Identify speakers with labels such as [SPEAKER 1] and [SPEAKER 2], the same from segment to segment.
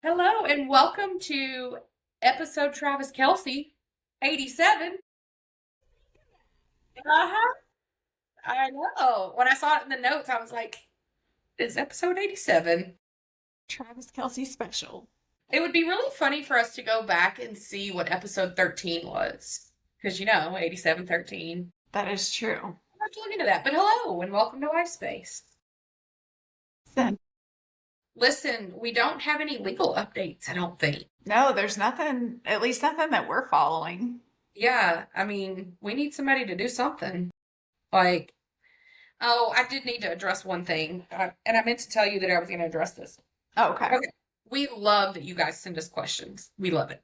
[SPEAKER 1] Hello and welcome to episode Travis Kelsey 87. Uh-huh. I know. When I saw it in the notes, I was like, it's episode 87.
[SPEAKER 2] Travis Kelsey special.
[SPEAKER 1] It would be really funny for us to go back and see what episode 13 was. Because, 87, 13.
[SPEAKER 2] That is true.
[SPEAKER 1] I'll have to look into that. But hello and welcome to Life Space.
[SPEAKER 2] Then,
[SPEAKER 1] Listen, we don't have any legal updates, I don't think.
[SPEAKER 2] no, there's nothing, at least nothing that we're following.
[SPEAKER 1] Yeah, we need somebody to do something. Like, oh, I did need to address one thing, and I meant to tell you that I was going to address this.
[SPEAKER 2] Oh, okay.
[SPEAKER 1] Okay, we love that you guys send us questions. We love it.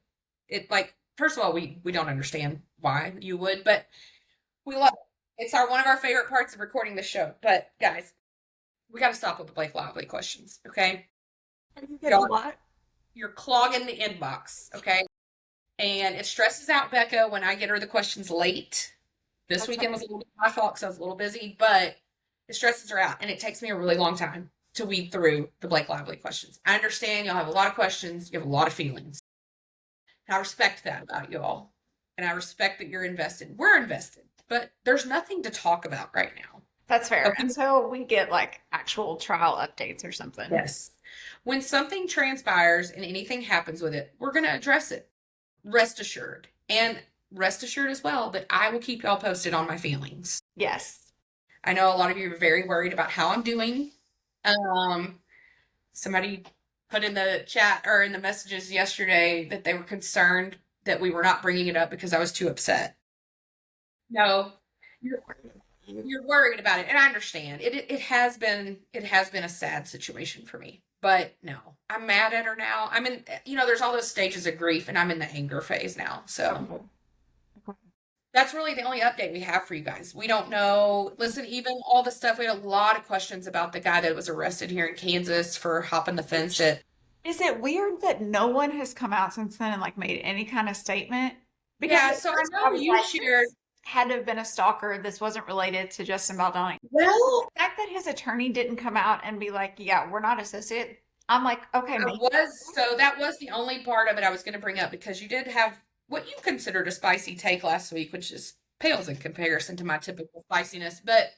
[SPEAKER 1] First of all, we don't understand why you would, but we love it. It's one of our favorite parts of recording the show. But guys, we got to stop with the Blake Lively questions, okay?
[SPEAKER 2] You get a lot.
[SPEAKER 1] You're clogging the inbox, okay? And it stresses out Becca when I get her the questions late. This weekend was a little bit my fault because I was a little busy, but it stresses her out, and it takes me a really long time to weed through the Blake Lively questions. I understand y'all have a lot of questions, you have a lot of feelings. And I respect that about y'all, and I respect that you're invested. We're invested, but there's nothing to talk about right now.
[SPEAKER 2] That's fair.
[SPEAKER 1] Okay.
[SPEAKER 2] Until we get like actual trial updates or something.
[SPEAKER 1] Yes. When something transpires and anything happens with it, we're going to address it. Rest assured. And rest assured as well that I will keep y'all posted on my feelings.
[SPEAKER 2] Yes.
[SPEAKER 1] I know a lot of you are very worried about how I'm doing. Somebody put in the chat or in the messages yesterday that they were concerned that we were not bringing it up because I was too upset. No, you're worried about it, and I understand. It has been a sad situation for me. But no, I'm mad at her now. I'm in, there's all those stages of grief, and I'm in the anger phase now. So that's really the only update we have for you guys. We don't know. Listen, even all the stuff, we had a lot of questions about the guy that was arrested here in Kansas for hopping the fence
[SPEAKER 2] Is it weird that no one has come out since then and like made any kind of statement?
[SPEAKER 1] Yeah, so I know you shared.
[SPEAKER 2] Had to have been a stalker. This wasn't related to Justin Baldoni.
[SPEAKER 1] Well,
[SPEAKER 2] The fact that his attorney didn't come out and be like, yeah, we're not associated. I'm like, okay,
[SPEAKER 1] that was the only part of it I was going to bring up, because you did have what you considered a spicy take last week, which is pales in comparison to my typical spiciness, but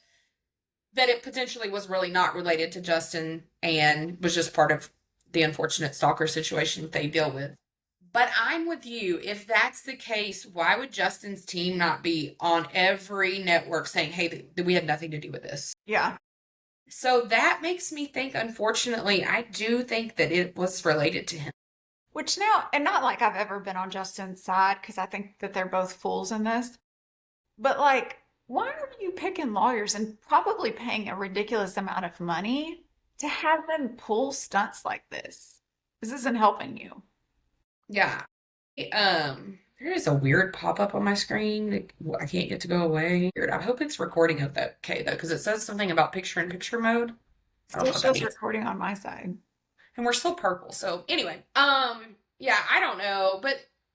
[SPEAKER 1] that it potentially was really not related to Justin and was just part of the unfortunate stalker situation that they deal with. But I'm with you. If that's the case, why would Justin's team not be on every network saying, hey, we had nothing to do with this?
[SPEAKER 2] Yeah.
[SPEAKER 1] So that makes me think, unfortunately, I do think that it was related to him.
[SPEAKER 2] Which now, and not like I've ever been on Justin's side, because I think that they're both fools in this, but like, why are you picking lawyers and probably paying a ridiculous amount of money to have them pull stunts like this? This isn't helping you.
[SPEAKER 1] Yeah. There is a weird pop-up on my screen that I can't get to go away. I hope it's recording okay though, because it says something about picture-in-picture mode.
[SPEAKER 2] Still shows recording on my side.
[SPEAKER 1] And we're still purple. So anyway, yeah, I don't know,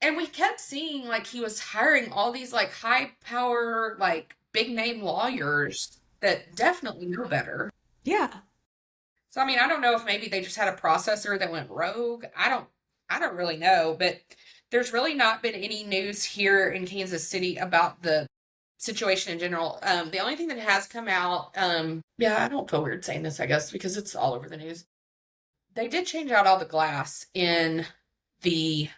[SPEAKER 1] and we kept seeing like he was hiring all these like high power, like big name lawyers that definitely know better.
[SPEAKER 2] Yeah.
[SPEAKER 1] So I don't know if maybe they just had a processor that went rogue. I don't really know, but there's really not been any news here in Kansas City about the situation in general. The only thing that has come out, yeah, I don't feel weird saying this, I guess, because it's all over the news. They did change out all the glass in the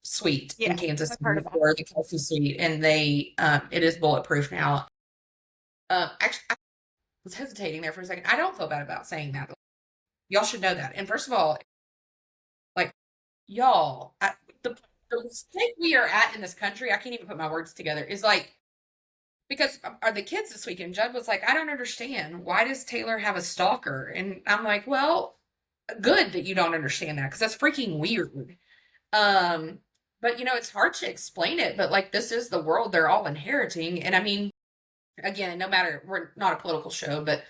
[SPEAKER 1] suite in Kansas City for the Kelsey suite, and it is bulletproof now. Actually, I was hesitating there for a second. I don't feel bad about saying that. Y'all should know that. And first of all, like, y'all, the state we are at in this country, I can't even put my words together, is like, because are the kids this weekend, Judd was like, I don't understand. Why does Taylor have a stalker? And I'm like, well, good that you don't understand that, because that's freaking weird. But it's hard to explain it, but like, this is the world they're all inheriting. And again, no matter, we're not a political show, but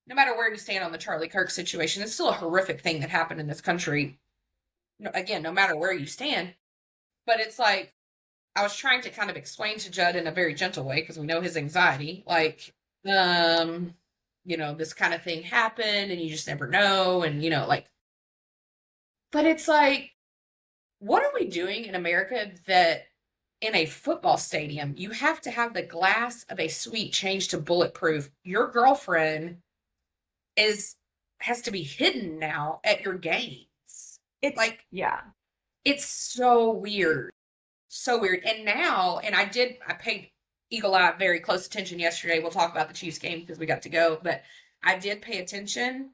[SPEAKER 1] no matter where you stand on the Charlie Kirk situation, it's still a horrific thing that happened in this country. Again, no matter where you stand. But it's like, I was trying to kind of explain to Judd in a very gentle way, because we know his anxiety, like, this kind of thing happened and you just never know. And, like, But it's like, what are we doing in America that in a football stadium, you have to have the glass of a suite changed to bulletproof? Your girlfriend is has to be hidden now at your games.
[SPEAKER 2] It's,
[SPEAKER 1] Like,
[SPEAKER 2] yeah.
[SPEAKER 1] it's so weird. So weird. And now, and I paid eagle eye very close attention yesterday. We'll talk about the Chiefs game because we got to go, but I did pay attention.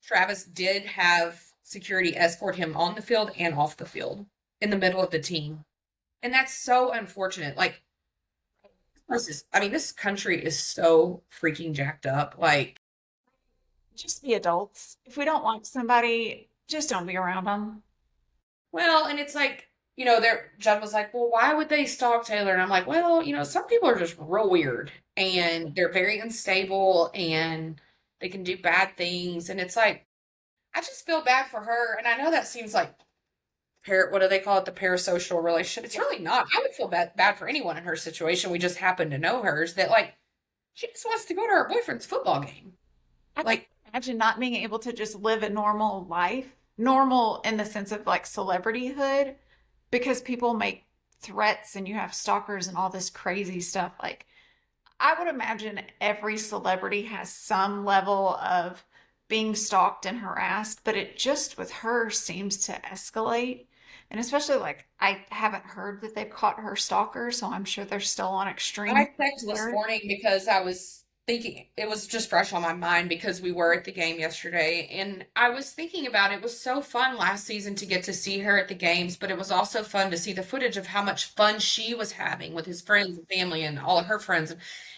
[SPEAKER 1] Travis did have security escort him on the field and off the field in the middle of the team. And that's so unfortunate. Like, this country is so freaking jacked up. Like,
[SPEAKER 2] Just be adults. If we don't like somebody, just don't be around them.
[SPEAKER 1] well, and it's like, Judd was like, well, why would they stalk Taylor? And I'm like, well, some people are just real weird and they're very unstable and they can do bad things. And it's like, I just feel bad for her. And I know that seems like what do they call it? The parasocial relationship. It's really not. I would feel bad for anyone in her situation. We just happen to know hers that like she just wants to go to her boyfriend's football game.
[SPEAKER 2] I can
[SPEAKER 1] Like,
[SPEAKER 2] imagine not being able to just live a normal life, normal in the sense of like celebrityhood, because people make threats and you have stalkers and all this crazy stuff. Like, I would imagine every celebrity has some level of being stalked and harassed, but it just with her seems to escalate. And especially like I haven't heard that they've caught her stalker, so I'm sure they're still on
[SPEAKER 1] I
[SPEAKER 2] extreme
[SPEAKER 1] checked this
[SPEAKER 2] alert.
[SPEAKER 1] morning because I was thinking it was just fresh on my mind because we were at the game yesterday and I was thinking about it. It was so fun last season to get to see her at the games, but it was also fun to see the footage of how much fun she was having with his friends and family and all of her friends.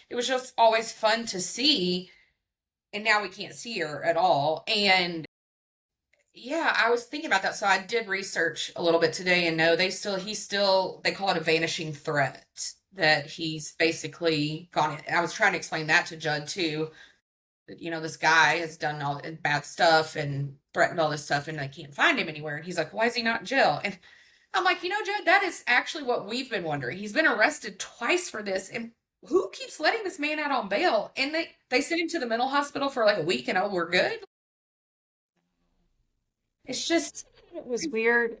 [SPEAKER 1] It was just always fun to see, and now we can't see her at all. And yeah, I was thinking about that. So I did research a little bit today and no, they call it a vanishing threat, that he's basically gone. I was trying to explain that to Judd too. That, this guy has done all bad stuff and threatened all this stuff and they can't find him anywhere. And he's like, why is he not in jail? And I'm like, Judd, that is actually what we've been wondering. He's been arrested twice for this. And who keeps letting this man out on bail? And they sent him to the mental hospital for like a week and oh, we're good. It's just,
[SPEAKER 2] It was weird.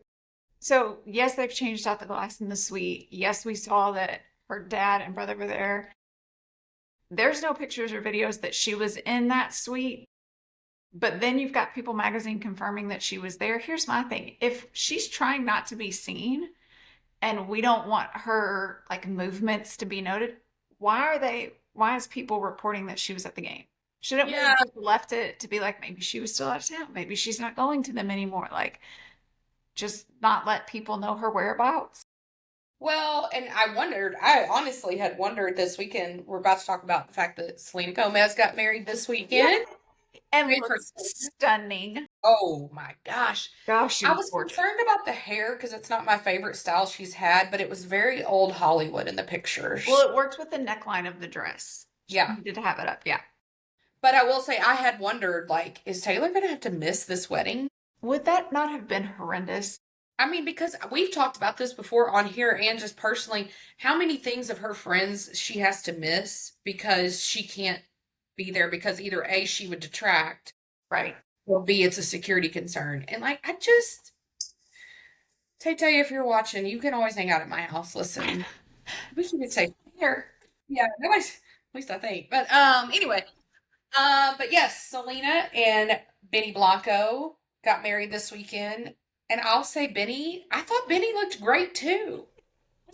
[SPEAKER 2] So, yes, they've changed out the glass in the suite. Yes, we saw that her dad and brother were there. There's no pictures or videos that she was in that suite. But then you've got People Magazine confirming that she was there. Here's my thing. If she's trying not to be seen and we don't want her like movements to be noted, why is people reporting that she was at the game? Shouldn't we
[SPEAKER 1] yeah.
[SPEAKER 2] have just left it to be like maybe she was still out of town? Maybe she's not going to them anymore. Like, just not let people know her whereabouts.
[SPEAKER 1] Well, and I honestly had wondered this weekend. We're about to talk about the fact that Selena Gomez got married this
[SPEAKER 2] Yeah.
[SPEAKER 1] weekend.
[SPEAKER 2] And
[SPEAKER 1] Married for
[SPEAKER 2] looks stunning.
[SPEAKER 1] Oh my gosh.
[SPEAKER 2] Gosh, she
[SPEAKER 1] I
[SPEAKER 2] was
[SPEAKER 1] was
[SPEAKER 2] gorgeous.
[SPEAKER 1] concerned about the hair because it's not my favorite style she's had, but it was very old Hollywood in the pictures.
[SPEAKER 2] Well, it worked with the neckline of the dress. She
[SPEAKER 1] Yeah.
[SPEAKER 2] needed to have it up. Yeah.
[SPEAKER 1] But I will say I had wondered, like, is Taylor gonna have to miss this wedding?
[SPEAKER 2] Would that not have been horrendous?
[SPEAKER 1] Because we've talked about this before on here and just personally, how many things of her friends she has to miss because she can't be there because either A, she would detract,
[SPEAKER 2] Right.
[SPEAKER 1] or B, it's a security concern. And like, I just, Tay Tay, if you're watching, you can always hang out at my house. Listen, we should be safe here. Yeah, nobody's, at least I think. But anyway, but yes, Selena and Benny Blanco got married this weekend. And I'll say I thought Benny looked great too.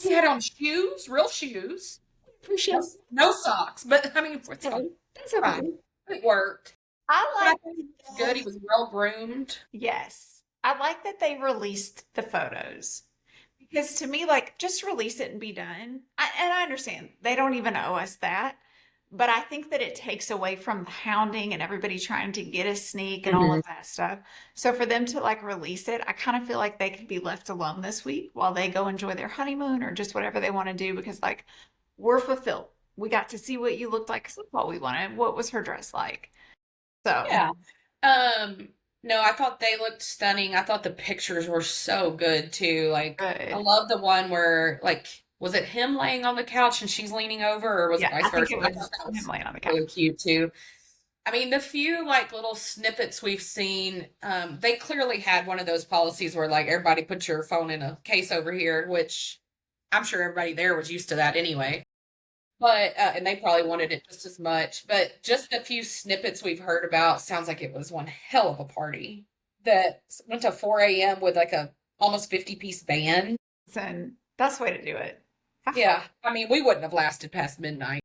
[SPEAKER 1] He had on shoes, real shoes.
[SPEAKER 2] Appreciate
[SPEAKER 1] No socks, but it's
[SPEAKER 2] it.
[SPEAKER 1] fine.
[SPEAKER 2] That's
[SPEAKER 1] It's fine.
[SPEAKER 2] okay.
[SPEAKER 1] It worked.
[SPEAKER 2] I
[SPEAKER 1] But I
[SPEAKER 2] like
[SPEAKER 1] think he was good. He was well groomed.
[SPEAKER 2] Yes. I like that they released the photos because to me, like, just release it and be done. And I understand they don't even owe us that. But I think that it takes away from the hounding and everybody trying to get a sneak and all
[SPEAKER 1] Mhm.
[SPEAKER 2] of that stuff. So for them to like release it, I kind of feel like they could be left alone this week while they go enjoy their honeymoon or just whatever they want to do because like we're fulfilled. We got to see what you looked like 'cause that's what we wanted. What was her dress like? So
[SPEAKER 1] Yeah. Um, no, I thought they looked stunning. I thought the pictures were so good too. Like, I
[SPEAKER 2] good.
[SPEAKER 1] love the one where, like, was it him laying on the couch and she's leaning over, or was it
[SPEAKER 2] Yeah, I
[SPEAKER 1] vice
[SPEAKER 2] think
[SPEAKER 1] versa?
[SPEAKER 2] it
[SPEAKER 1] I
[SPEAKER 2] was
[SPEAKER 1] thought that
[SPEAKER 2] him
[SPEAKER 1] was
[SPEAKER 2] laying on the couch.
[SPEAKER 1] really cute too. I mean, the few like little snippets we've seen, they clearly had one of those policies where like everybody put your phone in a case over here, which I'm sure everybody there was used to that anyway. But and they probably wanted it just as much. But just the few snippets we've heard about sounds like it was one hell of a party that went to 4 a.m. with like a almost 50-piece band.
[SPEAKER 2] And that's the way to do it. Have fun.
[SPEAKER 1] Yeah, I mean, we wouldn't have lasted past midnight.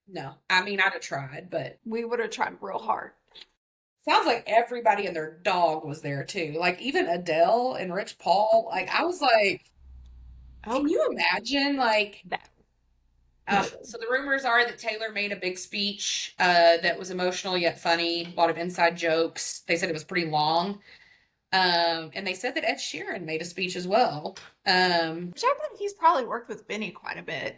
[SPEAKER 1] No, I mean, I'd have tried, but
[SPEAKER 2] We would have tried real hard.
[SPEAKER 1] sounds like everybody and their dog was there too. Like even Adele and Rich Paul. Like I was like, can
[SPEAKER 2] Okay.
[SPEAKER 1] you imagine? Like,
[SPEAKER 2] No. No.
[SPEAKER 1] so the rumors are that Taylor made a big speech that was emotional yet funny. A lot of inside jokes. They said it was pretty long. And they said that Ed Sheeran made a speech as well.
[SPEAKER 2] Which I bet he's probably worked with Benny quite a bit.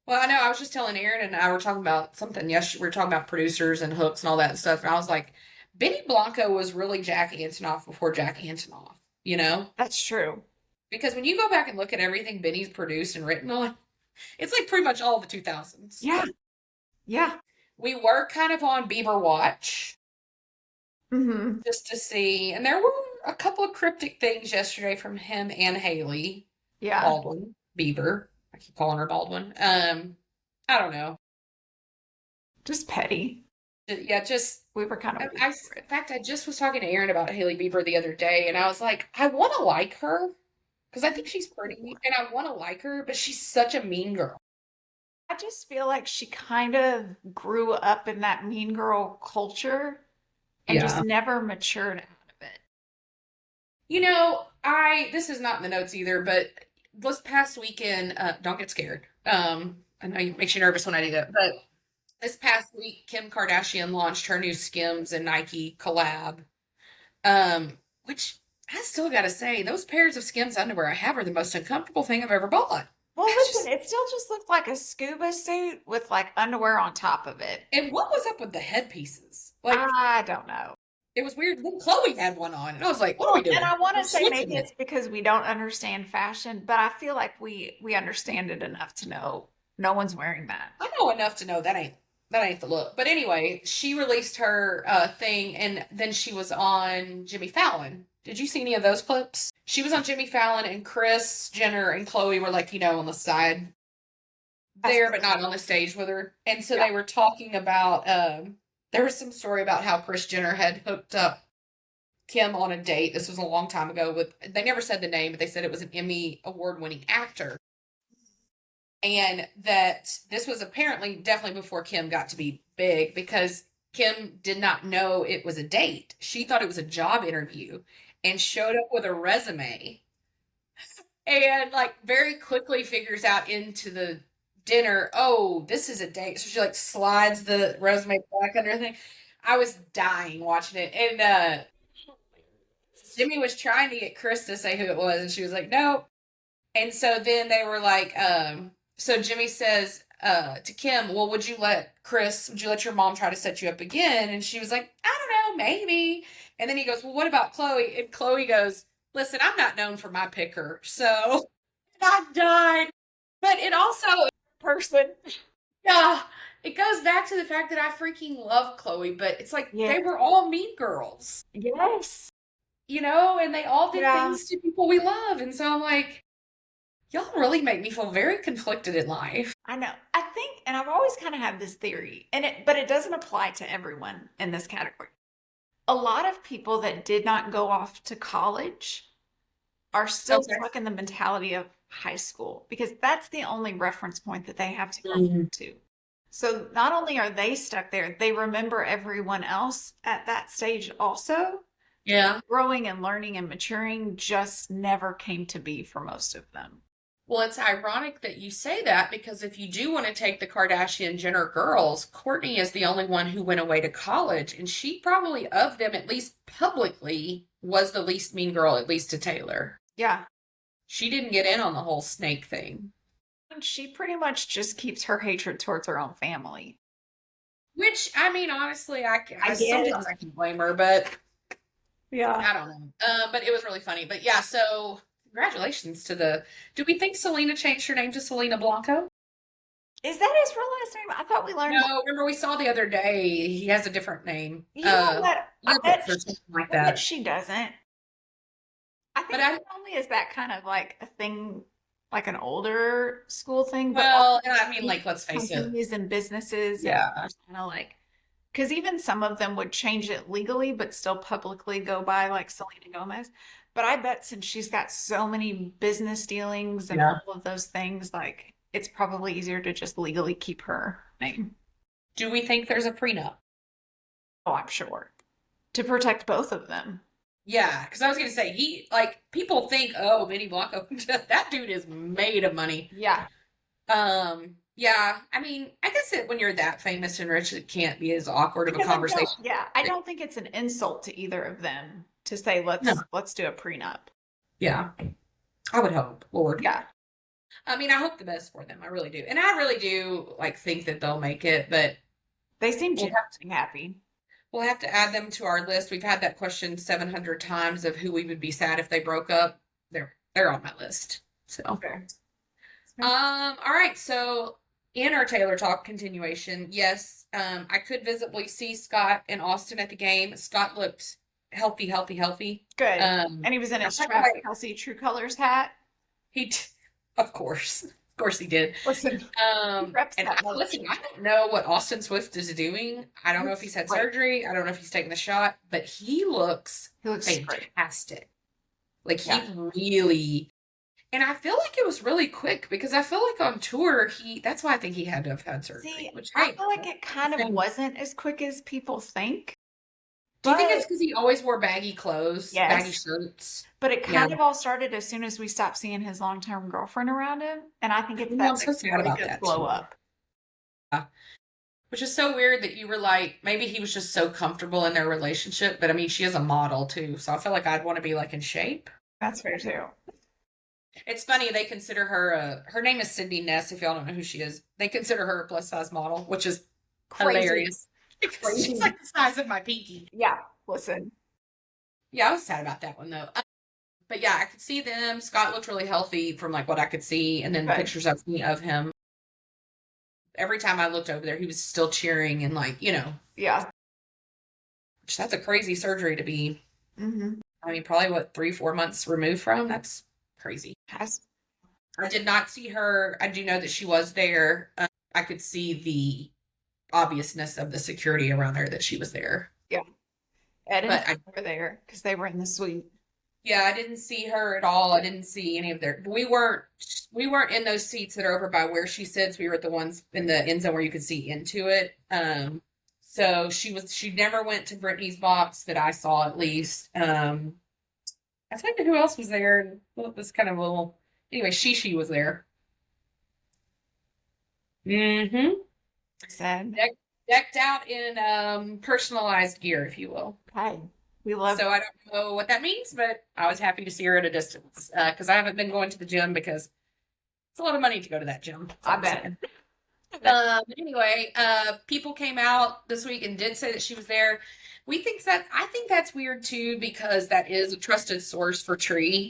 [SPEAKER 1] Well, I know I was just telling Aaron and I were talking about something yesterday. We were talking about producers and hooks and all that stuff. And I was like, Benny Blanco was really Jack Antonoff before Jack Antonoff, you know?
[SPEAKER 2] That's true.
[SPEAKER 1] Because when you go back and look at everything Benny's produced and written on, it's like pretty much all the 2000s.
[SPEAKER 2] Yeah. Yeah.
[SPEAKER 1] We were kind of on Bieber watch
[SPEAKER 2] Mm-hmm.
[SPEAKER 1] just to see. And there were a couple of cryptic things yesterday from him and Haley
[SPEAKER 2] Yeah.
[SPEAKER 1] Baldwin, Bieber. I keep calling her Baldwin. I don't know.
[SPEAKER 2] Just petty.
[SPEAKER 1] Yeah, just
[SPEAKER 2] We were kind of
[SPEAKER 1] I,
[SPEAKER 2] waiting for
[SPEAKER 1] in
[SPEAKER 2] it.
[SPEAKER 1] fact, I just was talking to Aaron about Haley Bieber the other day, and I was like, I want to like her because I think she's pretty, and I want to like her, but she's such a mean girl.
[SPEAKER 2] I just feel like she kind of grew up in that mean girl culture and just
[SPEAKER 1] Yeah.
[SPEAKER 2] never matured out of it.
[SPEAKER 1] You know, this is not in the notes either, but this past weekend, don't get scared. I know it makes you nervous when I do that, but this past week, Kim Kardashian launched her new Skims and Nike collab. Which I still gotta say, those pairs of Skims underwear I have are the most uncomfortable thing I've ever bought.
[SPEAKER 2] Well,
[SPEAKER 1] I
[SPEAKER 2] listen,
[SPEAKER 1] just
[SPEAKER 2] it still just looked like a scuba suit with like underwear on top of it.
[SPEAKER 1] And what was up with the headpieces? Like
[SPEAKER 2] I don't know.
[SPEAKER 1] it was weird. Then Chloe had one on, and I was like, "What are we
[SPEAKER 2] Well, and
[SPEAKER 1] doing?
[SPEAKER 2] I want
[SPEAKER 1] We're
[SPEAKER 2] to say
[SPEAKER 1] switching
[SPEAKER 2] maybe
[SPEAKER 1] it."
[SPEAKER 2] it's because we don't understand fashion, but I feel like we understand it enough to know no one's wearing that.
[SPEAKER 1] I know enough to know that ain't the look. But anyway, she released her thing, and then she was on Jimmy Fallon. Did you see any of those clips? She was on Jimmy Fallon, and Chris Jenner and Chloe were like, on the side there, but not on the stage with her. And so
[SPEAKER 2] Yeah.
[SPEAKER 1] they were talking about. There was some story about how Chris Jenner had hooked up Kim on a date. This was a long time ago. With they never said the name, but they said it was an Emmy award-winning actor, and that this was apparently definitely before Kim got to be big because Kim did not know it was a date. She thought it was a job interview and showed up with a resume and like very quickly figures out into the dinner, oh, this is a date. So she like slides the resume back under her thing. I was dying watching it. And Jimmy was trying to get Chris to say who it was, and she was like, no. And so then they were like, so Jimmy says to Kim, well, would you let your mom try to set you up again? And she was like, I don't know, maybe. And then he goes, well, what about Chloe? And Chloe goes, listen, I'm not known for my picker. So I died. But it also,
[SPEAKER 2] Person.
[SPEAKER 1] yeah, it goes back to the fact that I freaking love Chloe, but it's like
[SPEAKER 2] Yeah.
[SPEAKER 1] they were all mean girls,
[SPEAKER 2] Yes.
[SPEAKER 1] and they all did
[SPEAKER 2] Yeah.
[SPEAKER 1] things to people we love. And so I'm like, y'all really make me feel very conflicted in life.
[SPEAKER 2] I know. I think, and I've always kind of had this theory, but it doesn't apply to everyone in this category. A lot of people that did not go off to college are still
[SPEAKER 1] Okay.
[SPEAKER 2] stuck in the mentality of high school because that's the only reference point that they have to go
[SPEAKER 1] Mhm.
[SPEAKER 2] to. So not only are they stuck there, they remember everyone else at that stage also.
[SPEAKER 1] Yeah.
[SPEAKER 2] Growing and learning and maturing just never came to be for most of them.
[SPEAKER 1] Well, it's ironic that you say that because if you do want to take the Kardashian Jenner girls, Courtney is the only one who went away to college, and she probably, of them, at least publicly, was the least mean girl, at least to Taylor.
[SPEAKER 2] Yeah.
[SPEAKER 1] She didn't get in on the whole snake thing.
[SPEAKER 2] And she pretty much just keeps her hatred towards her own family.
[SPEAKER 1] Which, I mean, honestly, I
[SPEAKER 2] get
[SPEAKER 1] sometimes I can blame her, but
[SPEAKER 2] Yeah.
[SPEAKER 1] I don't know. But it was really funny. But yeah, so congratulations to do we think Selena changed her name to Selena Blanco?
[SPEAKER 2] Is that his real last name? I thought we learned.
[SPEAKER 1] No, remember we saw the other day he has a different name.
[SPEAKER 2] You know what?
[SPEAKER 1] Levitz or something like
[SPEAKER 2] I bet
[SPEAKER 1] that.
[SPEAKER 2] she doesn't. I
[SPEAKER 1] But
[SPEAKER 2] think not only is that kind of like a thing, like an older school thing, but also
[SPEAKER 1] well, and I mean,
[SPEAKER 2] these
[SPEAKER 1] like, let's face it.
[SPEAKER 2] companies and businesses and
[SPEAKER 1] Yeah.
[SPEAKER 2] just kind of like, because even some of them would change it legally, but still publicly go by like Selena Gomez. But I bet since she's got so many business dealings and
[SPEAKER 1] Yeah.
[SPEAKER 2] all of those things, like it's probably easier to just legally keep her name.
[SPEAKER 1] Do we think there's a prenup?
[SPEAKER 2] Oh, I'm sure. To protect both of them.
[SPEAKER 1] Yeah, because I was gonna say he like people think, oh, Benny Blanco, that dude is made of money.
[SPEAKER 2] Yeah.
[SPEAKER 1] Yeah, I mean, I guess when you're that famous and rich, it can't be as awkward of a
[SPEAKER 2] Because I don't,
[SPEAKER 1] conversation.
[SPEAKER 2] yeah, I don't think it's an insult to either of them to say
[SPEAKER 1] No.
[SPEAKER 2] let's do a prenup.
[SPEAKER 1] Yeah, I would hope, Lord.
[SPEAKER 2] Yeah.
[SPEAKER 1] I mean, I hope the best for them. I really do, and I really do like think that they'll make it. But
[SPEAKER 2] They seem
[SPEAKER 1] we'll
[SPEAKER 2] genuinely happy.
[SPEAKER 1] we'll have to add them to our list. We've had that question 700 times of who we would be sad if they broke up. They're on my list. So,
[SPEAKER 2] Okay.
[SPEAKER 1] all right. So in our Taylor Talk continuation, yes, I could visibly see Scott and Austin at the game. Scott looked healthy, healthy, healthy.
[SPEAKER 2] Good. And he was in his Travis Kelsey True Colors hat.
[SPEAKER 1] He, of course he did.
[SPEAKER 2] Listen, reps
[SPEAKER 1] And
[SPEAKER 2] that
[SPEAKER 1] listen, I don't know what Austin Swift is doing. I don't know if he's had surgery. I don't know if he's taken the shot, but he looks
[SPEAKER 2] great.
[SPEAKER 1] fantastic. Like he really, and I feel like it was really quick because I feel like on tour that's why I think he had to have had surgery.
[SPEAKER 2] See,
[SPEAKER 1] Which,
[SPEAKER 2] I feel like it kind of wasn't as quick as people think.
[SPEAKER 1] Do you think it's because he always wore baggy clothes, baggy shirts?
[SPEAKER 2] But it kind of all started as soon as we stopped seeing his long-term girlfriend around him, and I think it's that
[SPEAKER 1] I'm so sad about that
[SPEAKER 2] blow up.
[SPEAKER 1] Which is so weird that you were like, maybe he was just so comfortable in their relationship. But I mean, she is a model too, so I feel like I'd want to be like in shape.
[SPEAKER 2] That's fair too. It's
[SPEAKER 1] funny they consider her. Her name is Sydney Ness. If y'all don't know who she is, they consider her a plus size model, which is hilarious. She's like the size of my pinky.
[SPEAKER 2] Yeah, listen.
[SPEAKER 1] Yeah, I was sad about that one though. But yeah, I could see them. Scott looked really healthy from like what I could see, and then pictures of me of him. Every time I looked over there, he was still cheering and like,
[SPEAKER 2] Yeah.
[SPEAKER 1] Which that's a crazy surgery to be.
[SPEAKER 2] Mm-hmm.
[SPEAKER 1] I mean, probably 3-4 months removed from. That's crazy. I did not see her. I do know that she was there. I could see the obviousness of the security around her that she was there.
[SPEAKER 2] Yeah. Ed and I were there because they were in the suite.
[SPEAKER 1] Yeah, I didn't see her at all. I didn't see any of their. We weren't in those seats that are over by where she sits. We were at the ones in the end zone where you could see into it. So she never went to Brittany's box that I saw at least. I think who else was there? Well, it was kind of a little. Anyway, Shishi was there. Mm-hmm.
[SPEAKER 2] Sad.
[SPEAKER 1] Decked out in personalized gear, if you will.
[SPEAKER 2] Okay. We love.
[SPEAKER 1] So I don't know what that means, but I was happy to see her at a distance because I haven't been going to the gym because it's a lot of money to go to that gym.
[SPEAKER 2] I bet.
[SPEAKER 1] Anyway, people came out this week and did say that she was there. I think that's weird too because that is a trusted source for Tree.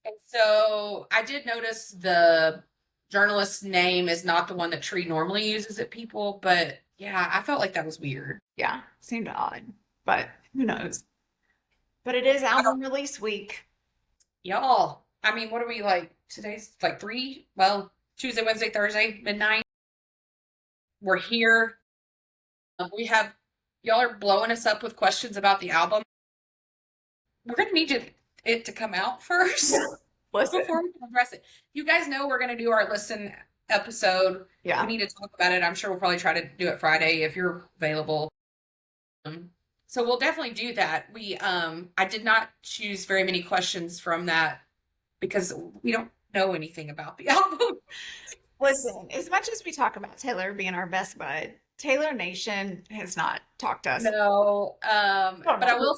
[SPEAKER 1] And so I did notice the journalist's name is not the one that Tree normally uses at people, but yeah, I felt like that was weird.
[SPEAKER 2] Yeah, seemed odd, but who knows? But it is album release week.
[SPEAKER 1] Y'all, I mean, what are we like? Today's like 3, well, Tuesday, Wednesday, Thursday, midnight. We're here. Y'all are blowing us up with questions about the album. We're going to need it to come out first before we can address it. You guys know we're going to do our listen episode.
[SPEAKER 2] Yeah.
[SPEAKER 1] We need to talk about it. I'm sure we'll probably try to do it Friday if you're available. So we'll definitely do that. I did not choose very many questions from that because we don't know anything about the album.
[SPEAKER 2] Listen, as much as we talk about Taylor being our best bud, Taylor Nation has not talked to us.
[SPEAKER 1] No, but I will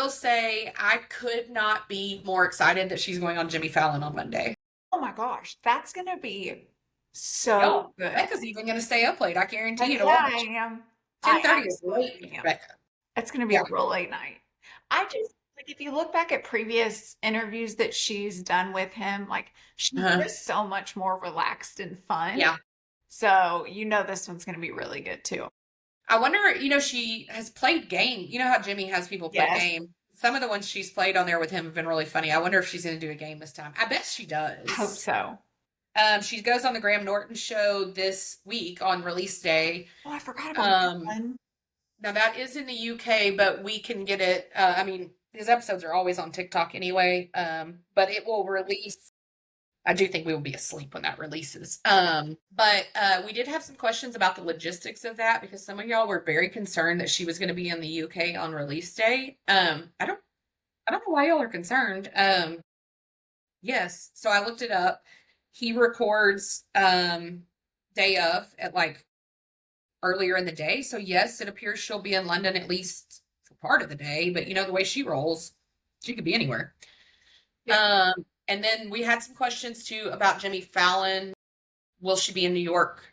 [SPEAKER 1] say I could not be more excited that she's going on Jimmy Fallon on Monday.
[SPEAKER 2] Oh my gosh, that's gonna be so good.
[SPEAKER 1] Becca's even gonna stay up late. I guarantee you to
[SPEAKER 2] watch.
[SPEAKER 1] I
[SPEAKER 2] am.
[SPEAKER 1] 10:30 is late, Becca.
[SPEAKER 2] It's gonna be a real late night. I just like if you look back at previous interviews that she's done with him, like she's
[SPEAKER 1] Uh-huh.
[SPEAKER 2] just so much more relaxed and fun.
[SPEAKER 1] Yeah.
[SPEAKER 2] So you know this one's going to be really good too.
[SPEAKER 1] I wonder, she has played game. You know how Jimmy has people play
[SPEAKER 2] Yes,
[SPEAKER 1] game? Some of the ones she's played on there with him have been really funny. I wonder if she's going to do a game this time. I bet she
[SPEAKER 2] I hope
[SPEAKER 1] does.
[SPEAKER 2] so.
[SPEAKER 1] She goes on the Graham Norton show this week on release day.
[SPEAKER 2] Oh, I forgot about that
[SPEAKER 1] Um,
[SPEAKER 2] one.
[SPEAKER 1] Now that is in the UK, but we can get it. I mean, his episodes are always on TikTok anyway. But it will release. I do think we will be asleep when that releases. But we did have some questions about the logistics of that because some of y'all were very concerned that she was going to be in the UK on release day. I don't know why y'all are concerned. Yes, so I looked it up. He records day of at like earlier in the day. So yes, it appears she'll be in London at least for part of the day, but the way she rolls, she could be anywhere.
[SPEAKER 2] Yeah.
[SPEAKER 1] And then we had some questions too about Jimmy Fallon. Will she be in New York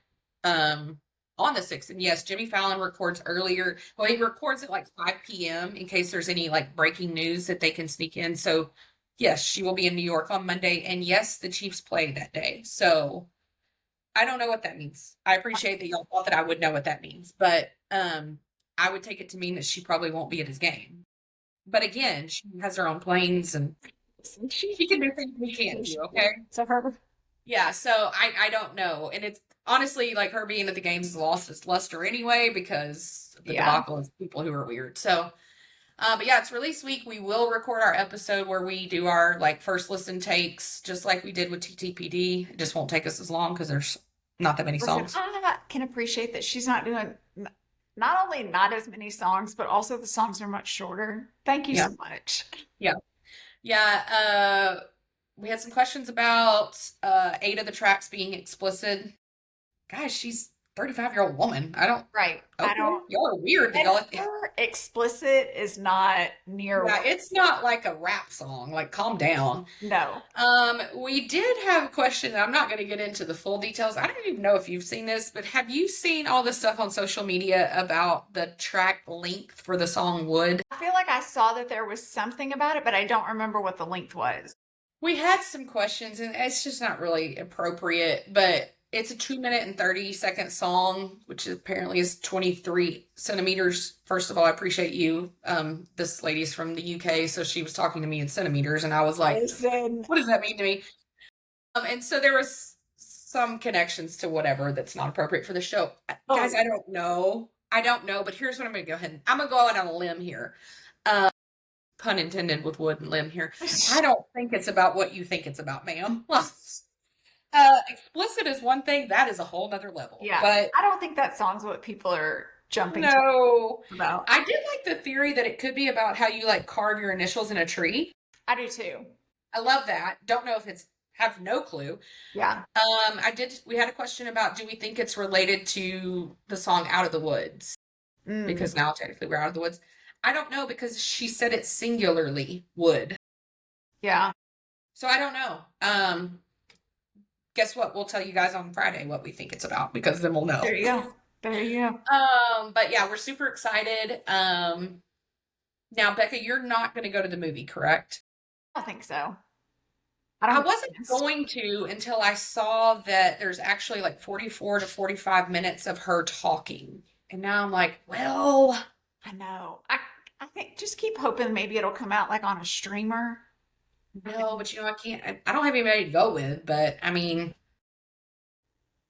[SPEAKER 1] on the 6th? And yes, Jimmy Fallon records earlier. Well, he records at like 5 p.m. in case there's any like breaking news that they can sneak in. So yes, she will be in New York on Monday. And yes, the Chiefs play that day. So I don't know what that means. I appreciate that y'all thought that I would know what that means, but I would take it to mean that she probably won't be at his game. But again, she has her own planes and she can do things we can't do, okay?
[SPEAKER 2] To her.
[SPEAKER 1] Yeah, so I don't know. And it's honestly like her being at the games has lost its luster anyway because of the
[SPEAKER 2] Yeah.
[SPEAKER 1] debacle of people who are weird. So but yeah, it's release week. We will record our episode where we do our like first listen takes, just like we did with TTPD. It just won't take us as long because there's not that many
[SPEAKER 2] Listen,
[SPEAKER 1] songs.
[SPEAKER 2] I can appreciate that she's not doing not only not as many songs, but also the songs are much shorter. Thank you
[SPEAKER 1] Yeah,
[SPEAKER 2] so much.
[SPEAKER 1] yeah, yeah. We had some questions about 8 of the tracks being explicit. Guys, she's 35-year-old woman. I don't.
[SPEAKER 2] Right. I
[SPEAKER 1] Okay,
[SPEAKER 2] don't.
[SPEAKER 1] y'all are weird.
[SPEAKER 2] And
[SPEAKER 1] Y'all.
[SPEAKER 2] her explicit is not near
[SPEAKER 1] Yeah,
[SPEAKER 2] what.
[SPEAKER 1] it's not like a rap song. Like, calm down.
[SPEAKER 2] No.
[SPEAKER 1] We did have a question. I'm not going to get into the full details. I don't even know if you've seen this, but have you seen all this stuff on social media about the track length for the song Wood?
[SPEAKER 2] I feel like I saw that there was something about it, but I don't remember what the length was.
[SPEAKER 1] We had some questions, and it's just not really appropriate, but it's a 2 minute and 30-second song, which apparently is 23 centimeters. First of all, I appreciate you. This lady's from the UK, so she was talking to me in centimeters, and I was like,
[SPEAKER 2] Listen.
[SPEAKER 1] what does that mean to me? And so there was some connections to whatever that's not appropriate for the show. Guys, I don't know. I don't know, but here's what I'm going to go ahead and I'm going to go out on a limb here. Pun intended with wood and limb here. I don't think it's about what you think it's about, ma'am. Explicit is one thing. That is a whole nother level.
[SPEAKER 2] Yeah.
[SPEAKER 1] But
[SPEAKER 2] I don't think that song's what people are jumping
[SPEAKER 1] no.
[SPEAKER 2] about.
[SPEAKER 1] I did like the theory that it could be about how you like carve your initials in a tree.
[SPEAKER 2] I do too.
[SPEAKER 1] I love that. Don't know if it's have no clue.
[SPEAKER 2] Yeah.
[SPEAKER 1] We had a question about do we think it's related to the song Out of the Woods? Because now technically we're out of the woods. I don't know because she said it singularly would.
[SPEAKER 2] Yeah.
[SPEAKER 1] So I don't know. Guess what? We'll tell you guys on Friday what we think it's about because then we'll know.
[SPEAKER 2] There you go. There you go.
[SPEAKER 1] But yeah, we're super excited. Now, Becca, you're not going to go to the movie, correct?
[SPEAKER 2] I don't think so.
[SPEAKER 1] I wasn't going to until I saw that there's actually like 44 to 45 minutes of her talking. And now I'm like, well,
[SPEAKER 2] I know. I think just keep hoping maybe it'll come out like on a streamer.
[SPEAKER 1] no, but I can't. I don't have anybody to go with, but I mean,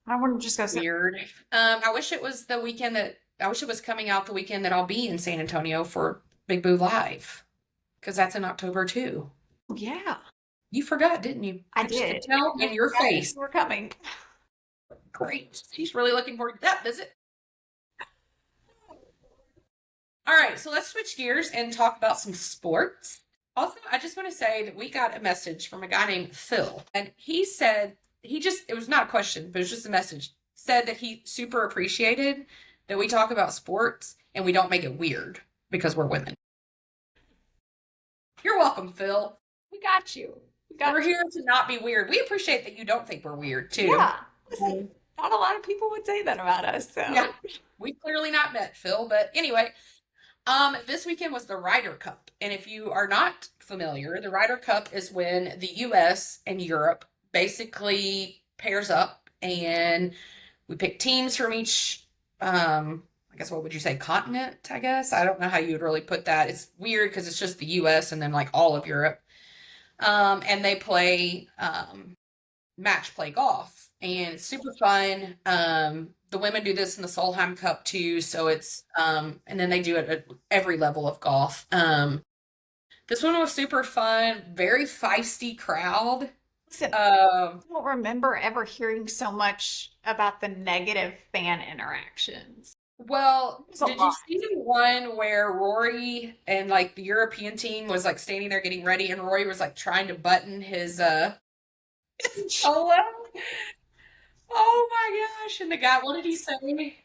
[SPEAKER 2] I wouldn't just go.
[SPEAKER 1] weird. I wish it was the weekend that I wish it was coming out the weekend that I'll be in San Antonio for Big Boo Live because that's in October too.
[SPEAKER 2] Yeah,
[SPEAKER 1] You forgot, didn't you?
[SPEAKER 2] I
[SPEAKER 1] just
[SPEAKER 2] did.
[SPEAKER 1] could tell in your face.
[SPEAKER 2] We're coming.
[SPEAKER 1] Great. She's really looking forward to that visit. All right, so let's switch gears and talk about some sports. Also, I just want to say that we got a message from a guy named Phil, and he said it was not a question, but it was just a message, said that he super appreciated that we talk about sports and we don't make it weird because we're women. You're welcome, Phil.
[SPEAKER 2] We got you.
[SPEAKER 1] We're here to not be weird. We appreciate that you don't think we're weird, too.
[SPEAKER 2] Yeah. Listen, not a lot of people would say that about us. So
[SPEAKER 1] Yeah. We've clearly not met Phil, but anyway. This weekend was the Ryder Cup, and if you are not familiar, the Ryder Cup is when the U.S. and Europe basically pairs up, and we pick teams from each. I guess what would you say, continent? I guess I don't know how you would really put that. It's weird because it's just the U.S. and then like all of Europe, and they play match play golf, and it's super fun. The women do this in the Solheim Cup too, so it's and then they do it at every level of golf. This one was super fun, very feisty crowd.
[SPEAKER 2] Listen,
[SPEAKER 1] Um,
[SPEAKER 2] I don't remember ever hearing so much about the negative fan interactions.
[SPEAKER 1] well,
[SPEAKER 2] There's a
[SPEAKER 1] did you
[SPEAKER 2] lot.
[SPEAKER 1] see the one where Rory and like the European team was like standing there getting ready, and Rory was like trying to button his polo? Oh my gosh! And the guy, what did he say?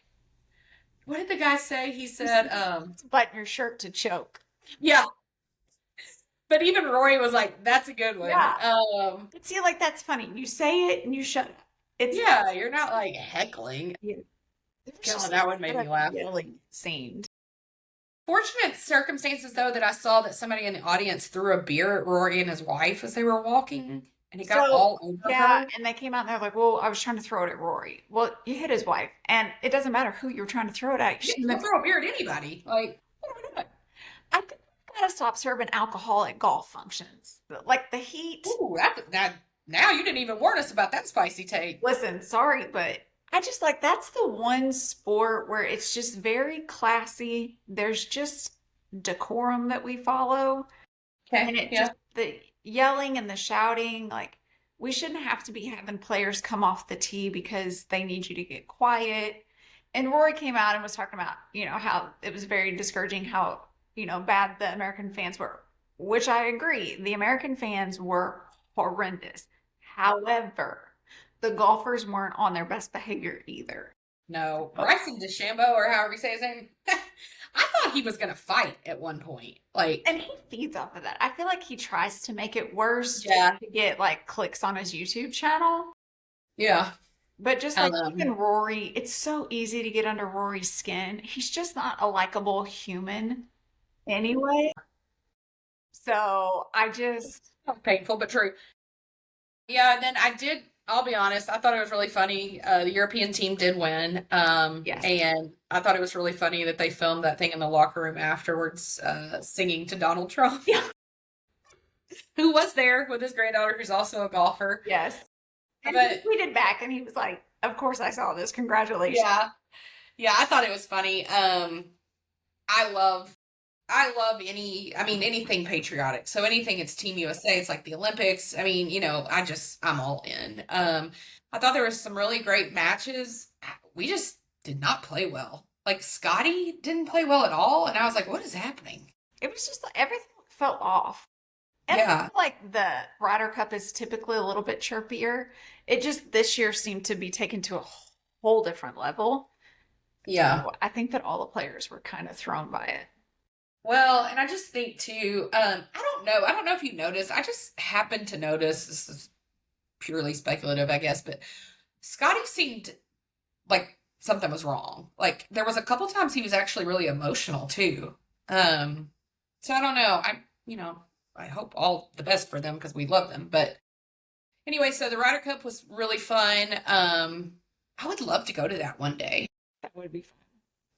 [SPEAKER 1] What did the guy say? He said,
[SPEAKER 2] Button your shirt to choke.
[SPEAKER 1] yeah. But even Rory was like, "That's a good one."
[SPEAKER 2] Yeah. But see, like that's funny. You say it and you shut up. It's
[SPEAKER 1] Yeah, you're not like heckling.
[SPEAKER 2] yeah, there's
[SPEAKER 1] God,
[SPEAKER 2] just
[SPEAKER 1] that
[SPEAKER 2] a
[SPEAKER 1] one made
[SPEAKER 2] lot
[SPEAKER 1] me
[SPEAKER 2] of
[SPEAKER 1] laugh.
[SPEAKER 2] yelling scene.
[SPEAKER 1] Fortunate circumstances, though, that I saw that somebody in the audience threw a beer at Rory and his wife as they were walking, and it got
[SPEAKER 2] So,
[SPEAKER 1] all over
[SPEAKER 2] yeah,
[SPEAKER 1] her.
[SPEAKER 2] and they came out and they're like, well, I was trying to throw it at Rory. Well, you hit his wife, and it doesn't matter who you were trying to throw it at. You
[SPEAKER 1] Yeah,
[SPEAKER 2] shouldn't
[SPEAKER 1] don't
[SPEAKER 2] have.
[SPEAKER 1] throw a beer at anybody. Like, what are we doing?
[SPEAKER 2] I think we've got to stop serving alcohol at golf functions. Like the heat.
[SPEAKER 1] Ooh, that now you didn't even warn us about that spicy take.
[SPEAKER 2] Listen, sorry, but I just like that's the one sport where it's just very classy. There's just decorum that we follow.
[SPEAKER 1] Okay,
[SPEAKER 2] And it
[SPEAKER 1] yeah.
[SPEAKER 2] just the yelling and the shouting, like we shouldn't have to be having players come off the tee because they need you to get quiet. And Rory came out and was talking about, how it was very discouraging how, bad the American fans were, which I agree. The American fans were horrendous. However, the golfers weren't on their best behavior either.
[SPEAKER 1] No, Bryson DeChambeau, or however you say his name. I thought he was gonna fight at one point. Like,
[SPEAKER 2] And he feeds off of that. I feel like he tries to make it worse just
[SPEAKER 1] yeah,
[SPEAKER 2] to get like clicks on his YouTube channel.
[SPEAKER 1] yeah.
[SPEAKER 2] But just like
[SPEAKER 1] Um,
[SPEAKER 2] even Rory, it's so easy to get under Rory's skin. He's just not a likable human anyway. So I just,
[SPEAKER 1] painful but true. Yeah, and then I'll be honest, I thought it was really funny. The European team did win.
[SPEAKER 2] yes.
[SPEAKER 1] And I thought it was really funny that they filmed that thing in the locker room afterwards, singing to Donald Trump,
[SPEAKER 2] Yeah.
[SPEAKER 1] who was there with his granddaughter, who's also a golfer.
[SPEAKER 2] Yes. And he
[SPEAKER 1] But
[SPEAKER 2] tweeted back and he was like, of course I saw this. Congratulations.
[SPEAKER 1] yeah, yeah, I thought it was funny. I love I mean, anything patriotic. So anything it's Team USA, it's like the Olympics. I mean, I'm all in. I thought there was some really great matches. We just did not play well. Like Scotty didn't play well at all. And I was like, what is happening?
[SPEAKER 2] It was just like everything felt off. And I
[SPEAKER 1] Yeah.
[SPEAKER 2] feel like the Ryder Cup is typically a little bit chirpier. It just this year seemed to be taken to a whole different level.
[SPEAKER 1] Yeah.
[SPEAKER 2] So I think that all the players were kind of thrown by it.
[SPEAKER 1] Well, and I just think too, I don't know. I don't know if you noticed. I just happened to notice, this is purely speculative, I guess, but Scotty seemed like something was wrong. Like there was a couple times he was actually really emotional too. So I don't know. I hope all the best for them because we love them. But anyway, so the Ryder Cup was really fun. I would love to go to that one day.
[SPEAKER 2] That would be fun.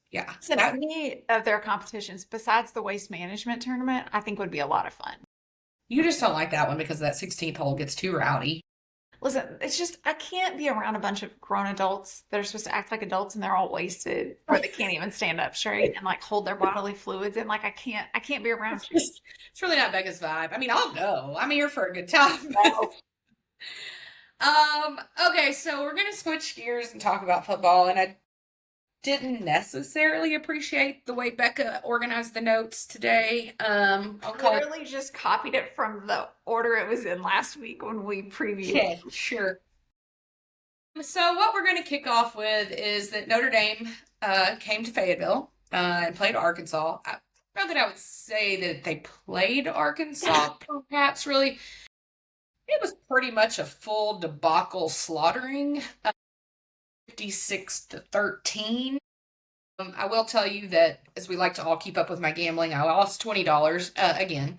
[SPEAKER 1] Yeah.
[SPEAKER 2] So any of their competitions besides the waste management tournament, I think would be a lot of fun.
[SPEAKER 1] You just don't like that one because that 16th hole gets too rowdy.
[SPEAKER 2] Listen, it's just I can't be around a bunch of grown adults that are supposed to act like adults and they're all wasted or they can't even stand up straight and like hold their bodily fluids and like I can't be around you.
[SPEAKER 1] It's really not Becca's vibe. I mean, I'll go. I'm here for a good time. Okay, so we're gonna switch gears and talk about football, and I didn't necessarily appreciate the way Becca organized the notes today. I'll call it.
[SPEAKER 2] Literally just copied it from the order it was in last week when we previewed.
[SPEAKER 1] Yeah, sure. So what we're going to kick off with is that Notre Dame came to Fayetteville and played Arkansas. I don't know that I would say that they played Arkansas, perhaps really. It was pretty much a full debacle slaughtering, 56-13. I will tell you that as we like to all keep up with my gambling, I lost $20 again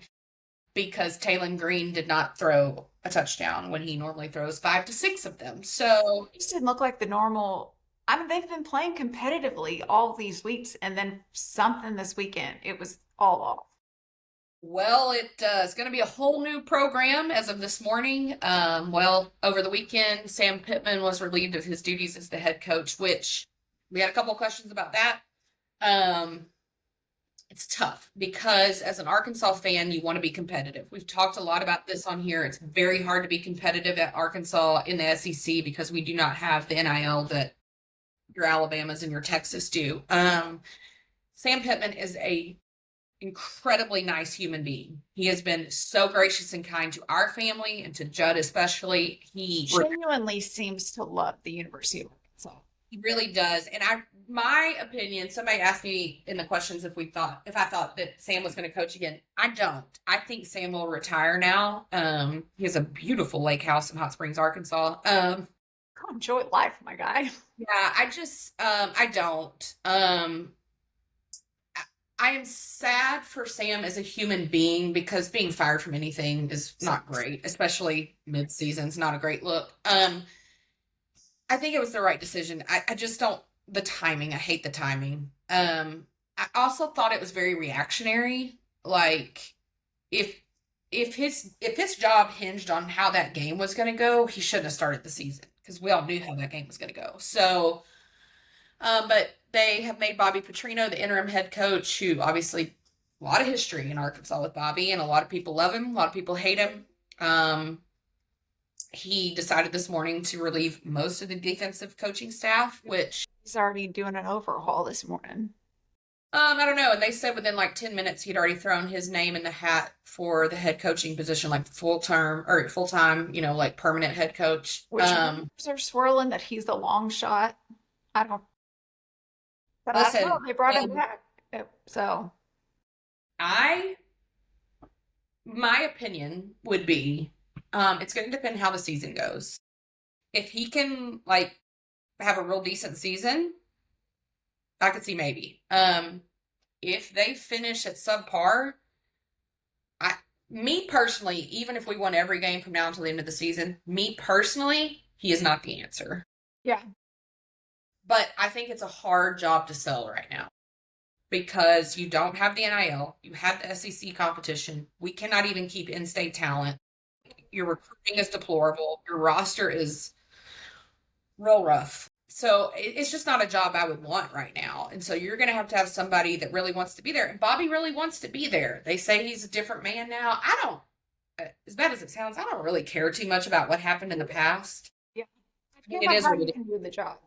[SPEAKER 1] because Taylon Green did not throw a touchdown when he normally throws 5 to 6 of them. So,
[SPEAKER 2] It just didn't look like the normal. I mean, they've been playing competitively all these weeks, and then something this weekend, it was all off.
[SPEAKER 1] well, it's going to be a whole new program as of this morning. Over the weekend, Sam Pittman was relieved of his duties as the head coach, which we had a couple of questions about that. Um, it's tough because as an Arkansas fan, you want to be competitive. We've talked a lot about this on here. It's very hard to be competitive at Arkansas in the SEC because we do not have the NIL that your Alabamas and your Texas do. Sam Pittman is a incredibly nice human being. He has been so gracious and kind to our family and to Judd especially.
[SPEAKER 2] Genuinely seems to love the University of Arkansas.
[SPEAKER 1] He really does. And my opinion, somebody asked me in the questions if I thought that Sam was going to coach again. I don't. I think Sam will retire now. He has a beautiful lake house in Hot Springs, Arkansas.
[SPEAKER 2] Go enjoy life, my guy.
[SPEAKER 1] Yeah, I don't. I am sad for Sam as a human being because being fired from anything is not great, especially mid-season. It's not a great look. I think it was the right decision. I just don't the timing. I hate the timing. I also thought it was very reactionary. Like if his job hinged on how that game was going to go, he shouldn't have started the season because we all knew how that game was going to go. So, but they have made Bobby Petrino the interim head coach, who obviously a lot of history in Arkansas with Bobby, and a lot of people love him. A lot of people hate him. He decided this morning to relieve most of the defensive coaching staff, which
[SPEAKER 2] He's already doing an overhaul this morning.
[SPEAKER 1] I don't know. And they said within like 10 minutes he'd already thrown his name in the hat for the head coaching position, like full time, like permanent head coach.
[SPEAKER 2] Which rumors are swirling that he's the long shot. I don't. But I don't know.
[SPEAKER 1] Listen,
[SPEAKER 2] They brought him back. So
[SPEAKER 1] my opinion would be, it's going to depend how the season goes. If he can like have a real decent season, I could see maybe. If they finish at subpar, me personally, even if we won every game from now until the end of the season, me personally, he is not the answer.
[SPEAKER 2] yeah,
[SPEAKER 1] But I think it's a hard job to sell right now because you don't have the NIL, you have the SEC competition. We cannot even keep in-state talent. Your recruiting is deplorable. Your roster is real rough. So it's just not a job I would want right now. And so you're going to have somebody that really wants to be there. And Bobby really wants to be there. They say he's a different man now. I don't, as bad as it sounds, I don't really care too much about what happened in the past.
[SPEAKER 2] yeah.
[SPEAKER 1] I mean, it is what it is.
[SPEAKER 2] Can do the job.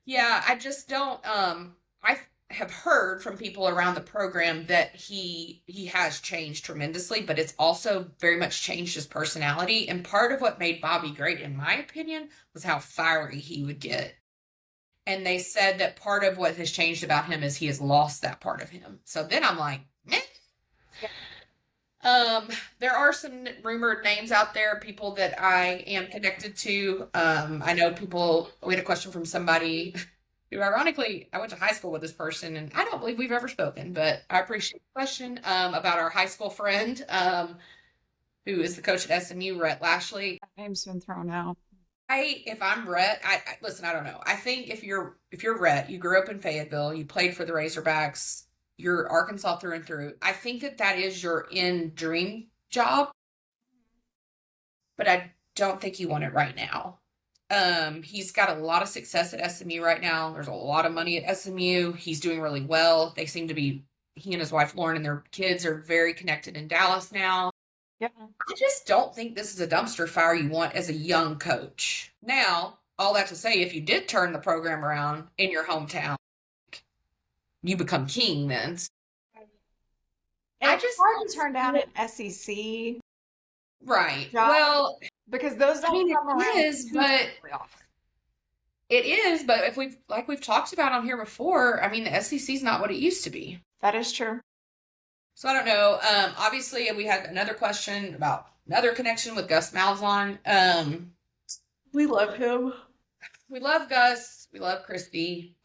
[SPEAKER 1] Yeah, I just don't. I have heard from people around the program that he has changed tremendously, but it's also very much changed his personality. And part of what made Bobby great, in my opinion, was how fiery he would get. And they said that part of what has changed about him is he has lost that part of him. So then I'm like, meh. There are some rumored names out there, people that I am connected to. I know we had a question from somebody who, ironically, I went to high school with this person, and I don't believe we've ever spoken, but I appreciate the question, about our high school friend, who is the coach at SMU, Rhett Lashley.
[SPEAKER 2] That name's been thrown out.
[SPEAKER 1] If I'm Rhett, listen, I don't know. I think if you're Rhett, you grew up in Fayetteville, you played for the Razorbacks, you're Arkansas through and through. I think that is your end dream job, but I don't think you want it right now. He's got a lot of success at SMU right now. There's a lot of money at SMU. He's doing really well. They seem to be, he and his wife Lauren and their kids are very connected in Dallas now.
[SPEAKER 2] Yeah.
[SPEAKER 1] I just don't think this is a dumpster fire you want as a young coach. Now, all that to say, if you did turn the program around in your hometown, you become king then.
[SPEAKER 2] And it's hard to turn down an SEC.
[SPEAKER 1] Right.
[SPEAKER 2] job
[SPEAKER 1] Well,
[SPEAKER 2] because those don't come around
[SPEAKER 1] it is,
[SPEAKER 2] too
[SPEAKER 1] but
[SPEAKER 2] often.
[SPEAKER 1] it is, but if we've talked about on here before, I mean, the SEC is not what it used to be.
[SPEAKER 2] That is true.
[SPEAKER 1] So I don't know. Obviously, we had another question about another connection with Gus Malzahn.
[SPEAKER 2] We love him.
[SPEAKER 1] We love Gus. We love Christy.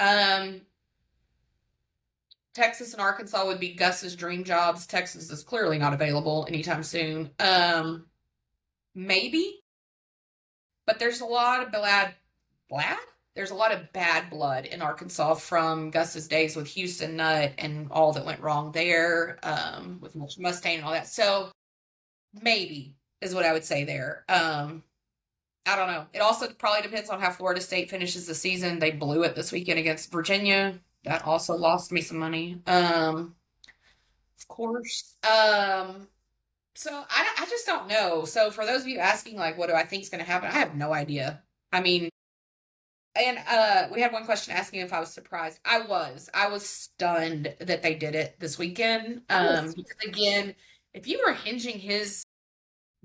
[SPEAKER 1] Texas and Arkansas would be Gus's dream jobs. Texas is clearly not available anytime soon. Maybe, but there's a lot of bad. There's a lot of bad blood in Arkansas from Gus's days with Houston Nutt and all that went wrong there, with Mustang and all that. So maybe is what I would say there. I don't know. It also probably depends on how Florida State finishes the season. They blew it this weekend against Virginia. That also lost me some money. Of course. So I just don't know. So for those of you asking, like, what do I think is going to happen? I have no idea. I mean, and we had one question asking if I was surprised. I was stunned that they did it this weekend. Because again, if you were hinging his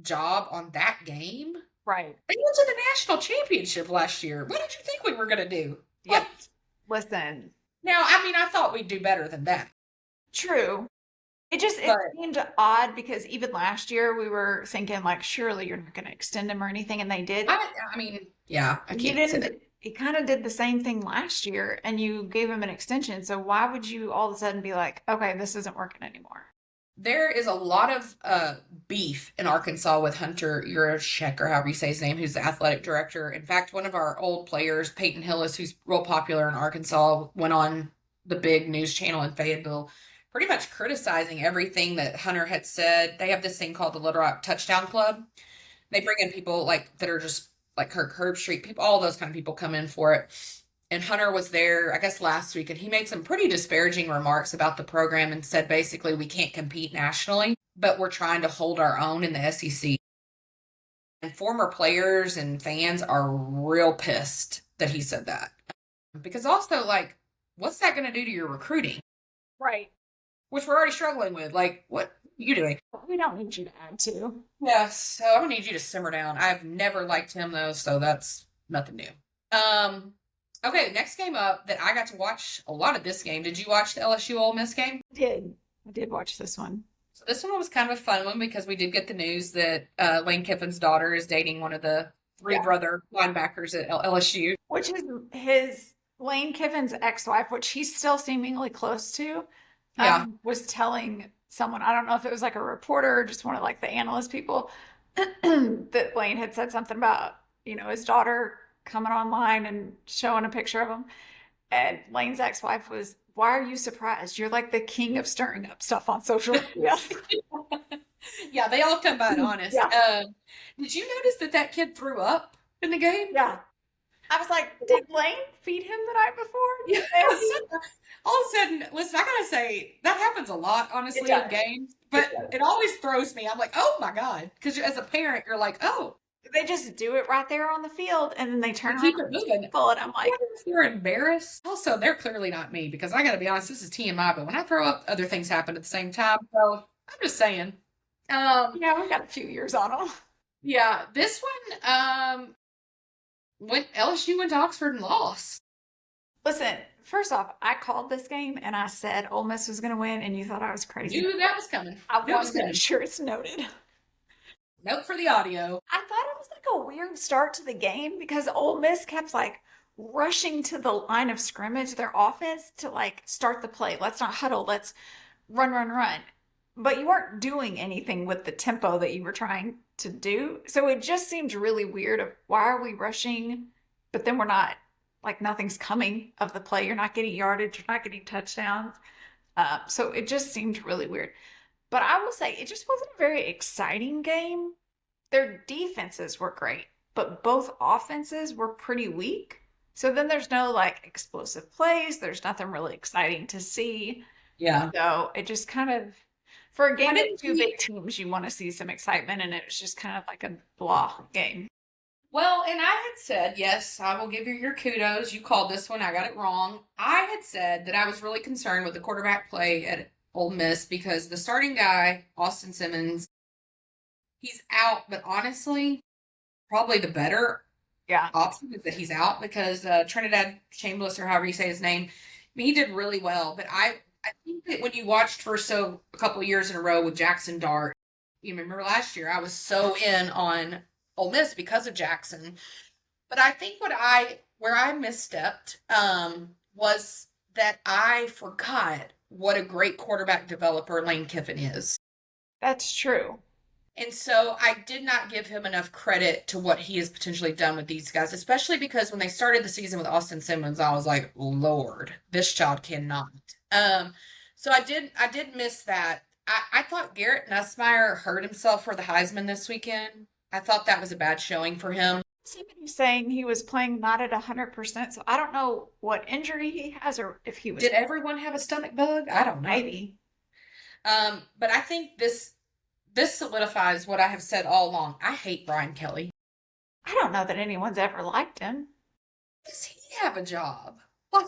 [SPEAKER 1] job on that game,
[SPEAKER 2] Right.
[SPEAKER 1] they went to the national championship last year. What did you think we were going to do?
[SPEAKER 2] Yep. Listen.
[SPEAKER 1] Now, I mean, I thought we'd do better than that.
[SPEAKER 2] True. It seemed odd because even last year we were thinking like, surely you're not going to extend him or anything, and they did.
[SPEAKER 1] I mean, yeah, I
[SPEAKER 2] You
[SPEAKER 1] can't say that.
[SPEAKER 2] didn't. He kind of did the same thing last year, and you gave him an extension. So why would you all of a sudden be like, okay, this isn't working anymore?
[SPEAKER 1] There is a lot of beef in Arkansas with Hunter Yurachek, or however you say his name, who's the athletic director. In fact, one of our old players, Peyton Hillis, who's real popular in Arkansas, went on the big news channel in Fayetteville, pretty much criticizing everything that Hunter had said. They have this thing called the Little Rock Touchdown Club. They bring in people like that are just like Herb Street people, all those kind of people come in for it. And Hunter was there, I guess, last week, and he made some pretty disparaging remarks about the program and said basically we can't compete nationally, but we're trying to hold our own in the SEC. And former players and fans are real pissed that he said that. Because also, like, what's that going to do to your recruiting?
[SPEAKER 2] Right.
[SPEAKER 1] Which we're already struggling with. Like, what are you doing?
[SPEAKER 2] We don't need you to add to.
[SPEAKER 1] Yeah, so I'm going to need you to simmer down. I've never liked him, though, so that's nothing new. Okay, next game up that I got to watch a lot of this game. Did you watch the LSU Ole Miss game?
[SPEAKER 2] I did watch this one.
[SPEAKER 1] So this one was kind of a fun one because we did get the news that Lane Kiffin's daughter is dating one of the three brother linebackers at LSU.
[SPEAKER 2] Which is Lane Kiffin's ex-wife, which he's still seemingly close to.
[SPEAKER 1] Yeah.
[SPEAKER 2] Was telling someone, I don't know if it was like a reporter or just one of like the analyst people, that Lane had said something about, his daughter coming online and showing a picture of him. And Lane's ex-wife was, why are you surprised? You're like the king of stirring up stuff on social media.
[SPEAKER 1] Yeah, they all come out honest.
[SPEAKER 2] Yeah.
[SPEAKER 1] Did you notice that kid threw up in the game?
[SPEAKER 2] Yeah. I was like, did Lane feed him the night before?
[SPEAKER 1] Yeah. All of a sudden, listen, I gotta say, that happens a lot, honestly, in games. But it always throws me. I'm like, oh my God. Because as a parent, you're like, oh.
[SPEAKER 2] They just do it right there on the field, and then they turn around
[SPEAKER 1] keep it moving.
[SPEAKER 2] And I'm like,
[SPEAKER 1] if you're embarrassed. Also, they're clearly not me, because I gotta be honest, this is TMI, but when I throw up, other things happen at the same time. So I'm just saying.
[SPEAKER 2] Yeah, we got a few years on them.
[SPEAKER 1] Yeah, this one, LSU went to Oxford and lost.
[SPEAKER 2] Listen, first off, I called this game and I said Ole Miss was going to win, and you thought I was crazy.
[SPEAKER 1] You knew that was coming.
[SPEAKER 2] I wanted to make sure it's noted.
[SPEAKER 1] Note for the audio.
[SPEAKER 2] I thought it was like a weird start to the game because Ole Miss kept like rushing to the line of scrimmage, their offense, to like start the play. Let's not huddle. Let's run. But you weren't doing anything with the tempo that you were trying to do. So it just seemed really weird of why are we rushing, but then we're not, like nothing's coming of the play. You're not getting yardage. You're not getting touchdowns. So it just seemed really weird. But I will say it just wasn't a very exciting game. Their defenses were great, but both offenses were pretty weak. So then there's no like explosive plays. There's nothing really exciting to see.
[SPEAKER 1] Yeah.
[SPEAKER 2] So it just kind of, for a game of two big teams, you want to see some excitement, and it was just kind of like a blah game.
[SPEAKER 1] Well, and I had said, yes, I will give you your kudos. You called this one. I got it wrong. I had said that I was really concerned with the quarterback play at Ole Miss because the starting guy, Austin Simmons, he's out. But honestly, probably the better option is that he's out because Trinidad Chambliss, or however you say his name, I mean, he did really well. But I think that when you watched for a couple of years in a row with Jackson Dart, you remember last year, I was so in on Ole Miss because of Jackson. But I think where I misstepped was that I forgot what a great quarterback developer Lane Kiffin is.
[SPEAKER 2] That's true.
[SPEAKER 1] And so I did not give him enough credit to what he has potentially done with these guys, especially because when they started the season with Austin Simmons, I was like, Lord, this child cannot. Um, so I did miss that. I thought Garrett Nussmeier hurt himself for the Heisman this weekend. I thought that was a bad showing for him.
[SPEAKER 2] Somebody saying he was playing not at 100%, so I don't know what injury he has or if he was
[SPEAKER 1] Did everyone have a stomach bug? I don't know.
[SPEAKER 2] maybe.
[SPEAKER 1] But I think this solidifies what I have said all along. I hate Brian Kelly.
[SPEAKER 2] I don't know that anyone's ever liked him.
[SPEAKER 1] Does he have a job? Like,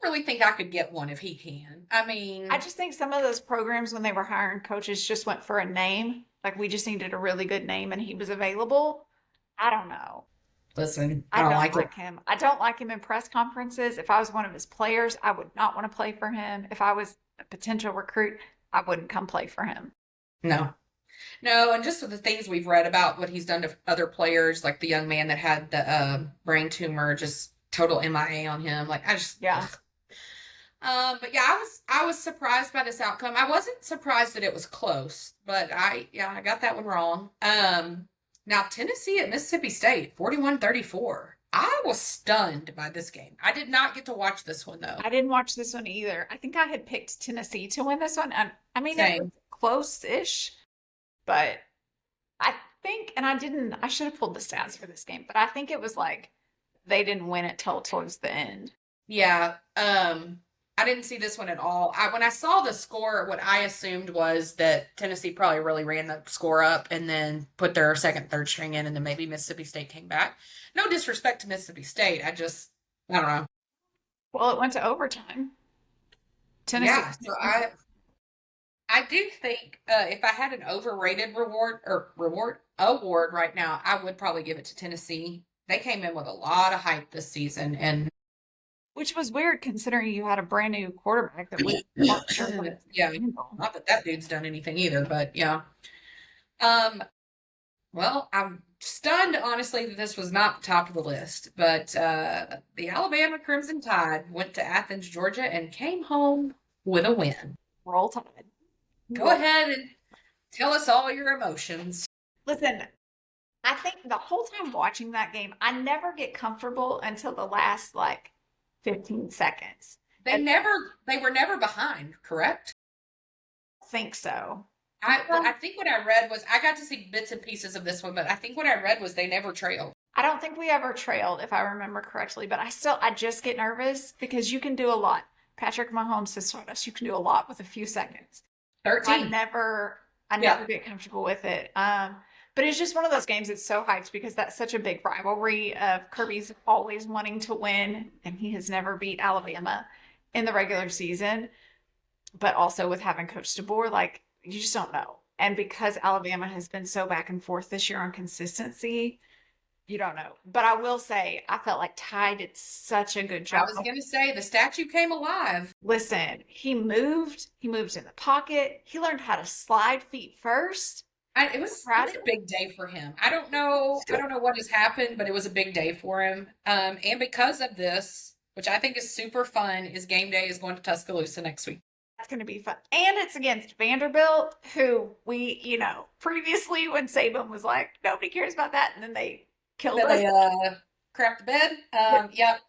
[SPEAKER 1] I really think I could get one if he can. I
[SPEAKER 2] I
[SPEAKER 1] mean,
[SPEAKER 2] just think some of those programs when they were hiring coaches just went for a name. Like we just needed a really good name and he was available. I don't know.
[SPEAKER 1] listen, I
[SPEAKER 2] I
[SPEAKER 1] don't
[SPEAKER 2] don't
[SPEAKER 1] like it.
[SPEAKER 2] like him. I don't like him in press conferences. If I was one of his players, I would not want to play for him. If I was a potential recruit, I wouldn't come play for him.
[SPEAKER 1] No. No, and just with the things we've read about what he's done to other players, like the young man that had the brain tumor, just total MIA on him. Like I just,
[SPEAKER 2] Yeah.
[SPEAKER 1] ugh. But yeah, I was surprised by this outcome. I wasn't surprised that it was close, but I got that one wrong. Now Tennessee at Mississippi State, 41-34. I was stunned by this game. I did not get to watch this one though.
[SPEAKER 2] I didn't watch this one either. I think I had picked Tennessee to win this one. And I mean, it was
[SPEAKER 1] Same.
[SPEAKER 2] close-ish, but I think, and I should have pulled the stats for this game, but I think it was like they didn't win it till towards the end.
[SPEAKER 1] Yeah. I didn't see this one at all. When I saw the score, what I assumed was that Tennessee probably really ran the score up and then put their second, third string in, and then maybe Mississippi State came back. No disrespect to Mississippi State. I don't know.
[SPEAKER 2] Well, it went to overtime. Tennessee.
[SPEAKER 1] Yeah. So I do think if I had an overrated reward award right now, I would probably give it to Tennessee. They came in with a lot of hype this season, and
[SPEAKER 2] Which was weird considering you had a brand new quarterback that we weren't sure what it was
[SPEAKER 1] yeah,
[SPEAKER 2] gonna handle.
[SPEAKER 1] not that that dude's done anything either, but yeah. Um, well, I'm stunned, honestly, that this was not top of the list, but the Alabama Crimson Tide went to Athens, Georgia, and came home with a win.
[SPEAKER 2] Roll Tide.
[SPEAKER 1] Go ahead and tell us all your emotions.
[SPEAKER 2] Listen, I think the whole time watching that game, I never get comfortable until the last like 15 seconds. And
[SPEAKER 1] They were never behind, correct?
[SPEAKER 2] I think so.
[SPEAKER 1] I think what I read was I got to see bits and pieces of this one, but I think what I read was they never trailed.
[SPEAKER 2] I don't think we ever trailed, if I remember correctly, but I just get nervous because you can do a lot. Patrick Mahomes has taught us you can do a lot with a few seconds. I
[SPEAKER 1] 13.
[SPEAKER 2] never, I
[SPEAKER 1] Yeah.
[SPEAKER 2] never get comfortable with it. But it's just one of those games that's so hyped because that's such a big rivalry of Kirby's always wanting to win, and he has never beat Alabama in the regular season. But also with having Coach DeBoer, like you just don't know. And because Alabama has been so back and forth this year on consistency, you don't know. But I will say, I felt like Ty did such a good
[SPEAKER 1] I
[SPEAKER 2] job.
[SPEAKER 1] was going to say the statue came alive.
[SPEAKER 2] Listen, he moved in the pocket. He learned how to slide feet first.
[SPEAKER 1] It was
[SPEAKER 2] Proud
[SPEAKER 1] a
[SPEAKER 2] of
[SPEAKER 1] big day for him. I don't know what has happened, but it was a big day for him. And because of this, which I think is super fun, is game day is going to Tuscaloosa next week.
[SPEAKER 2] That's going to be fun. And it's against Vanderbilt, who previously when Saban was like, nobody cares about that. And then they killed
[SPEAKER 1] Then
[SPEAKER 2] us.
[SPEAKER 1] they crapped the bed. Yep.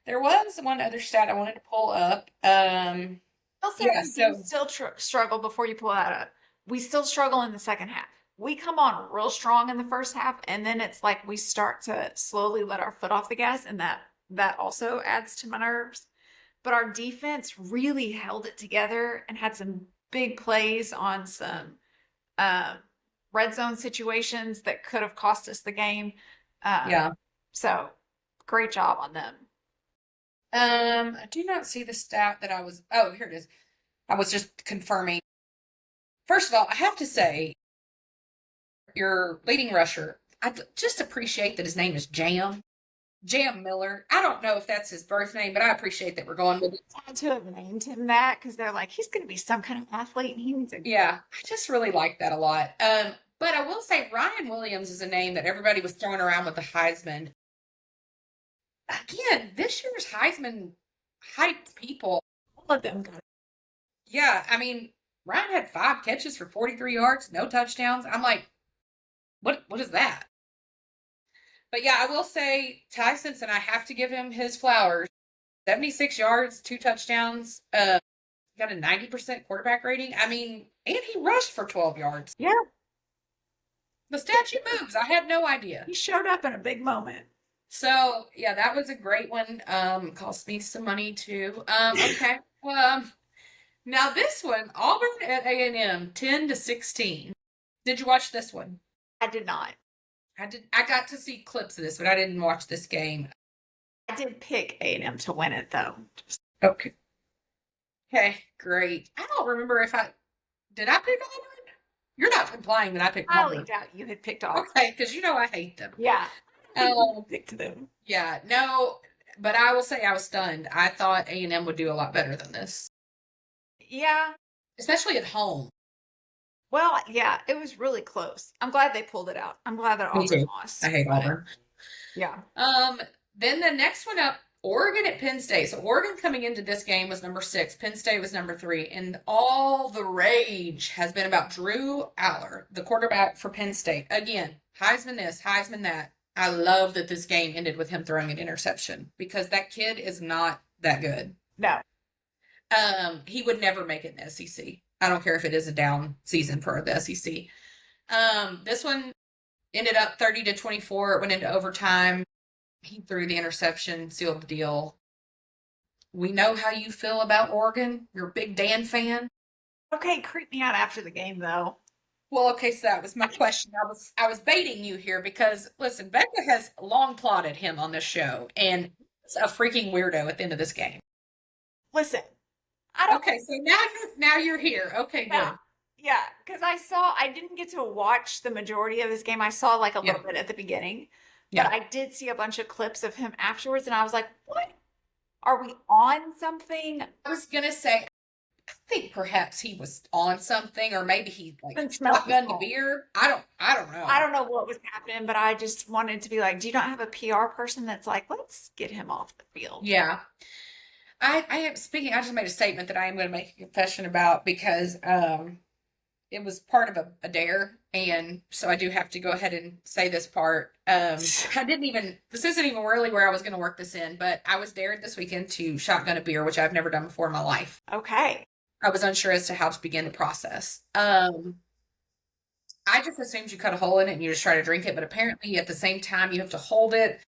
[SPEAKER 1] There was one other stat I wanted to pull up.
[SPEAKER 2] I'll say
[SPEAKER 1] Yeah,
[SPEAKER 2] we
[SPEAKER 1] so
[SPEAKER 2] do still struggle before you pull that up. We still struggle in the second half. We come on real strong in the first half, and then it's like we start to slowly let our foot off the gas, and that also adds to my nerves. But our defense really held it together and had some big plays on some red zone situations that could have cost us the game.
[SPEAKER 1] yeah.
[SPEAKER 2] So great job on them.
[SPEAKER 1] I do not see the stat that oh, here it is. I was just confirming. First of all, I have to say, your leading rusher, just appreciate that his name is Jam Miller. I don't know if that's his birth name, but I appreciate that we're going with it.
[SPEAKER 2] Had to have named him that because they're like, he's going to be some kind of athlete and he needs a.
[SPEAKER 1] Yeah, I just really like that a lot. But I will say Ryan Williams is a name that everybody was throwing around with the Heisman. Again, this year's Heisman hyped people.
[SPEAKER 2] All of them got it.
[SPEAKER 1] Yeah, I mean, Ryan had 5 catches for 43 yards, no touchdowns. I'm like, what is that? But yeah, I will say Ty Simpson, I have to give him his flowers. 76 yards, 2 touchdowns, got a 90% quarterback rating. I mean, and he rushed for 12 yards.
[SPEAKER 2] Yeah,
[SPEAKER 1] The statue moves. I had no idea.
[SPEAKER 2] he showed up in a big moment.
[SPEAKER 1] So yeah, that was a great one. Cost me some money too. Okay. Now this one, Auburn at A&M, 10-16. Did you watch this one?
[SPEAKER 2] I did not.
[SPEAKER 1] I did. I got to see clips of this, but I didn't watch this game.
[SPEAKER 2] I did pick A&M to win it, though.
[SPEAKER 1] Okay. Okay, great. I don't remember if I did. I pick Auburn. You're not implying that I picked
[SPEAKER 2] Highly
[SPEAKER 1] Auburn.
[SPEAKER 2] doubt you had picked Auburn.
[SPEAKER 1] Okay, because you know I hate them.
[SPEAKER 2] Yeah. Picked them.
[SPEAKER 1] Yeah, no, but I will say I was stunned. I thought A&M would do a lot better than this,
[SPEAKER 2] Yeah.
[SPEAKER 1] especially at home.
[SPEAKER 2] Well, yeah, it was really close. I'm glad they pulled it out. I'm glad that
[SPEAKER 1] Me
[SPEAKER 2] Auburn
[SPEAKER 1] too.
[SPEAKER 2] lost.
[SPEAKER 1] I hate
[SPEAKER 2] but,
[SPEAKER 1] Auburn.
[SPEAKER 2] Yeah.
[SPEAKER 1] Then the next one up, Oregon at Penn State. So Oregon coming into this game was number 6. Penn State was number 3. And all the rage has been about Drew Aller, the quarterback for Penn State. Again, Heisman this, Heisman that. I love that this game ended with him throwing an interception because that kid is not that good.
[SPEAKER 2] No.
[SPEAKER 1] He would never make it in the SEC. I don't care if it is a down season for the SEC. This one ended up 30-24. It went into overtime. He threw the interception, sealed the deal. We know how you feel about Oregon. You're a big Dan fan.
[SPEAKER 2] Okay, creep me out after the game, though.
[SPEAKER 1] Well, okay, so that was my question. I was baiting you here because listen, Becca has long plotted him on this show, and it's a freaking weirdo at the end of this game.
[SPEAKER 2] Listen, I don't.
[SPEAKER 1] Okay, so now you're here. Okay, good.
[SPEAKER 2] Yeah, because I didn't get to watch the majority of this game. I saw like a little bit at the beginning, but I did see a bunch of clips of him afterwards, and I was like, what? Are we on something?
[SPEAKER 1] I was gonna say, I think perhaps he was on something, or maybe he like
[SPEAKER 2] Couldn't smell
[SPEAKER 1] shotgunned the
[SPEAKER 2] smoke.
[SPEAKER 1] beer. I don't know.
[SPEAKER 2] I don't know what was happening, but I just wanted to be like, do you not have a PR person that's like, let's get him off the field?
[SPEAKER 1] Yeah. I am speaking, I just made a statement that I am going to make a confession about because it was part of a dare, and so I do have to go ahead and say this part. This isn't even really where I was going to work this in, but I was dared this weekend to shotgun a beer, which I've never done before in my life.
[SPEAKER 2] Okay.
[SPEAKER 1] I was unsure as to how to begin the process. I just assumed you cut a hole in it and you just try to drink it, but apparently at the same time you have to hold it,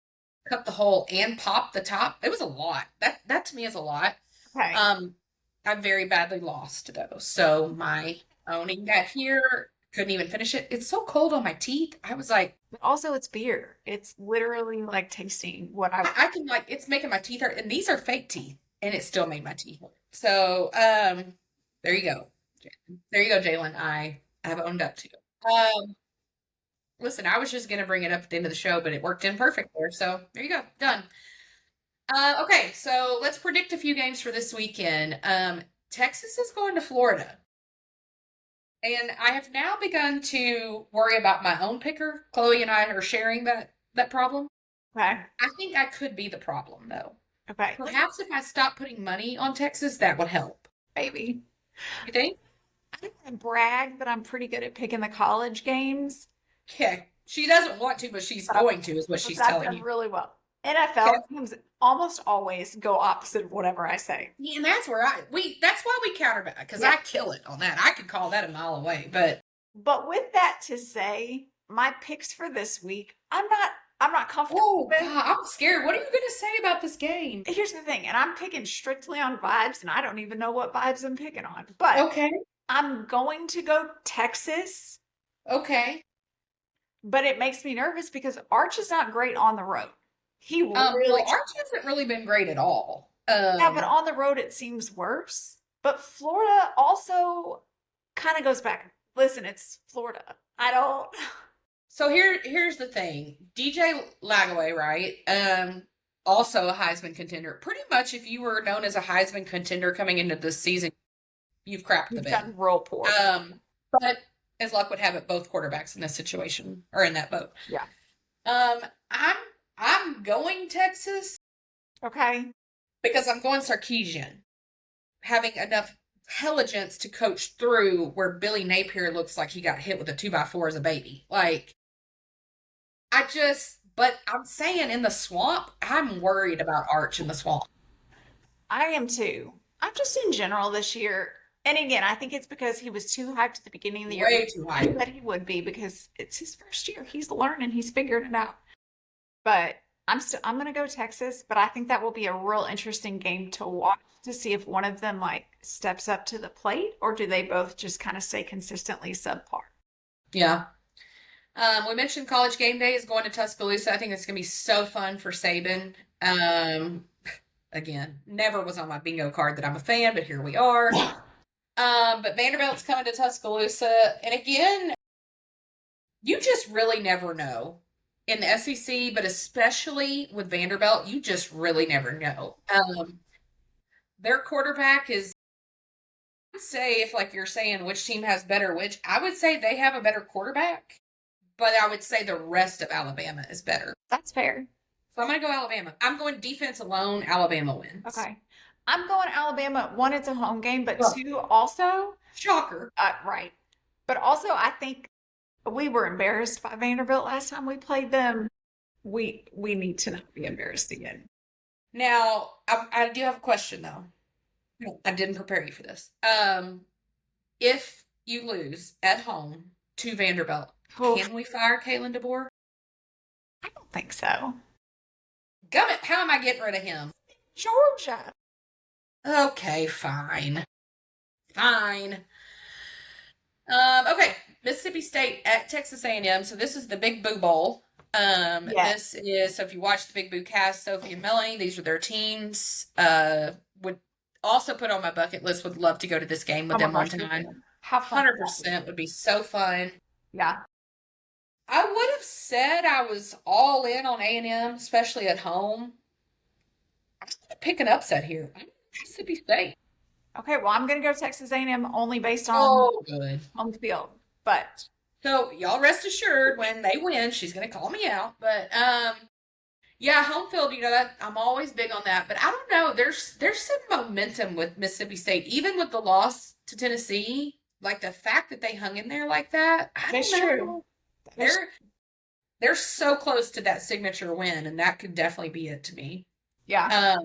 [SPEAKER 1] cut the hole, and pop the top. It was a lot. That to me is a lot.
[SPEAKER 2] Okay.
[SPEAKER 1] I'm very badly lost though, so my owning that here couldn't even finish it. It's so cold on my teeth. I was like,
[SPEAKER 2] But also, it's beer. It's literally like tasting what
[SPEAKER 1] I can like it's making my teeth hurt, and these are fake teeth, and it still made my teeth hurt. So there you go. There you go, Jalen. I have owned up to it. Listen, I was just gonna bring it up at the end of the show, but it worked in perfect there. So there you go. Done. Okay, so let's predict a few games for this weekend. Texas is going to Florida. And I have now begun to worry about my own picker. Chloe and I are sharing that problem.
[SPEAKER 2] Okay.
[SPEAKER 1] I think I could be the problem, though.
[SPEAKER 2] Okay.
[SPEAKER 1] Perhaps if I stop putting money on Texas, that would help.
[SPEAKER 2] Maybe.
[SPEAKER 1] You think?
[SPEAKER 2] I don't want to brag, but I'm pretty good at picking the college games.
[SPEAKER 1] Okay. She doesn't want to, but she's going to, is what she's
[SPEAKER 2] I've
[SPEAKER 1] telling
[SPEAKER 2] done
[SPEAKER 1] you.
[SPEAKER 2] really well. NFL teams almost always go opposite of whatever I say.
[SPEAKER 1] Yeah, and that's where that's why we counterback, because I kill it on that. I could call that a mile away, but
[SPEAKER 2] with that to say, my picks for this week, I'm not comfortable with.
[SPEAKER 1] God, I'm scared. What are you going to say about this game?
[SPEAKER 2] Here's the thing, and I'm picking strictly on vibes, and I don't even know what vibes I'm picking on. But
[SPEAKER 1] okay,
[SPEAKER 2] I'm going to go Texas.
[SPEAKER 1] Okay.
[SPEAKER 2] But it makes me nervous because Arch is not great on the road. He really
[SPEAKER 1] Arch hasn't really been great at all.
[SPEAKER 2] Yeah, but on the road it seems worse. But Florida also kind of goes back. Listen, it's Florida. I don't.
[SPEAKER 1] So here's the thing. DJ Lagaway, right? Also a Heisman contender. Pretty much if you were known as a Heisman contender coming into this season, you've crapped the bed.
[SPEAKER 2] Done real poor.
[SPEAKER 1] But as luck would have it, both quarterbacks in this situation are in that boat.
[SPEAKER 2] Yeah.
[SPEAKER 1] I'm going Texas.
[SPEAKER 2] Okay.
[SPEAKER 1] Because I'm going Sarkisian. having enough intelligence to coach through where Billy Napier looks like he got hit with a 2x4 as a baby. Like, but I'm saying in the swamp, I'm worried about Arch in the swamp.
[SPEAKER 2] I am too. I'm just in general this year. And again, I think it's because he was too hyped at the beginning of the year,
[SPEAKER 1] Way
[SPEAKER 2] which
[SPEAKER 1] too
[SPEAKER 2] I
[SPEAKER 1] high.
[SPEAKER 2] bet he would be because it's his first year. He's learning, he's figuring it out. But I'm gonna go Texas, but I think that will be a real interesting game to watch to see if one of them like steps up to the plate or do they both just kind of stay consistently subpar.
[SPEAKER 1] Yeah. We mentioned college game day is going to Tuscaloosa. I think it's going to be so fun for Saban. Again, never was on my bingo card that I'm a fan, but here we are. But Vanderbilt's coming to Tuscaloosa. And again, you just really never know in the SEC, but especially with Vanderbilt, you just really never know. Their quarterback is, I would say, if like you're saying which team has better, which I would say they have a better quarterback, but I would say the rest of Alabama is better.
[SPEAKER 2] That's fair.
[SPEAKER 1] So I'm going to go Alabama. I'm going defense alone. Alabama wins.
[SPEAKER 2] Okay. I'm going Alabama. One, it's a home game, but
[SPEAKER 1] Oh,
[SPEAKER 2] two, also,
[SPEAKER 1] shocker.
[SPEAKER 2] right. But also, I think we were embarrassed by Vanderbilt last time we played them. We need to not be embarrassed again.
[SPEAKER 1] Now, I do have a question though. I didn't prepare you for this. If you lose at home to Vanderbilt,
[SPEAKER 2] Oh,
[SPEAKER 1] can we fire Kalen DeBoer?
[SPEAKER 2] I don't think so.
[SPEAKER 1] Gummit, how am I getting rid of him?
[SPEAKER 2] Georgia.
[SPEAKER 1] Okay, fine. Fine. Okay, Mississippi State at Texas A&M. So this is the Big Boo Bowl.
[SPEAKER 2] Yes.
[SPEAKER 1] This is, so if you watch the Big Boo cast, Sophie and Melanie, these are their teams. Would also put on my bucket list, would love to go to this game with
[SPEAKER 2] Oh my
[SPEAKER 1] them one
[SPEAKER 2] gosh,
[SPEAKER 1] time.
[SPEAKER 2] how fun.
[SPEAKER 1] 100% would be so fun.
[SPEAKER 2] Yeah.
[SPEAKER 1] I would have said I was all in on A&M, especially at home. I'm going to pick an upset here. I'm Mississippi State.
[SPEAKER 2] Okay, well, I'm going to go Texas A&M only based on
[SPEAKER 1] Oh, good.
[SPEAKER 2] home field. But
[SPEAKER 1] So y'all rest assured when they win, she's going to call me out. But yeah, home field, that I'm always big on that. But I don't know. There's some momentum with Mississippi State, even with the loss to Tennessee. Like the fact that they hung in there like that, I
[SPEAKER 2] that's
[SPEAKER 1] don't know.
[SPEAKER 2] true. That's-
[SPEAKER 1] They're so close to that signature win, and that could definitely be it to me.
[SPEAKER 2] yeah.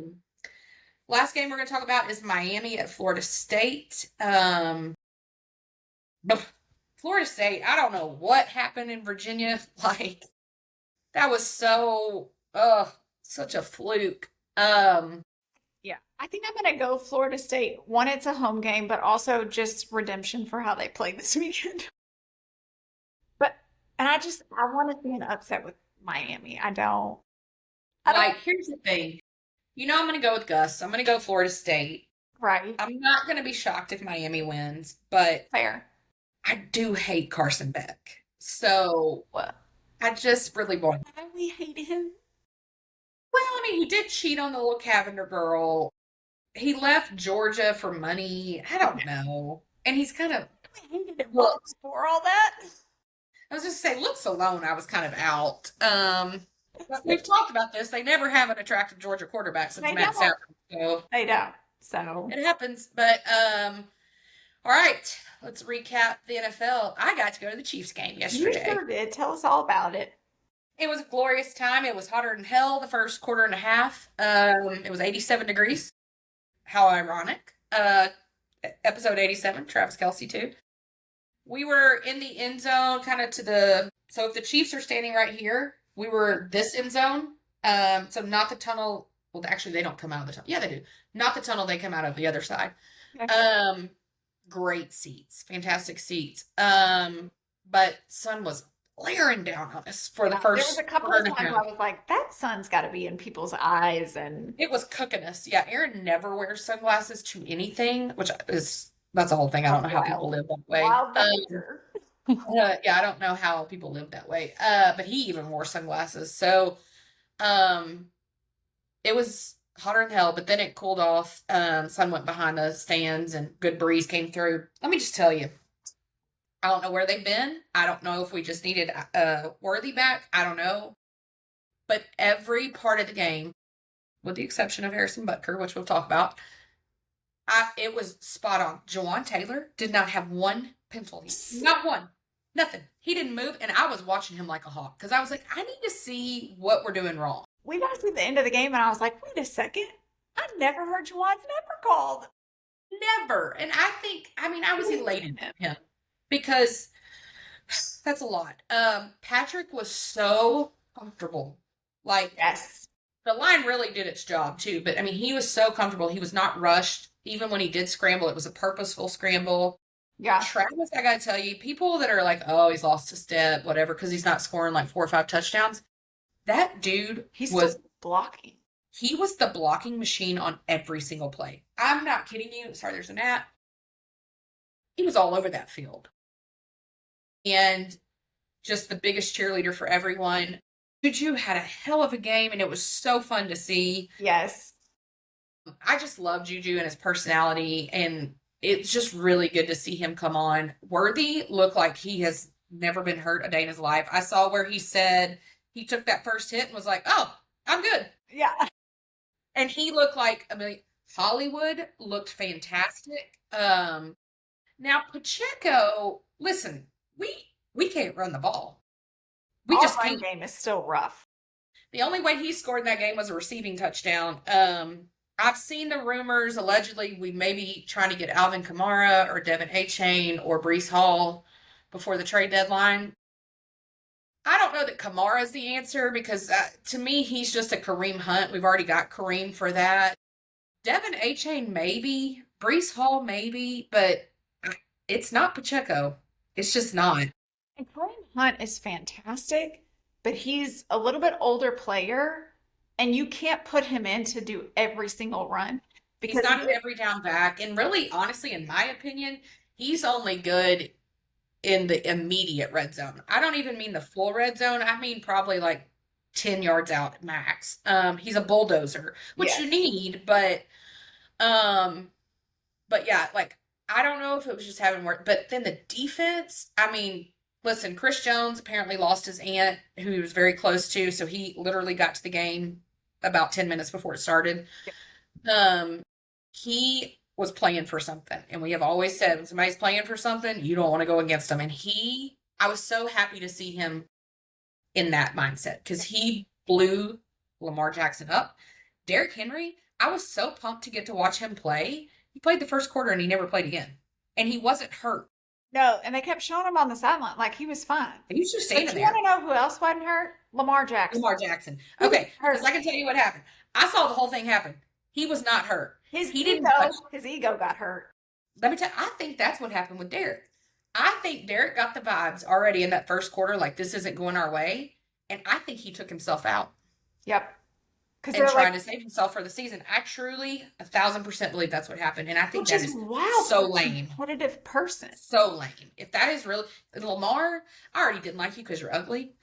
[SPEAKER 1] Last game we're going to talk about is Miami at Florida State. Florida State, I don't know what happened in Virginia. Like, that was such a fluke.
[SPEAKER 2] Yeah. I think I'm going to go Florida State. One, it's a home game, but also just redemption for how they played this weekend. And I want to see an upset with Miami. I don't.
[SPEAKER 1] Here's the thing. I'm going to go with Gus. I'm going to go Florida State.
[SPEAKER 2] Right.
[SPEAKER 1] I'm not going to be shocked if Miami wins, but
[SPEAKER 2] Fair.
[SPEAKER 1] I do hate Carson Beck. So
[SPEAKER 2] What?
[SPEAKER 1] I just really want.
[SPEAKER 2] Why we hate him?
[SPEAKER 1] Well, I mean, he did cheat on the little Cavender girl. He left Georgia for money. I don't know. And he's kind of
[SPEAKER 2] We hated him
[SPEAKER 1] looks.
[SPEAKER 2] for all that.
[SPEAKER 1] I was just saying, looks alone, I was kind of out. But we've talked about this. They never have an attractive Georgia quarterback since
[SPEAKER 2] They
[SPEAKER 1] Matt
[SPEAKER 2] don't.
[SPEAKER 1] Stafford. So
[SPEAKER 2] They don't. So
[SPEAKER 1] it happens. But all right, let's recap the NFL. I got to go to the Chiefs game
[SPEAKER 2] you
[SPEAKER 1] yesterday.
[SPEAKER 2] sure did. Tell us all about it.
[SPEAKER 1] It was a glorious time. It was hotter than hell the first quarter and a half. It was 87 degrees. How ironic. Episode 87, Travis Kelce too. We were in the end zone, kind of so if the Chiefs are standing right here, we were this end zone. So not the tunnel. Well, actually, they don't come out of the tunnel. Yeah, they do. Not the tunnel. They come out of the other side.
[SPEAKER 2] Okay.
[SPEAKER 1] Great seats. Fantastic seats. But sun was blaring down on us for the first.
[SPEAKER 2] There was a couple of times where I was like, that sun's got to be in people's eyes. And
[SPEAKER 1] it was cooking us. Yeah, Aaron never wears sunglasses to anything, that's the whole thing. I don't know how people live that way. Yeah, I don't know how people live that way. But he even wore sunglasses. So, it was hotter than hell, but then it cooled off. Sun went behind the stands and good breeze came through. Let me just tell you, I don't know where they've been. I don't know if we just needed Worthy back. I don't know. But every part of the game, with the exception of Harrison Butker, which we'll talk about, It was spot on. Jawan Taylor did not have one pencil. Not one. Nothing. He didn't move, and I was watching him like a hawk because I was like, I need to see what we're doing wrong.
[SPEAKER 2] We got to the end of the game, and I was like, wait a second. I never heard Juwan's number called.
[SPEAKER 1] Never. And I was elated with him because that's a lot. Patrick was so comfortable. Like,
[SPEAKER 2] Yes.
[SPEAKER 1] the line really did its job too, but I mean, he was so comfortable. He was not rushed. Even when he did scramble, it was a purposeful scramble.
[SPEAKER 2] Yeah.
[SPEAKER 1] Travis, I gotta tell you, people that are like, oh, he's lost a step, whatever, because he's not scoring like 4 or 5 touchdowns. That dude
[SPEAKER 2] He's
[SPEAKER 1] was
[SPEAKER 2] still blocking.
[SPEAKER 1] he was the blocking machine on every single play. I'm not kidding you. Sorry, there's a gnat. He was all over that field. And just the biggest cheerleader for everyone. Juju had a hell of a game, and it was so fun to see.
[SPEAKER 2] Yes.
[SPEAKER 1] I just love Juju and his personality, and it's just really good to see him come on. Worthy looked like he has never been hurt a day in his life. I saw where he said he took that first hit and was like, oh, I'm good.
[SPEAKER 2] Yeah.
[SPEAKER 1] And he looked like, I mean, Hollywood looked fantastic. Now Pacheco, listen, we can't run the ball. We
[SPEAKER 2] Our
[SPEAKER 1] just
[SPEAKER 2] run
[SPEAKER 1] can't.
[SPEAKER 2] game is still rough.
[SPEAKER 1] The only way he scored in that game was a receiving touchdown. I've seen the rumors. Allegedly, we may be trying to get Alvin Kamara or Devin Achane or Brees Hall before the trade deadline. I don't know that Kamara is the answer because to me, he's just a Kareem Hunt. We've already got Kareem for that. Devin Achane, maybe. Brees Hall, maybe. But it's not Pacheco. It's just not.
[SPEAKER 2] And Kareem Hunt is fantastic, but he's a little bit older player, and you can't put him in to do every single run
[SPEAKER 1] He's
[SPEAKER 2] because
[SPEAKER 1] not an every down back. And really, honestly, in my opinion, he's only good in the immediate red zone. I don't even mean the full red zone. I mean probably like 10 yards out max. He's a bulldozer, which
[SPEAKER 2] yes.
[SPEAKER 1] you need, but yeah, like I don't know if it was just having work, but then the defense, I mean, listen, Chris Jones apparently lost his aunt who he was very close to, so he literally got to the game about 10 minutes before it started. He was playing for something, and we have always said when somebody's playing for something, you don't want to go against them. And I was so happy to see him in that mindset because he blew Lamar Jackson up. Derrick Henry, I was so pumped to get to watch him play. He played the first quarter and he never played again, and he wasn't hurt.
[SPEAKER 2] No, and they kept showing him on the sideline like he was fine.
[SPEAKER 1] He was just
[SPEAKER 2] But
[SPEAKER 1] standing
[SPEAKER 2] you
[SPEAKER 1] there.
[SPEAKER 2] want to know who else wasn't hurt? Lamar Jackson.
[SPEAKER 1] Lamar Jackson.
[SPEAKER 2] He was
[SPEAKER 1] Okay,
[SPEAKER 2] hurt.
[SPEAKER 1] because I can tell you what happened. I saw the whole thing happen. He was not hurt. He didn't touch.
[SPEAKER 2] His ego got hurt.
[SPEAKER 1] Let me tell you, I think that's what happened with Derrick. I think Derrick got the vibes already in that first quarter, like this isn't going our way. And I think he took himself out
[SPEAKER 2] Yep. Because
[SPEAKER 1] and
[SPEAKER 2] they're
[SPEAKER 1] trying
[SPEAKER 2] like,
[SPEAKER 1] to save himself for the season. I truly 1,000% believe that's what happened. And I think
[SPEAKER 2] which
[SPEAKER 1] that
[SPEAKER 2] is
[SPEAKER 1] is
[SPEAKER 2] wild
[SPEAKER 1] so
[SPEAKER 2] for a
[SPEAKER 1] lame.
[SPEAKER 2] competitive person.
[SPEAKER 1] So lame. If that is real, Lamar, I already didn't like you because you're ugly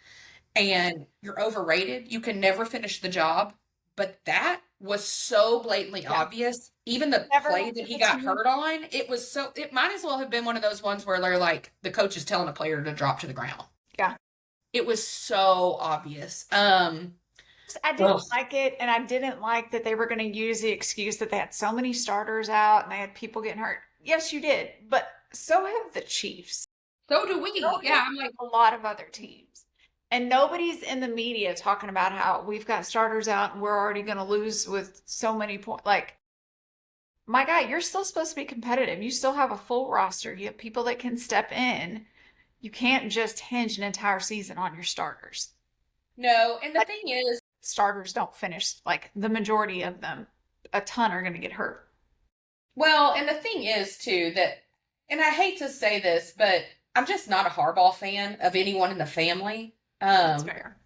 [SPEAKER 1] and you're overrated. You can never finish the job. But that was so blatantly
[SPEAKER 2] Yeah.
[SPEAKER 1] obvious. Even the
[SPEAKER 2] Never
[SPEAKER 1] play that he got hurt on, it might as well have been one of those ones where they're like, the coach is telling a player to drop to the ground.
[SPEAKER 2] Yeah.
[SPEAKER 1] It was so obvious.
[SPEAKER 2] I didn't like it, and I didn't like that they were going to use the excuse that they had so many starters out and they had people getting hurt. Yes, you did, but so have the Chiefs.
[SPEAKER 1] So do we.
[SPEAKER 2] So
[SPEAKER 1] Yeah,
[SPEAKER 2] have
[SPEAKER 1] I'm like,
[SPEAKER 2] a lot of other teams. And nobody's in the media talking about how we've got starters out and we're already going to lose with so many points. Like, my guy, you're still supposed to be competitive. You still have a full roster. You have people that can step in. You can't just hinge an entire season on your starters.
[SPEAKER 1] no. And the thing is,
[SPEAKER 2] Starters don't finish, like the majority of them, a ton are going to get hurt.
[SPEAKER 1] well, and the thing is, too, that, and I hate to say this, but I'm just not a Harbaugh fan of anyone in the family.
[SPEAKER 2] That's fair.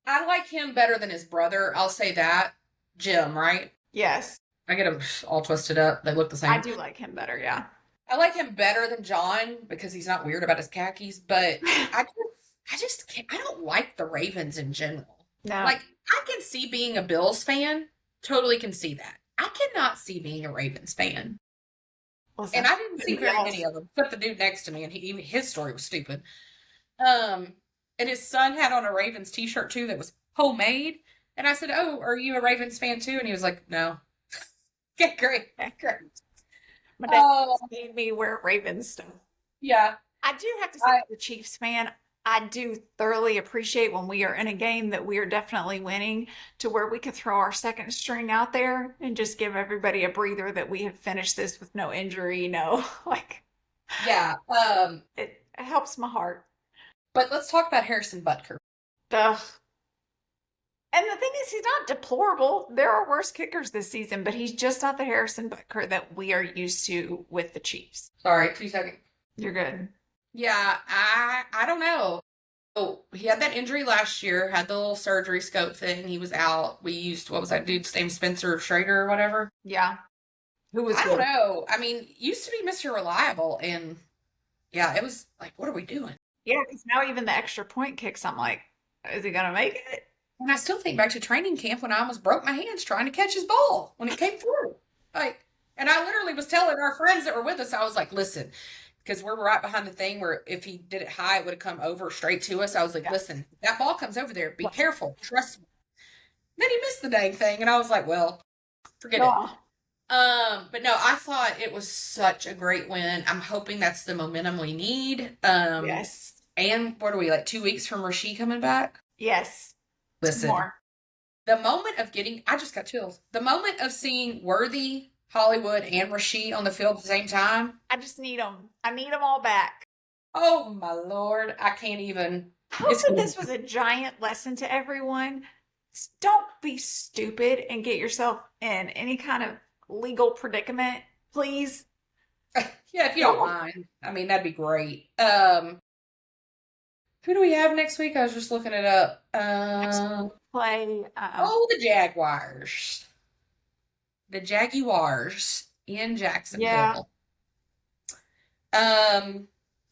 [SPEAKER 1] I like him better than his brother. I'll say that. Jim, right?
[SPEAKER 2] Yes,
[SPEAKER 1] I get them all twisted up. They look the same.
[SPEAKER 2] I do like him better. Yeah.
[SPEAKER 1] I like him better than John because he's not weird about his khakis, but I just can't, I don't like the Ravens in general.
[SPEAKER 2] No.
[SPEAKER 1] Like, I can see being a Bills fan. Totally can see that. I cannot see being a Ravens fan.
[SPEAKER 2] Listen,
[SPEAKER 1] And I didn't see very
[SPEAKER 2] yes.
[SPEAKER 1] many of them, except the dude next to me, and his story was stupid. And his son had on a Ravens t-shirt too that was homemade. And I said, "Oh, are you a Ravens fan too?" And he was like, "No." Okay, great. Great.
[SPEAKER 2] My dad
[SPEAKER 1] Oh,
[SPEAKER 2] made me wear Ravens stuff.
[SPEAKER 1] yeah.
[SPEAKER 2] I do have to say,
[SPEAKER 1] I,
[SPEAKER 2] as a Chiefs fan, I do thoroughly appreciate when we are in a game that we are definitely winning to where we could throw our second string out there and just give everybody a breather that we have finished this with no injury, no, like
[SPEAKER 1] yeah.
[SPEAKER 2] it helps my heart.
[SPEAKER 1] But let's talk about Harrison Butker.
[SPEAKER 2] Ugh. And the thing is, he's not deplorable. There are worse kickers this season, but he's just not the Harrison Butker that we are used to with the Chiefs.
[SPEAKER 1] Sorry, 2 seconds.
[SPEAKER 2] You're good.
[SPEAKER 1] Yeah, I don't know. Oh, he had that injury last year, had the little surgery scope thing. He was out. We used, what was that dude's name? Spencer Schrader or whatever.
[SPEAKER 2] Yeah. Who was
[SPEAKER 1] I don't
[SPEAKER 2] good?
[SPEAKER 1] know. I mean, used to be Mr. Reliable. And yeah, it was like, what are we doing?
[SPEAKER 2] Yeah, because now even the extra point kicks, I'm like, is he going to make it?
[SPEAKER 1] And I still think back to training camp when I almost broke my hands trying to catch his ball when it came through. Like, and I literally was telling our friends that were with us, I was like, listen, because we're right behind the thing where if he did it high, it would have come over straight to us. I was like,
[SPEAKER 2] Yeah.
[SPEAKER 1] listen, that ball comes over there. Be careful. Trust me. Then he missed the dang thing. And I was like, well, forget it.
[SPEAKER 2] Oh,
[SPEAKER 1] But no, I thought it was such a great win. I'm hoping that's the momentum we need.
[SPEAKER 2] yes.
[SPEAKER 1] And what are we, like 2 weeks from Rasheed coming back?
[SPEAKER 2] Yes.
[SPEAKER 1] Listen,
[SPEAKER 2] More.
[SPEAKER 1] the moment of getting, I just got chills. The moment of seeing Worthy, Hollywood, and Rasheed on the field at the same time.
[SPEAKER 2] I just need them. I need them all back.
[SPEAKER 1] Oh my Lord. I can't even.
[SPEAKER 2] I hope that this was a giant lesson to everyone. Don't be stupid and get yourself in any kind of legal predicament, please.
[SPEAKER 1] Yeah, if you don't mind. I mean, that'd be great. Who do we have next week? I was just looking it up.
[SPEAKER 2] Play.
[SPEAKER 1] The Jaguars. The Jaguars in Jacksonville.
[SPEAKER 2] Yeah.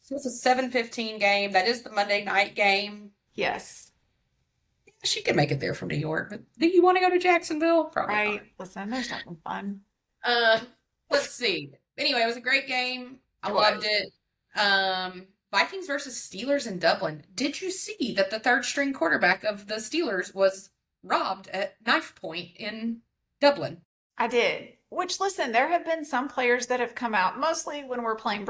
[SPEAKER 1] So it's a 7:15 game. That is the Monday night game.
[SPEAKER 2] Yes.
[SPEAKER 1] She could make it there from New York, but do you want to go to Jacksonville? Probably
[SPEAKER 2] Right.
[SPEAKER 1] not.
[SPEAKER 2] Listen, there's nothing fun.
[SPEAKER 1] Let's see. Anyway, it was a great game. I
[SPEAKER 2] It
[SPEAKER 1] loved
[SPEAKER 2] was.
[SPEAKER 1] it. Vikings versus Steelers in Dublin. Did you see that the third string quarterback of the Steelers was robbed at knife point in Dublin?
[SPEAKER 2] I did. Which, listen, there have been some players that have come out, mostly when we're playing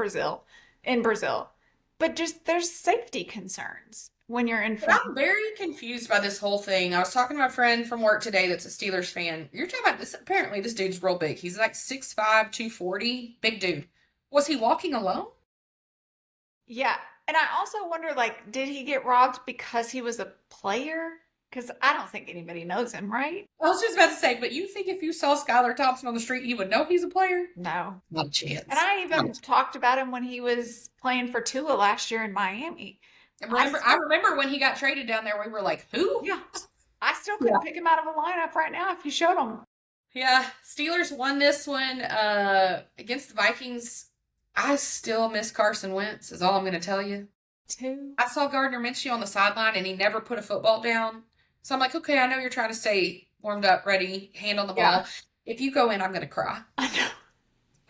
[SPEAKER 2] in Brazil, but just there's safety concerns when you're in
[SPEAKER 1] But
[SPEAKER 2] front.
[SPEAKER 1] I'm very confused by this whole thing. I was talking to my friend from work today that's a Steelers fan. You're talking about this. Apparently, this dude's real big. He's like 6'5", 240. Big dude. Was he walking alone?
[SPEAKER 2] Yeah. And I also wonder, like, did he get robbed because he was a player? Because I don't think anybody knows him, right?
[SPEAKER 1] I was just about to say, but you think if you saw Skylar Thompson on the street, you would know he's a player?
[SPEAKER 2] No.
[SPEAKER 1] Not a chance.
[SPEAKER 2] And I even talked about him when he was playing for Tua last year in Miami.
[SPEAKER 1] I remember when he got traded down there, we were like, who?
[SPEAKER 2] Yeah. I still couldn't pick him out of a lineup right now if you showed him.
[SPEAKER 1] Yeah, Steelers won this one against the Vikings. I still miss Carson Wentz, is all I'm going to tell you.
[SPEAKER 2] Two.
[SPEAKER 1] I saw Gardner Minshew on the sideline, and he never put a football down. So I'm like, okay, I know you're trying to stay warmed up, ready, hand on the ball.
[SPEAKER 2] Yeah.
[SPEAKER 1] If you go in, I'm going to cry.
[SPEAKER 2] I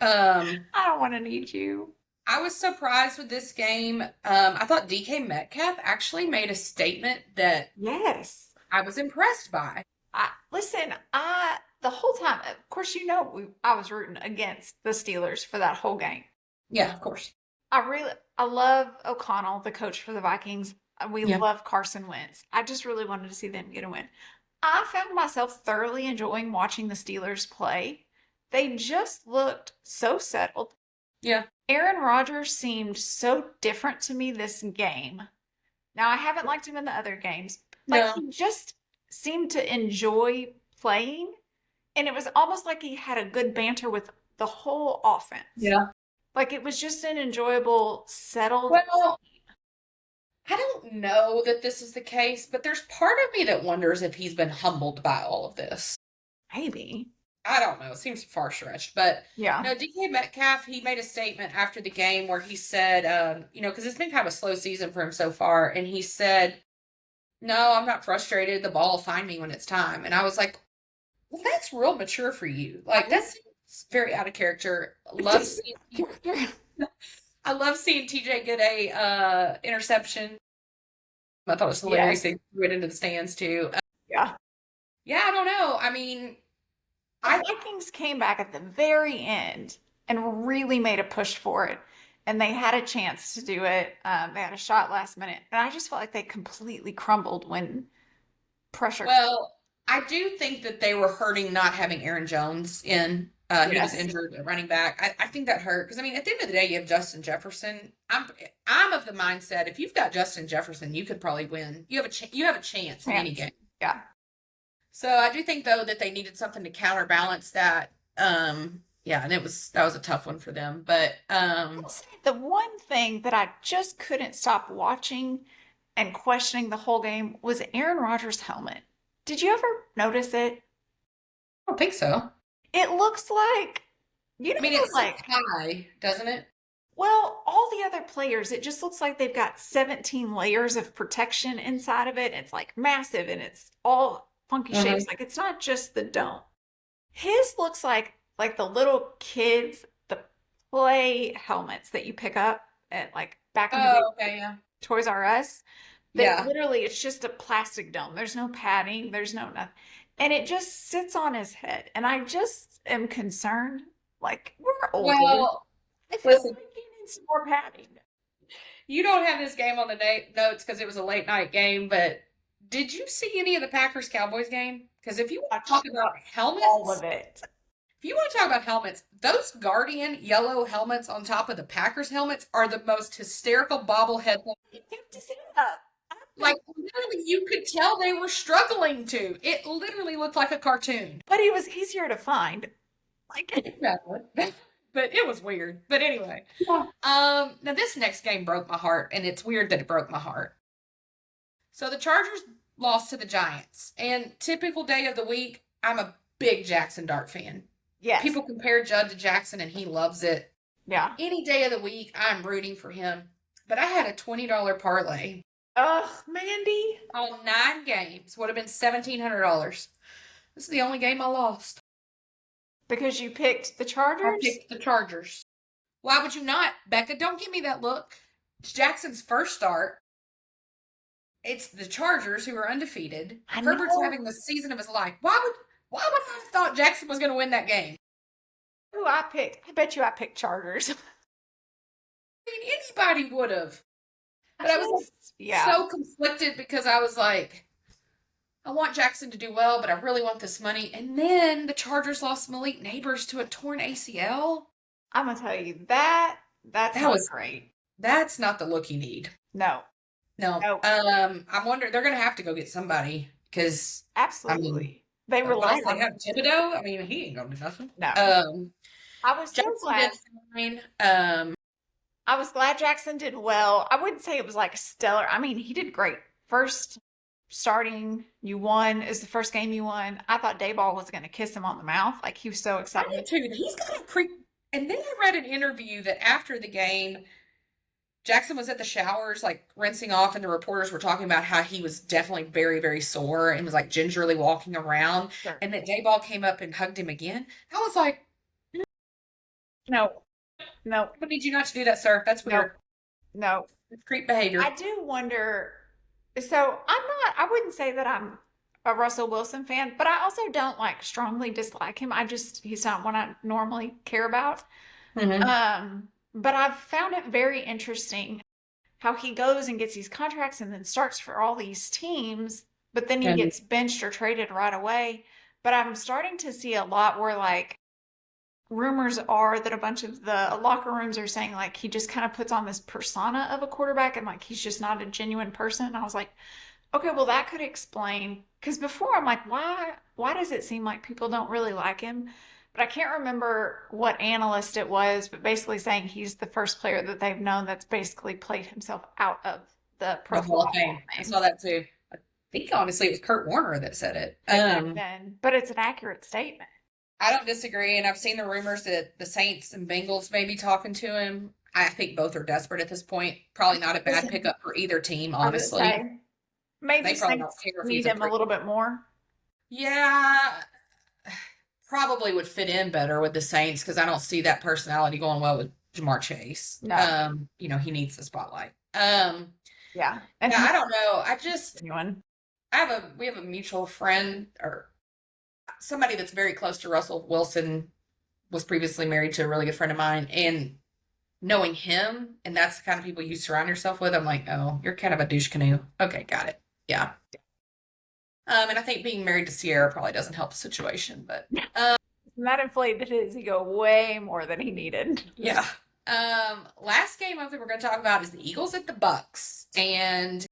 [SPEAKER 2] know. I don't want to need you.
[SPEAKER 1] I was surprised with this game. I thought DK Metcalf actually made a statement that
[SPEAKER 2] Yes.
[SPEAKER 1] I was impressed by.
[SPEAKER 2] Listen, the whole time, of course, I was rooting against the Steelers for that whole game.
[SPEAKER 1] Yeah, of course.
[SPEAKER 2] I love O'Connell, the coach for the Vikings. We love Carson Wentz. I just really wanted to see them get a win. I found myself thoroughly enjoying watching the Steelers play. They just looked so settled.
[SPEAKER 1] Yeah.
[SPEAKER 2] Aaron Rodgers seemed so different to me this game. Now, I haven't liked him in the other games. He just seemed to enjoy playing. And it was almost like he had a good banter with the whole offense.
[SPEAKER 1] Yeah.
[SPEAKER 2] Like it was just an enjoyable, settled.
[SPEAKER 1] Well, I don't know that this is the case, but there's part of me that wonders if he's been humbled by all of this.
[SPEAKER 2] Maybe.
[SPEAKER 1] I don't know. It seems far-stretched. But,
[SPEAKER 2] yeah.
[SPEAKER 1] No, DK Metcalf, he made a statement after the game where he said, because it's been kind of a slow season for him so far, and he said, no, I'm not frustrated. The ball will find me when it's time. And I was like, well, that's real mature for you. Like, that's very out of character. I love seeing TJ get a interception. I thought it was hilarious. They threw it into the stands, too.
[SPEAKER 2] Yeah.
[SPEAKER 1] Yeah, I don't know. I mean,
[SPEAKER 2] The
[SPEAKER 1] I
[SPEAKER 2] Vikings came back at the very end and really made a push for it. And they had a chance to do it. They had a shot last minute. And I just felt like they completely crumbled when pressure.
[SPEAKER 1] Well, I do think that they were hurting not having Aaron Jones in. He was
[SPEAKER 2] Yes.
[SPEAKER 1] injured at running back. I think that hurt because I mean, at the end of the day, you have Justin Jefferson. I'm of the mindset if you've got Justin Jefferson, you could probably win. You have a chance in any
[SPEAKER 2] Chance.
[SPEAKER 1] game.
[SPEAKER 2] Yeah.
[SPEAKER 1] So I do think though that they needed something to counterbalance that. Yeah, and that was a tough one for them. But
[SPEAKER 2] I'll say the one thing that I just couldn't stop watching and questioning the whole game was Aaron Rodgers' helmet. Did you ever notice it?
[SPEAKER 1] I don't think so.
[SPEAKER 2] It looks like,
[SPEAKER 1] I mean, it's
[SPEAKER 2] like,
[SPEAKER 1] high, doesn't it?
[SPEAKER 2] well, all the other players, it just looks like they've got 17 layers of protection inside of it. It's like massive and it's all funky shapes.
[SPEAKER 1] Hmm.
[SPEAKER 2] Like it's not just the dome. His looks like the little kids, the play helmets that you pick up at like back in the day,
[SPEAKER 1] Oh, okay, yeah.
[SPEAKER 2] Toys R Us. That
[SPEAKER 1] Yeah.
[SPEAKER 2] literally it's just a plastic dome. There's no padding, there's no nothing. And it just sits on his head. And I just am concerned. Like we're older.
[SPEAKER 1] Well,
[SPEAKER 2] I feel
[SPEAKER 1] listen,
[SPEAKER 2] like he needs some more padding.
[SPEAKER 1] you don't have this game on the notes because it was a late night game, but did you see any of the Packers Cowboys game? Because if you want to talk
[SPEAKER 2] Watch
[SPEAKER 1] about
[SPEAKER 2] all
[SPEAKER 1] helmets,
[SPEAKER 2] of it.
[SPEAKER 1] if you want to talk about helmets, those Guardian yellow helmets on top of the Packers helmets are the most hysterical bobblehead.
[SPEAKER 2] You have to sit up.
[SPEAKER 1] Like literally, you could tell they were struggling to. It literally looked like a cartoon.
[SPEAKER 2] But he was easier to find. Like
[SPEAKER 1] But it was weird. But anyway, now this next game broke my heart, and it's weird that it broke my heart. So the Chargers lost to the Giants, and typical day of the week, I'm a big Jackson Dart fan.
[SPEAKER 2] yes.
[SPEAKER 1] People compare Judd to Jackson, and he loves it.
[SPEAKER 2] Yeah.
[SPEAKER 1] Any day of the week, I'm rooting for him. But I had a $20 parlay
[SPEAKER 2] Ugh, Mandy.
[SPEAKER 1] on 9 games. Would have been $1,700. This is the only game I lost.
[SPEAKER 2] Because you picked the
[SPEAKER 1] I
[SPEAKER 2] Chargers?
[SPEAKER 1] picked the Chargers. Why would you not, Becca? Don't give me that look. It's Jackson's first start. It's the Chargers who are undefeated.
[SPEAKER 2] I
[SPEAKER 1] Herbert's
[SPEAKER 2] know.
[SPEAKER 1] having the season of his life. Why would I have thought Jackson was going to win that game?
[SPEAKER 2] Who I picked? I bet you I picked Chargers.
[SPEAKER 1] I mean, anybody would have. But I was
[SPEAKER 2] Yeah.
[SPEAKER 1] so conflicted because I was like, I want Jackson to do well, but I really want this money. And then the Chargers lost Malik Neighbors to a torn ACL.
[SPEAKER 2] I'm gonna tell you that's
[SPEAKER 1] That
[SPEAKER 2] not
[SPEAKER 1] was
[SPEAKER 2] great.
[SPEAKER 1] That's not the look you need.
[SPEAKER 2] No.
[SPEAKER 1] No.
[SPEAKER 2] No.
[SPEAKER 1] I'm wondering they're going to have to go get somebody because I mean,
[SPEAKER 2] Absolutely. They
[SPEAKER 1] what else
[SPEAKER 2] relied
[SPEAKER 1] they
[SPEAKER 2] on
[SPEAKER 1] have? Thibodeau. I mean, he ain't going to do nothing.
[SPEAKER 2] no. I was so
[SPEAKER 1] Jackson
[SPEAKER 2] glad.
[SPEAKER 1] did fine.
[SPEAKER 2] I was glad Jackson did well. I wouldn't say it was like stellar. I mean, he did great. First starting, you won is the first game you won. I thought Dayball was going to kiss him on the mouth. Like he was so
[SPEAKER 1] I
[SPEAKER 2] excited.
[SPEAKER 1] did too. He's got a pre. And then I read an interview that after the game, Jackson was at the showers, like rinsing off, and the reporters were talking about how he was definitely very, very sore and was like gingerly walking around.
[SPEAKER 2] Sure.
[SPEAKER 1] And that Dayball came up and hugged him again. I was like,
[SPEAKER 2] No. No.
[SPEAKER 1] I need you not to do that, sir. That's weird.
[SPEAKER 2] No.
[SPEAKER 1] It's creep behavior.
[SPEAKER 2] I do wonder. So I wouldn't say that I'm a Russell Wilson fan, but I also don't like strongly dislike him. He's not one I normally care about.
[SPEAKER 1] Mhm.
[SPEAKER 2] But I've found it very interesting how he goes and gets these contracts and then starts for all these teams, but then he
[SPEAKER 1] And
[SPEAKER 2] gets benched or traded right away. But I'm starting to see a lot where like rumors are that a bunch of the locker rooms are saying like he just kind of puts on this persona of a quarterback and like he's just not a genuine person. And I was like, okay, well that could explain because before I'm like, why does it seem like people don't really like him? But I can't remember what analyst it was, but basically saying he's the first player that they've known that's basically played himself out of the Pro
[SPEAKER 1] the Hall
[SPEAKER 2] Football
[SPEAKER 1] of Fame. I saw that too. I think honestly it was Kurt Warner that said it.
[SPEAKER 2] Then, but it's an accurate statement.
[SPEAKER 1] I don't disagree, and I've seen the rumors that the Saints and Bengals may be talking to him. I think both are desperate at this point. Probably not a bad pickup for either team,
[SPEAKER 2] I would
[SPEAKER 1] honestly.
[SPEAKER 2] say maybe
[SPEAKER 1] They probably don't
[SPEAKER 2] Saints
[SPEAKER 1] care if
[SPEAKER 2] need
[SPEAKER 1] he's a
[SPEAKER 2] him a little bit more.
[SPEAKER 1] Yeah, probably would fit in better with the Saints because I don't see that personality going well with Jamar Chase.
[SPEAKER 2] No.
[SPEAKER 1] He needs the spotlight.
[SPEAKER 2] Yeah. And
[SPEAKER 1] Yeah, I don't know. I just
[SPEAKER 2] anyone.
[SPEAKER 1] we have a mutual friend or somebody that's very close to Russell Wilson was previously married to a really good friend of mine, and knowing him, and that's the kind of people you surround yourself with, I'm like, oh, you're kind of a douche canoe. Okay, got it. Yeah. And I think being married to Sierra probably doesn't help the situation, but
[SPEAKER 2] That inflated his ego way more than he needed.
[SPEAKER 1] yeah. Last game I think we're going to talk about is the Eagles at the Bucks, and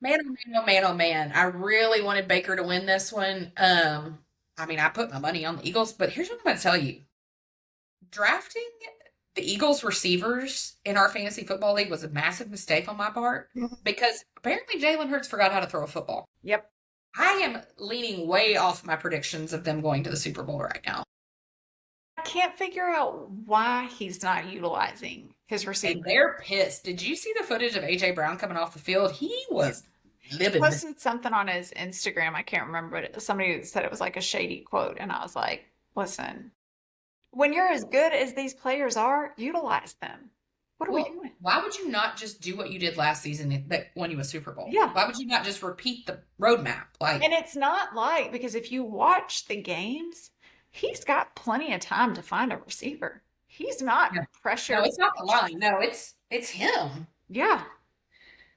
[SPEAKER 1] man, oh man, oh man, oh man, I really wanted Baker to win this one. I mean, I put my money on the Eagles, but here's what I'm going to tell you: drafting the Eagles receivers in our fantasy football league was a massive mistake on my part because apparently Jalen Hurts forgot how to throw a football.
[SPEAKER 2] Yep.
[SPEAKER 1] I am leaning way off my predictions of them going to the Super Bowl right now.
[SPEAKER 2] I can't figure out why he's not utilizing his receiver.
[SPEAKER 1] And they're pissed. Did you see the footage of AJ Brown coming off the field? He was livid.
[SPEAKER 2] He posted something on his Instagram. I can't remember it. Somebody said it was like a shady quote, and I was like, listen, when you're as good as these players are, utilize them. What are we doing?
[SPEAKER 1] Why would you not just do what you did last season that won you a Super Bowl?
[SPEAKER 2] Yeah.
[SPEAKER 1] Why would you not just repeat the roadmap?
[SPEAKER 2] And it's not like, because if you watch the games, he's got plenty of time to find a receiver. He's not pressured.
[SPEAKER 1] No, it's not the line. No, it's him.
[SPEAKER 2] Yeah.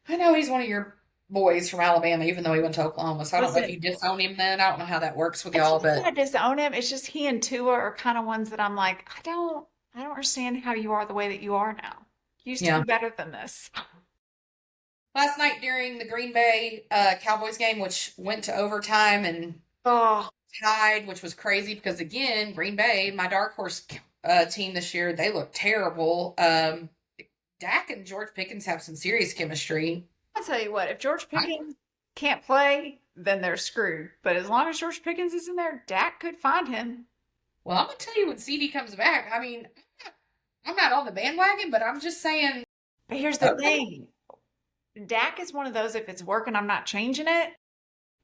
[SPEAKER 1] I know he's one of your boys from Alabama, even though he went to Oklahoma. So I don't know if you disown him then. I don't know how that works with y'all, but
[SPEAKER 2] I disown him. It's just he and Tua are kind of ones that I'm like, I don't understand how you are the way that you are now. You used to be better than this.
[SPEAKER 1] Last night during the Green Bay Cowboys game, which went to overtime and tied, which was crazy because, again, Green Bay, my dark horse team this year, they look terrible. Dak and George Pickens have some serious chemistry.
[SPEAKER 2] I'll tell you what, if George Pickens can't play, then they're screwed. But as long as George Pickens is in there, Dak could find him.
[SPEAKER 1] Well, I'm going to tell you when CD comes back, I mean, I'm not on the bandwagon, but I'm just saying.
[SPEAKER 2] But here's the thing. Dak is one of those, if it's working, I'm not changing it.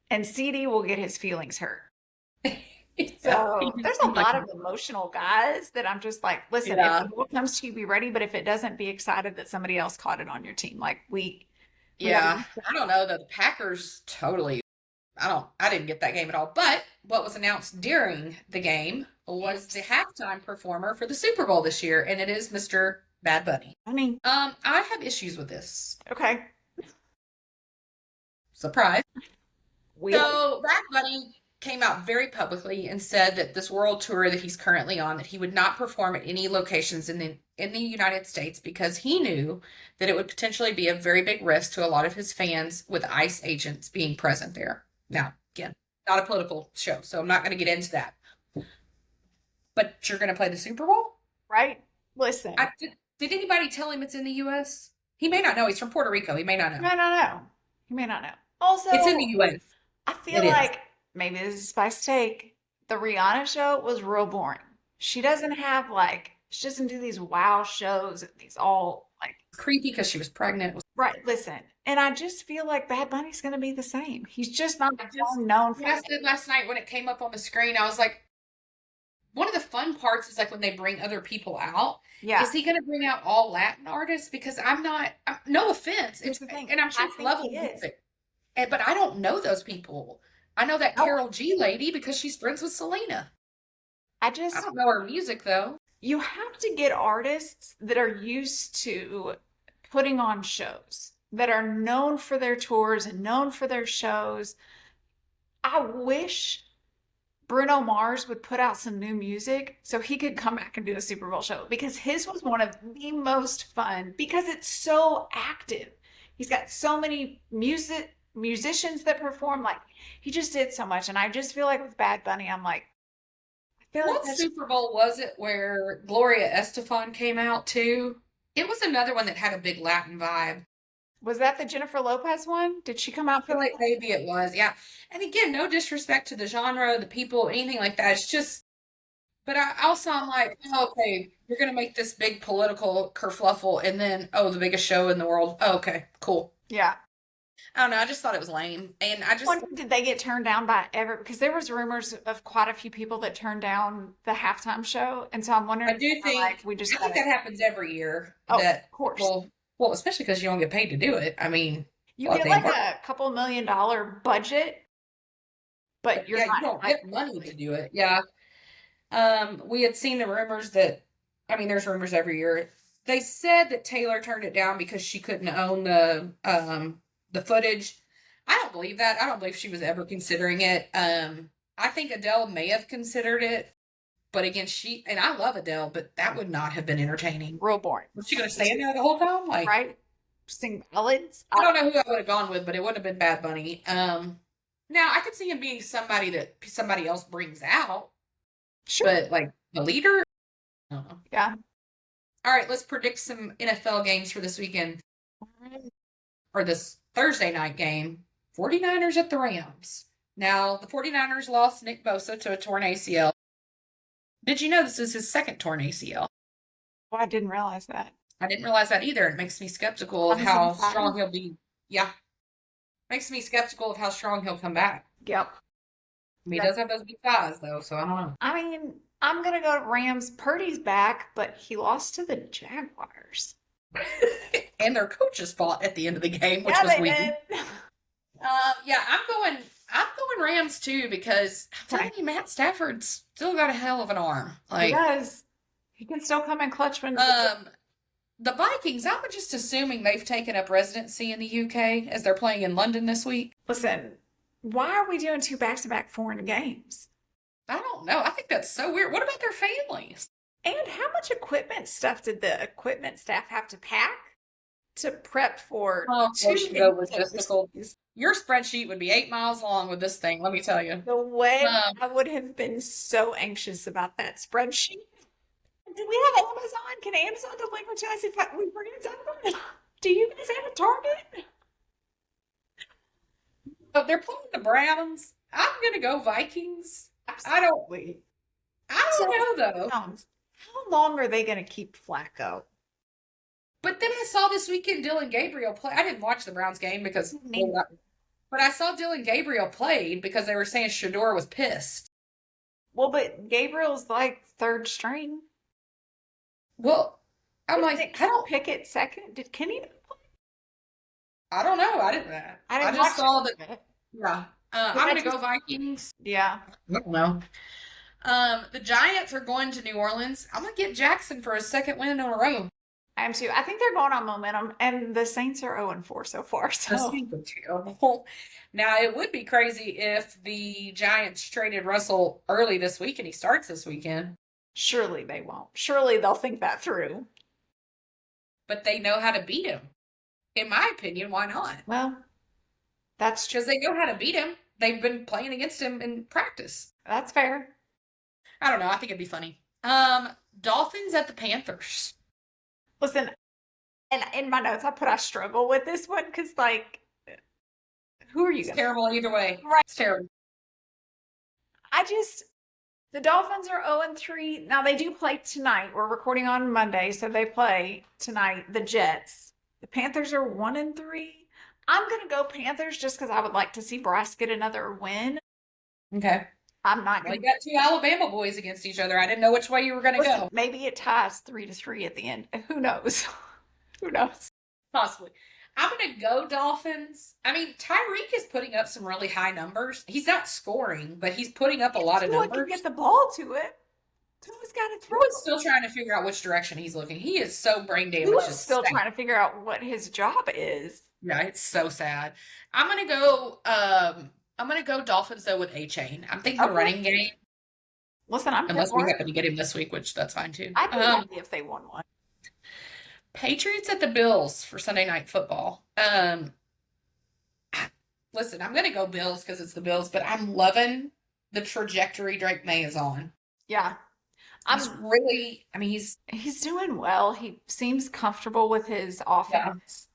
[SPEAKER 2] And CD will get his feelings hurt. So there's a lot of emotional guys that I'm just like, listen, if the ball comes to you, be ready. But if it doesn't, be excited that somebody else caught it on your team. Like
[SPEAKER 1] I don't know. The Packers totally, I didn't get that game at all. But what was announced during the game was the halftime performer for the Super Bowl this year. And it is Mr. Bad Bunny. I have issues with this.
[SPEAKER 2] Okay.
[SPEAKER 1] Surprise. So Bad Bunny came out very publicly and said that this world tour that he's currently on, that he would not perform at any locations in the United States because he knew that it would potentially be a very big risk to a lot of his fans with ICE agents being present there. Now, again, not a political show, so I'm not going to get into that. But you're going to play the Super Bowl?
[SPEAKER 2] Right. Listen.
[SPEAKER 1] Did anybody tell him it's in the U.S.? He may not know. He's from Puerto Rico. He may not know.
[SPEAKER 2] He may not know. Also,
[SPEAKER 1] it's in the U.S.
[SPEAKER 2] I feel like, maybe this is spice take, the Rihanna show was real boring. She doesn't do these wow shows, these all like
[SPEAKER 1] creepy because she was pregnant.
[SPEAKER 2] Right, listen. And I just feel like Bad Bunny's going to be the same. He's just not known for it.
[SPEAKER 1] Last night when it came up on the screen, I was like, one of the fun parts is like when they bring other people out. Yeah. Is he going to bring out all Latin artists? Because no offense. It's the thing. And I'm sure it's level music. But I don't know those people. I know that Carol G lady because she's friends with Selena. I don't know her music though.
[SPEAKER 2] You have to get artists that are used to putting on shows, that are known for their tours and known for their shows. I wish Bruno Mars would put out some new music so he could come back and do a Super Bowl show, because his was one of the most fun because it's so active. He's got so many musicians that perform. Like, he just did so much. And I just feel like with Bad Bunny, I'm like,
[SPEAKER 1] what Super Bowl was it where Gloria Estefan came out too? It was another one that had a big Latin vibe.
[SPEAKER 2] Was that the Jennifer Lopez one? Did she come out for
[SPEAKER 1] like maybe it was, yeah. And again, no disrespect to the genre, the people, anything like that. It's just, but I'm like, okay, you're going to make this big political kerfluffle and then, the biggest show in the world. Oh, okay, cool.
[SPEAKER 2] Yeah.
[SPEAKER 1] I don't know. I just thought it was lame. And
[SPEAKER 2] did they get turned down by because there was rumors of quite a few people that turned down the halftime show. And so I'm wondering,
[SPEAKER 1] I think that happens every year.
[SPEAKER 2] Oh, of course.
[SPEAKER 1] Well, especially because you don't get paid to do it. I mean,
[SPEAKER 2] you get like a couple $1 million budget but you're
[SPEAKER 1] Yeah, you
[SPEAKER 2] not
[SPEAKER 1] don't
[SPEAKER 2] like
[SPEAKER 1] get money to do it. Yeah. We had seen the rumors that, I mean, there's rumors every year. They said that Taylor turned it down because she couldn't own the footage. I don't believe that. I don't believe she was ever considering it. I think Adele may have considered it, but again, and I love Adele, but that would not have been entertaining.
[SPEAKER 2] real boring.
[SPEAKER 1] Was she going to stand there the whole time? Like,
[SPEAKER 2] Right? Sing ballads.
[SPEAKER 1] I don't know who I would have gone with, but it wouldn't have been Bad Bunny. Now I could see him being somebody that somebody else brings out,
[SPEAKER 2] Sure.
[SPEAKER 1] but like the leader, I don't know.
[SPEAKER 2] Yeah.
[SPEAKER 1] All right, let's predict some NFL games for this weekend or this Thursday night game. 49ers at the Rams. Now, the 49ers lost Nick Bosa to a torn ACL. Did you know this is his second torn ACL?
[SPEAKER 2] Well, I didn't realize that.
[SPEAKER 1] I didn't realize that either. It makes me skeptical of how strong he'll be. Yeah. Makes me skeptical of how strong he'll come back.
[SPEAKER 2] Yep.
[SPEAKER 1] He does have those big thighs, though, so I don't know.
[SPEAKER 2] I mean, I'm going to go Rams. Purdy's back, but he lost to the Jaguars.
[SPEAKER 1] And their coaches fought at the end of the game, which was weird. Yeah, I'm going Rams too because I'm telling you, Matt Stafford's still got a hell of an arm. Like,
[SPEAKER 2] he does. He can still come in clutch when.
[SPEAKER 1] The Vikings, I'm just assuming they've taken up residency in the UK as they're playing in London this week.
[SPEAKER 2] Listen, why are we doing 2 back-to-back foreign games?
[SPEAKER 1] I don't know. I think that's so weird. What about their families?
[SPEAKER 2] And how much equipment stuff did the equipment staff have to pack to prep for 2
[SPEAKER 1] logistical. Your spreadsheet would be 8 miles long with this thing, let me tell you.
[SPEAKER 2] The way I would have been so anxious about that spreadsheet. Do we have Amazon? Can Amazon deliver to us if we bring it something? Do you guys have a Target?
[SPEAKER 1] Oh, they're playing the Browns. I'm gonna go Vikings.
[SPEAKER 2] Absolutely.
[SPEAKER 1] I don't know though.
[SPEAKER 2] How long are they gonna keep Flacco?
[SPEAKER 1] But then I saw this weekend Dylan Gabriel play. I didn't watch the Browns game because, but I saw Dylan Gabriel played because they were saying Shador was pissed.
[SPEAKER 2] Well, but Gabriel's like 3rd string.
[SPEAKER 1] Well, I'm like, I don't
[SPEAKER 2] pick it second. Did Kenny play?
[SPEAKER 1] I don't know. I just saw that. Yeah. I'm gonna go Vikings.
[SPEAKER 2] Yeah.
[SPEAKER 1] I don't know. The Giants are going to New Orleans. I'm gonna get Jackson for a second win in a row.
[SPEAKER 2] I am too. I think they're going on momentum, and the Saints are 0-4 so far. So.
[SPEAKER 1] The Saints are terrible. Now, it would be crazy if the Giants traded Russell early this week and he starts this weekend.
[SPEAKER 2] Surely they won't. Surely they'll think that through.
[SPEAKER 1] But they know how to beat him. In my opinion, why not?
[SPEAKER 2] Well, that's
[SPEAKER 1] because they know how to beat him. They've been playing against him in practice.
[SPEAKER 2] That's fair.
[SPEAKER 1] I don't know. I think it'd be funny. Dolphins at the Panthers.
[SPEAKER 2] Listen, and in my notes, I put I struggle with this one because, like, who are you?
[SPEAKER 1] It's terrible either way.
[SPEAKER 2] Right.
[SPEAKER 1] It's terrible.
[SPEAKER 2] The Dolphins are 0-3. Now, they do play tonight. We're recording on Monday, so they play tonight, the Jets. The Panthers are 1-3. I'm going to go Panthers just because I would like to see Bryce get another win.
[SPEAKER 1] Okay.
[SPEAKER 2] I'm not going
[SPEAKER 1] to. We got 2 Alabama boys against each other. I didn't know which way you were going to go.
[SPEAKER 2] Maybe it ties 3-3 at the end. Who knows? Who knows?
[SPEAKER 1] Possibly. I'm going to go Dolphins. I mean, Tyreek is putting up some really high numbers. He's not scoring, but he's putting up a lot of numbers.
[SPEAKER 2] Can get the ball to it. Tua's got to throw.
[SPEAKER 1] Tua's still trying to figure out which direction he's looking. He is so brain damaged.
[SPEAKER 2] Tua's still trying to figure out what his job is.
[SPEAKER 1] Yeah, it's so sad. I'm going to go Dolphins though with A-Chain. I'm thinking the running game.
[SPEAKER 2] Listen,
[SPEAKER 1] unless we happen to get him this week, which that's fine too.
[SPEAKER 2] I'd be happy if they won one.
[SPEAKER 1] Patriots at the Bills for Sunday Night Football. Listen, I'm going to go Bills because it's the Bills, but I'm loving the trajectory Drake May is on.
[SPEAKER 2] Yeah. He's doing well. He seems comfortable with his offense.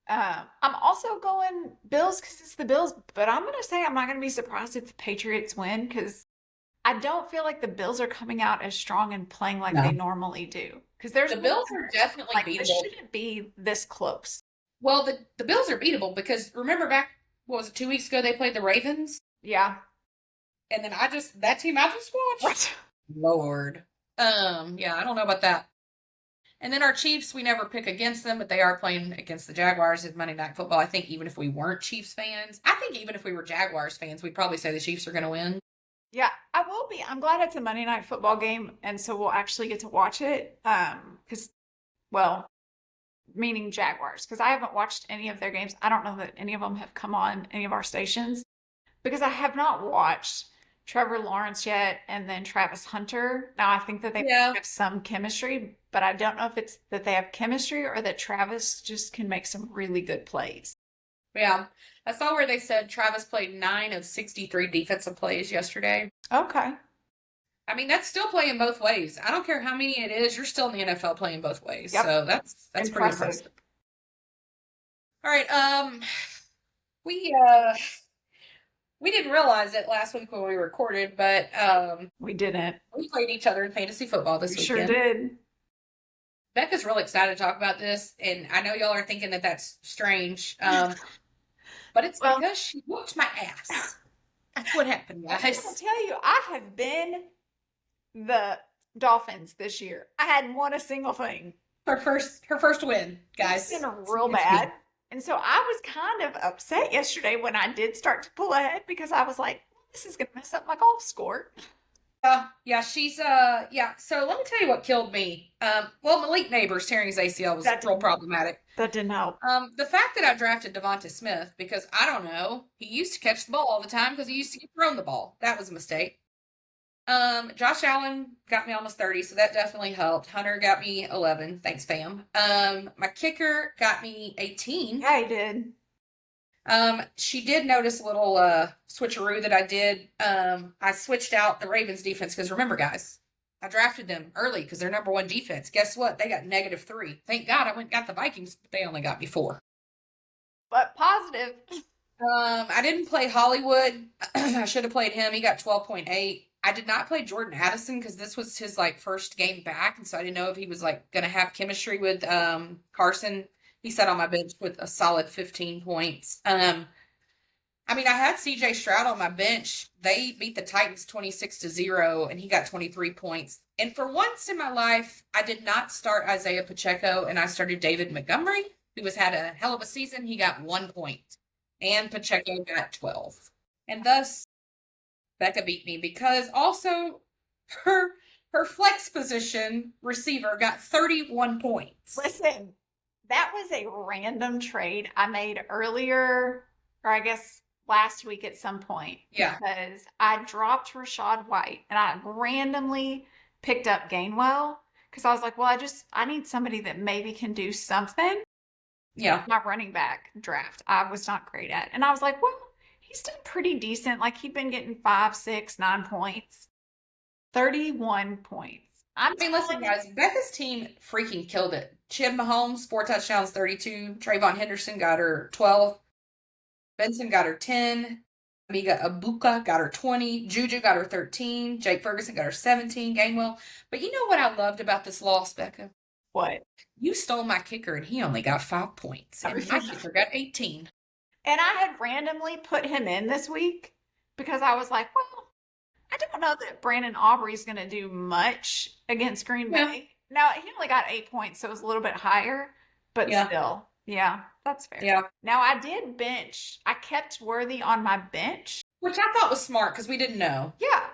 [SPEAKER 2] Yeah. I'm also going Bills because it's the Bills, but I'm going to say I'm not going to be surprised if the Patriots win because I don't feel like the Bills are coming out as strong and playing like they normally do. Because the
[SPEAKER 1] Bills are definitely beatable.
[SPEAKER 2] This shouldn't be this close.
[SPEAKER 1] Well, the Bills are beatable because remember back, what was it, 2 weeks ago they played the Ravens?
[SPEAKER 2] Yeah.
[SPEAKER 1] And then that team I just watched.
[SPEAKER 2] What?
[SPEAKER 1] Lord. Yeah, I don't know about that. And then our Chiefs, we never pick against them, but they are playing against the Jaguars in Monday Night Football. I think even if we weren't Chiefs fans, I think even if we were Jaguars fans, we'd probably say the Chiefs are going to win.
[SPEAKER 2] Yeah, I will be. I'm glad it's a Monday night football game, and so we'll actually get to watch it. Because, well, meaning Jaguars, because I haven't watched any of their games. I don't know that any of them have come on any of our stations because I have not watched Trevor Lawrence yet and then Travis Hunter. Now, I think that they
[SPEAKER 1] Yeah.
[SPEAKER 2] have some chemistry, but I don't know if it's that they have chemistry or that Travis just can make some really good plays.
[SPEAKER 1] Yeah. I saw where they said Travis played 9 of 63 defensive plays yesterday.
[SPEAKER 2] Okay.
[SPEAKER 1] I mean, that's still playing both ways. I don't care how many it is, you're still in the NFL playing both ways.
[SPEAKER 2] Yep.
[SPEAKER 1] So that's pretty impressive. All right, we didn't realize it last week when we recorded, but
[SPEAKER 2] We didn't.
[SPEAKER 1] we played each other in fantasy football this
[SPEAKER 2] We
[SPEAKER 1] weekend.
[SPEAKER 2] sure did.
[SPEAKER 1] Becca's really excited to talk about this, and I know y'all are thinking that that's strange, but it's
[SPEAKER 2] Well-
[SPEAKER 1] because she whooped my ass. That's what happened,
[SPEAKER 2] I'll
[SPEAKER 1] guys.
[SPEAKER 2] tell you, I have been the Dolphins this year. I hadn't won a single thing.
[SPEAKER 1] Her first win, guys.
[SPEAKER 2] It's been real bad. And so I was kind of upset yesterday when I did start to pull ahead because I was like, this is going to mess up my golf score.
[SPEAKER 1] Yeah, she's yeah. So let me tell you what killed me. Well, Malik Neighbors tearing his ACL was real problematic.
[SPEAKER 2] That didn't help.
[SPEAKER 1] The fact that I drafted Devonta Smith because I don't know, he used to catch the ball all the time because he used to get thrown the ball. That was a mistake. Josh Allen got me almost 30, so that definitely helped. Hunter got me 11. Thanks, fam. My kicker got me 18.
[SPEAKER 2] Yeah, he did.
[SPEAKER 1] She did notice a little switcheroo that I did. I switched out the Ravens defense because remember, guys, I drafted them early because they're number 1 defense. Guess what? They got -3. Thank God I went and got the Vikings, but they only got me 4.
[SPEAKER 2] But positive.
[SPEAKER 1] I didn't play Hollywood. I should have played him. He got 12.8. I did not play Jordan Addison because this was his first game back, and so I didn't know if he was gonna have chemistry with Carson. He sat on my bench with a solid 15 points. I mean, I had CJ Stroud on my bench. They beat the Titans 26-0, and he got 23 points. And for once in my life, I did not start Isaiah Pacheco, and I started David Montgomery, who has had a hell of a season. He got 1 point, and Pacheco got 12. And thus, Becca beat me because also her flex position receiver got 31 points.
[SPEAKER 2] Listen, that was a random trade I made earlier, or I guess last week at some point.
[SPEAKER 1] Yeah.
[SPEAKER 2] Because I dropped Rashad White and I randomly picked up Gainwell because I was like, well, I need somebody that maybe can do something.
[SPEAKER 1] Yeah.
[SPEAKER 2] My running back draft, I was not great at. And I was like, well, he's done pretty decent. He'd been getting 5, 6, 9 points. 31 points.
[SPEAKER 1] I mean, listen, guys, Becca's team freaking killed it. She had Mahomes, 4 touchdowns, 32. Trayvon Henderson got her 12. Benson got her 10. Amiga Abuka got her 20. Juju got her 13. Jake Ferguson got her 17. Gainwell. But you know what I loved about this loss, Becca?
[SPEAKER 2] What?
[SPEAKER 1] You stole my kicker, and he only got 5 points. And my kicker got 18.
[SPEAKER 2] And I had randomly put him in this week because I was like, well, I don't know that Brandon Aubrey's going to do much against Green Bay. Now, he only got 8 points, so it was a little bit higher, but still. Yeah, that's fair.
[SPEAKER 1] Yeah.
[SPEAKER 2] Now, I did bench. I kept Worthy on my bench.
[SPEAKER 1] Which I thought was smart because we didn't know.
[SPEAKER 2] Yeah.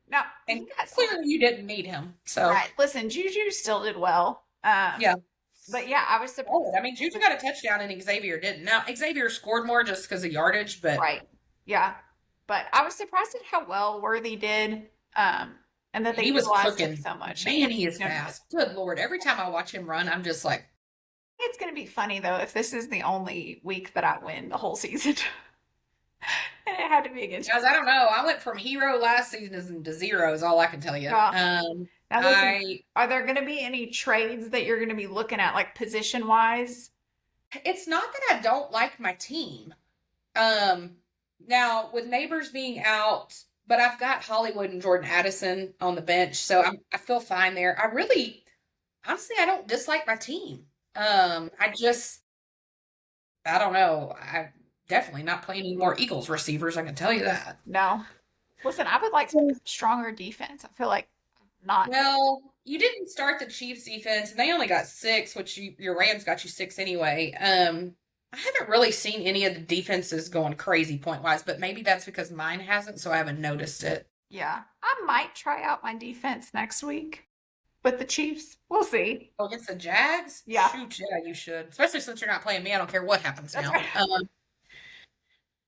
[SPEAKER 2] Now,
[SPEAKER 1] and clearly you didn't need him. So
[SPEAKER 2] right. Listen, Juju still did well.
[SPEAKER 1] Yeah.
[SPEAKER 2] But yeah, I was surprised.
[SPEAKER 1] I mean, Juju got a touchdown and Xavier didn't. Now, Xavier scored more just because of yardage, but
[SPEAKER 2] right. Yeah. But I was surprised at how well Worthy did. And that
[SPEAKER 1] he was cooking
[SPEAKER 2] so much.
[SPEAKER 1] Man, he is fast. Good Lord. Every time I watch him run, I'm just like.
[SPEAKER 2] It's going to be funny, though, if this is the only week that I win the whole season. And it had to be against
[SPEAKER 1] Guys, I don't know. I went from hero last season to 0 is all I can tell you.
[SPEAKER 2] Are there going to be any trades that you're going to be looking at, position-wise?
[SPEAKER 1] It's not that I don't like my team. Now, with Neighbors being out, but I've got Hollywood and Jordan Addison on the bench, so I feel fine there. Honestly, I don't dislike my team. I don't know. I'm definitely not playing any more Eagles receivers, I can tell you that.
[SPEAKER 2] No. Listen, I would like some stronger defense. I feel like Not,
[SPEAKER 1] Well, you didn't start the Chiefs defense, and they only got 6, which your Rams got you 6 anyway. I haven't really seen any of the defenses going crazy point wise, but maybe that's because mine hasn't, so I haven't noticed it.
[SPEAKER 2] yeah. I might try out my defense next week with the Chiefs. We'll see.
[SPEAKER 1] Oh, against the Jags?
[SPEAKER 2] Yeah,
[SPEAKER 1] Shoot, yeah, you should. Especially since you're not playing me. I don't care what happens
[SPEAKER 2] that's
[SPEAKER 1] now.
[SPEAKER 2] right.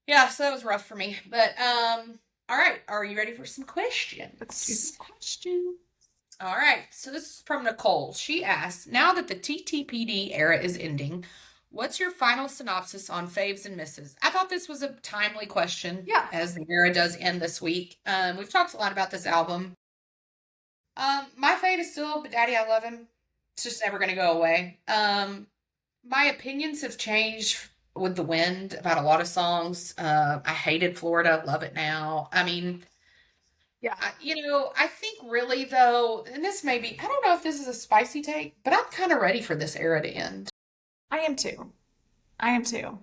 [SPEAKER 1] Yeah, so that was rough for me. But all right, are you ready for some
[SPEAKER 2] Let's do
[SPEAKER 1] questions?
[SPEAKER 2] some questions.
[SPEAKER 1] All right, so this is from Nicole. She asks, now that the TTPD era is ending, what's your final synopsis on faves and misses? I thought this was a timely question
[SPEAKER 2] Yeah.
[SPEAKER 1] as the era does end this week. We've talked a lot about this album. My fave is still But Daddy, I Love Him. It's just never going to go away. My opinions have changed with the wind about a lot of songs. I hated Florida, love it now. I mean,
[SPEAKER 2] Yeah.
[SPEAKER 1] I think really though, and this may be, I don't know if this is a spicy take, but I'm kind of ready for this era to end.
[SPEAKER 2] I am too. I am too.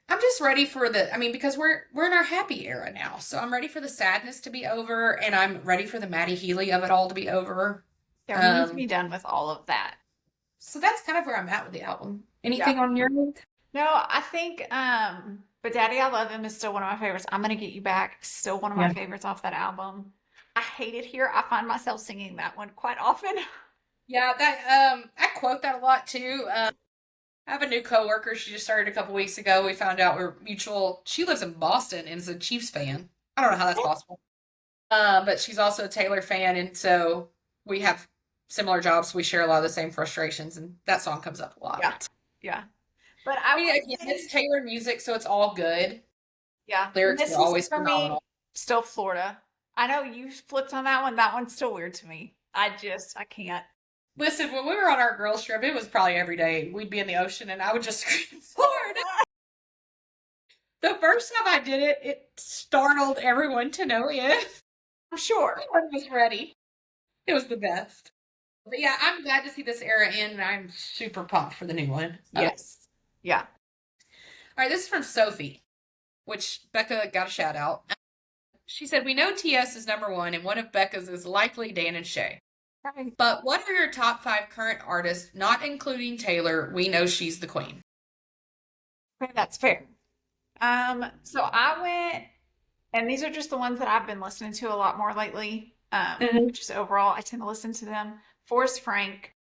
[SPEAKER 1] I'm just ready for because we're in our happy era now. So I'm ready for the sadness to be over, and I'm ready for the Maddie Healy of it all to be over.
[SPEAKER 2] Yeah, we need to be done with all of that.
[SPEAKER 1] So that's kind of where I'm at with the album.
[SPEAKER 2] Yeah.
[SPEAKER 1] Anything on your end?
[SPEAKER 2] No, I think But Daddy I Love Him is still one of my favorites. I'm Gonna Get You Back, still one of my
[SPEAKER 1] Yeah.
[SPEAKER 2] favorites off that album. I Hate It Here. I find myself singing that one quite often.
[SPEAKER 1] Yeah, that I quote that a lot too. I have a new coworker. She just started a couple weeks ago. We found out we're mutual. She lives in Boston and is a Chiefs fan. I don't know how that's possible. But she's also a Taylor fan, and so we have similar jobs. So we share a lot of the same frustrations, and that song comes up a lot.
[SPEAKER 2] Yeah. Yeah. But
[SPEAKER 1] I
[SPEAKER 2] I
[SPEAKER 1] mean,
[SPEAKER 2] would
[SPEAKER 1] again,
[SPEAKER 2] say,
[SPEAKER 1] it's Taylor music, so it's all good.
[SPEAKER 2] yeah,
[SPEAKER 1] Lyrics
[SPEAKER 2] this
[SPEAKER 1] are always
[SPEAKER 2] is for me
[SPEAKER 1] phenomenal.
[SPEAKER 2] still Florida. I know you flipped on that one. That one's still weird to me. I can't.
[SPEAKER 1] Listen, when we were on our girls trip, it was probably every day. We'd be in the ocean, and I would just scream Florida. The first time I did it, it startled everyone to no end.
[SPEAKER 2] I'm sure.
[SPEAKER 1] Everyone was ready. It was the best. But yeah, I'm glad to see this era end, and I'm super pumped for the new one.
[SPEAKER 2] Yes. Yeah.
[SPEAKER 1] All right, this is from Sophie, which Becca got a shout out. She said, we know TS is number 1, and one of Becca's is likely Dan and Shay.
[SPEAKER 2] Right.
[SPEAKER 1] But what are your top 5 current artists, not including Taylor? We know she's the queen.
[SPEAKER 2] Okay, that's fair. So I went, and these are just the ones that I've been listening to a lot more lately. Which is overall, I tend to listen to them. Forrest Frank,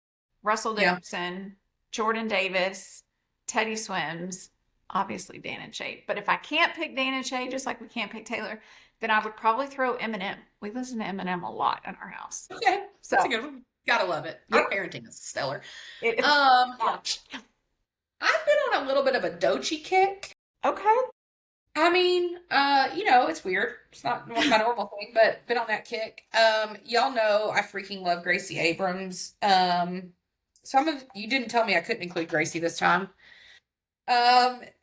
[SPEAKER 2] Russell
[SPEAKER 1] Yeah.
[SPEAKER 2] Dickerson, Jordan Davis, Teddy Swims, obviously Dan and Shay. But if I can't pick Dan and Shay, just like we can't pick Taylor, then I would probably throw Eminem. We listen to Eminem a lot in our house.
[SPEAKER 1] Okay,
[SPEAKER 2] So
[SPEAKER 1] that's a good one. Gotta love it. Your
[SPEAKER 2] Yeah.
[SPEAKER 1] parenting is stellar.
[SPEAKER 2] it is much.
[SPEAKER 1] I've been on a little bit of a Doechii kick.
[SPEAKER 2] Okay.
[SPEAKER 1] I mean, it's weird. It's not my normal thing, but been on that kick. Y'all know I freaking love Gracie Abrams. Some of you didn't tell me I couldn't include Gracie this time.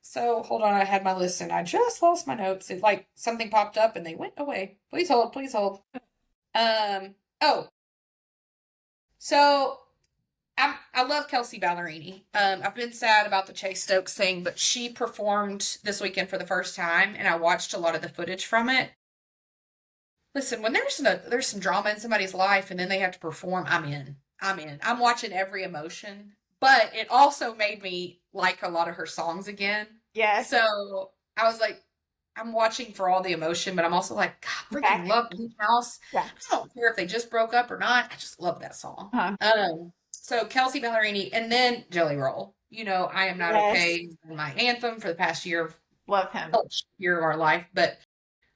[SPEAKER 1] So hold on, I had my list and I just lost my notes. It like something popped up and they went away. Please hold, please hold. So I love Kelsey Ballerini. I've been sad about the Chase Stokes thing, but she performed this weekend for the first time, and I watched a lot of the footage from it. Listen, when there's some drama in somebody's life, and then they have to perform, I'm in. I'm watching every emotion, but it also made me like a lot of her songs again.
[SPEAKER 2] Yes.
[SPEAKER 1] So I was like, I'm watching for all the emotion, but I'm also like, God, freaking love Bleak House.
[SPEAKER 2] Yeah.
[SPEAKER 1] I don't care if they just broke up or not. I just love that song. So Kelsey Ballerini, and then Jelly Roll. I Am Not Okay, my anthem for the past year
[SPEAKER 2] Love him.
[SPEAKER 1] of our life, but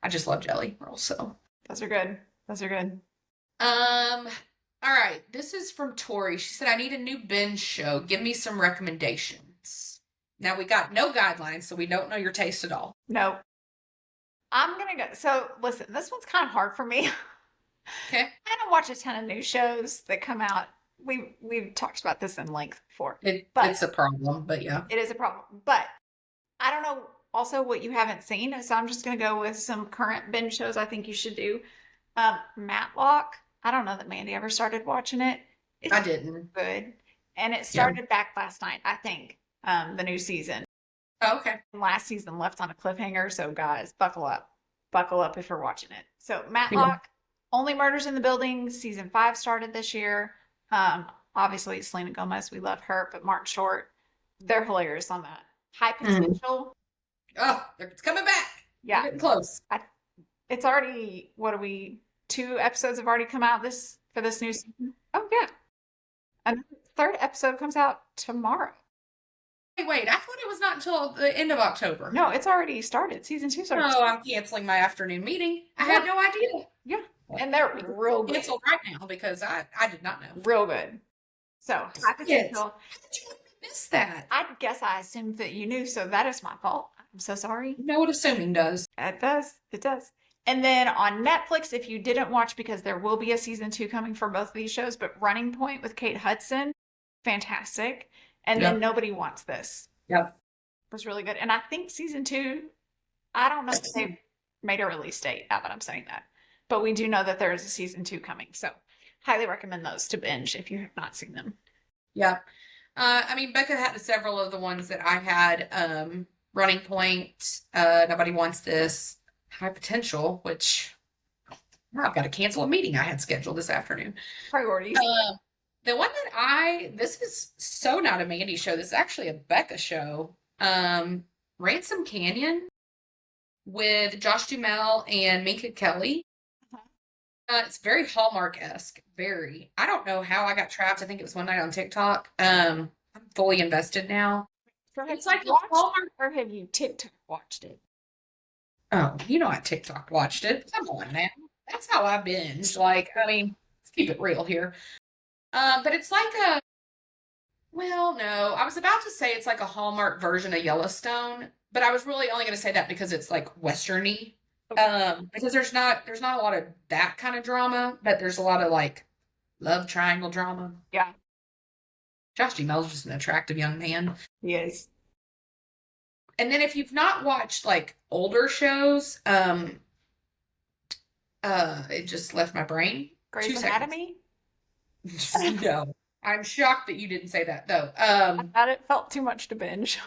[SPEAKER 1] I just love Jelly Roll. So
[SPEAKER 2] Those are good. Those are good.
[SPEAKER 1] all right. This is from Tori. She said, I need a new binge show. Give me some recommendations. Now we got no guidelines, so we don't know your taste at all.
[SPEAKER 2] No. I'm gonna go. So listen, this one's kind of hard for me.
[SPEAKER 1] Okay.
[SPEAKER 2] I don't watch a ton of new shows that come out. We've talked about this in length before.
[SPEAKER 1] It's a problem, but yeah.
[SPEAKER 2] It is a problem. But I don't know also what you haven't seen, so I'm just gonna go with some current binge shows I think you should do. Matlock. I don't know that Mandy ever started watching it. It's
[SPEAKER 1] I didn't.
[SPEAKER 2] good. And it started back last night, I think. The new season.
[SPEAKER 1] Oh, okay.
[SPEAKER 2] Last season left on a cliffhanger, so guys, buckle up. Buckle up if you're watching it. So Matlock Only Murders in the Building season 5 started this year. Obviously Selena Gomez, we love her, but Martin Short, they're hilarious on that. High
[SPEAKER 1] Mhm.
[SPEAKER 2] Potential,
[SPEAKER 1] Oh, it's coming back. We're
[SPEAKER 2] yeah.
[SPEAKER 1] getting close.
[SPEAKER 2] It's already, what are we, 2 episodes have already come out this for this new season? Oh yeah. Another third episode comes out tomorrow.
[SPEAKER 1] Wait, I thought it was not until the end of October.
[SPEAKER 2] No, it's already started. Season 2 started.
[SPEAKER 1] Oh, I'm canceling my afternoon meeting. I
[SPEAKER 2] Yeah.
[SPEAKER 1] had no idea.
[SPEAKER 2] Yeah. And they're real good.
[SPEAKER 1] Cancel right now because I did not know.
[SPEAKER 2] Real good. So, High Potential.
[SPEAKER 1] How did you miss that?
[SPEAKER 2] I guess I assumed that you knew, so that is my fault. I'm so sorry.
[SPEAKER 1] You know what assuming does.
[SPEAKER 2] It does. It does. And then on Netflix, if you didn't watch, because there will be a season 2 coming for both of these shows, but Running Point with Kate Hudson, fantastic. And then Nobody Wants This.
[SPEAKER 1] Yep.
[SPEAKER 2] Was really good. And I think season 2, I don't know if they've made a release date now that I'm saying that, but we do know that there is a season 2 coming. So highly recommend those to binge if you have not seen them.
[SPEAKER 1] Yeah. I mean, Becca had several of the ones that I had. Running Point, Nobody Wants This, High Potential, which I've got to cancel a meeting I had scheduled this afternoon.
[SPEAKER 2] Priorities.
[SPEAKER 1] The one that this is so not a Mandy show. This is actually a Becca show. Ransom Canyon with Josh Duhamel and Minka Kelly. It's very Hallmark-esque. Very. I don't know how I got trapped. I think it was one night on TikTok. I'm fully invested now.
[SPEAKER 2] So
[SPEAKER 1] it's like a Hallmark,
[SPEAKER 2] or have you TikTok watched it?
[SPEAKER 1] Oh, you know I TikTok watched it. Come on now. That's how I binge. Like, I mean, let's keep it real here. But it's like well, no, I was about to say it's like a Hallmark version of Yellowstone, but I was really only going to say that because it's like Western-y. Because there's not a lot of that kind of drama, but there's a lot of like love triangle drama.
[SPEAKER 2] Yeah.
[SPEAKER 1] Josh Duhamel's just an attractive young man.
[SPEAKER 2] He is.
[SPEAKER 1] And then if you've not watched like older shows, it just left my brain.
[SPEAKER 2] Grey's Anatomy?
[SPEAKER 1] No. I'm shocked that you didn't say that though.
[SPEAKER 2] I thought it felt too much to binge.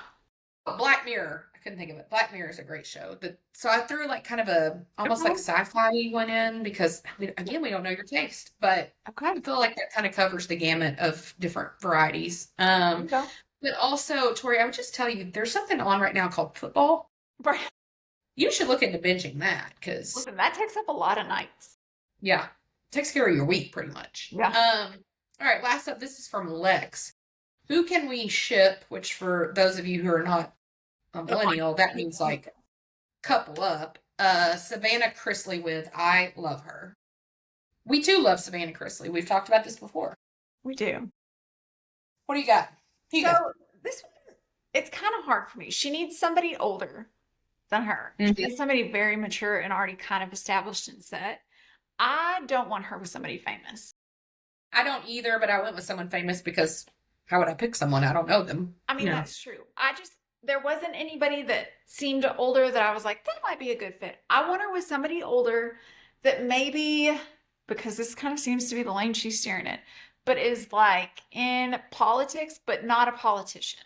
[SPEAKER 1] Black Mirror. I couldn't think of it. Black Mirror is a great show. So I threw like kind of a almost like sci-fi one in because again we don't know your taste, but I feel like that kind of covers the gamut of different varieties. But also, Tori, I would just tell you there's something on right now called football.
[SPEAKER 2] Right.
[SPEAKER 1] You should look into binging that because
[SPEAKER 2] listen, that takes up a lot of nights.
[SPEAKER 1] Yeah, takes care of your week pretty much.
[SPEAKER 2] Yeah.
[SPEAKER 1] All right, last up, this is from Lex. Who can we ship? Which for those of you who are not a millennial, that means like couple up. Savannah Chrisley with I Love Her. We too love Savannah Chrisley. We've talked about this before.
[SPEAKER 2] We do.
[SPEAKER 1] What do you got?
[SPEAKER 2] This one, it's kind of hard for me. She needs somebody older than her. She needs somebody very mature and already kind of established and set. I don't want her with somebody famous.
[SPEAKER 1] I don't either, but I went with someone famous because how would I pick someone? I don't know them.
[SPEAKER 2] I mean, that's true. There wasn't anybody that seemed older that I was like, that might be a good fit. I want her with somebody older that maybe, because this kind of seems to be the lane she's steering in, but is like in politics, but not a politician.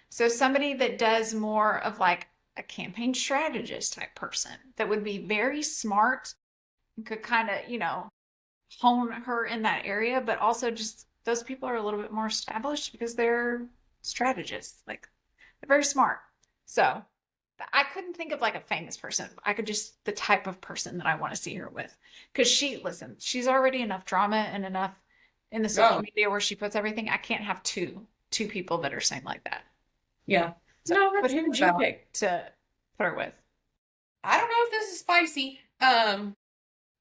[SPEAKER 2] So somebody that does more of like a campaign strategist type person that would be very smart and could kind of, hone her in that area, but also just those people are a little bit more established because they're strategists. Like they're very smart. So I couldn't think of like a famous person. I could just the type of person that I want to see her with. Because she's already enough drama and enough in the social media where she puts everything. I can't have two people that are same like that.
[SPEAKER 1] Yeah.
[SPEAKER 2] So, but who would you pick to put her with?
[SPEAKER 1] I don't know if this is spicy.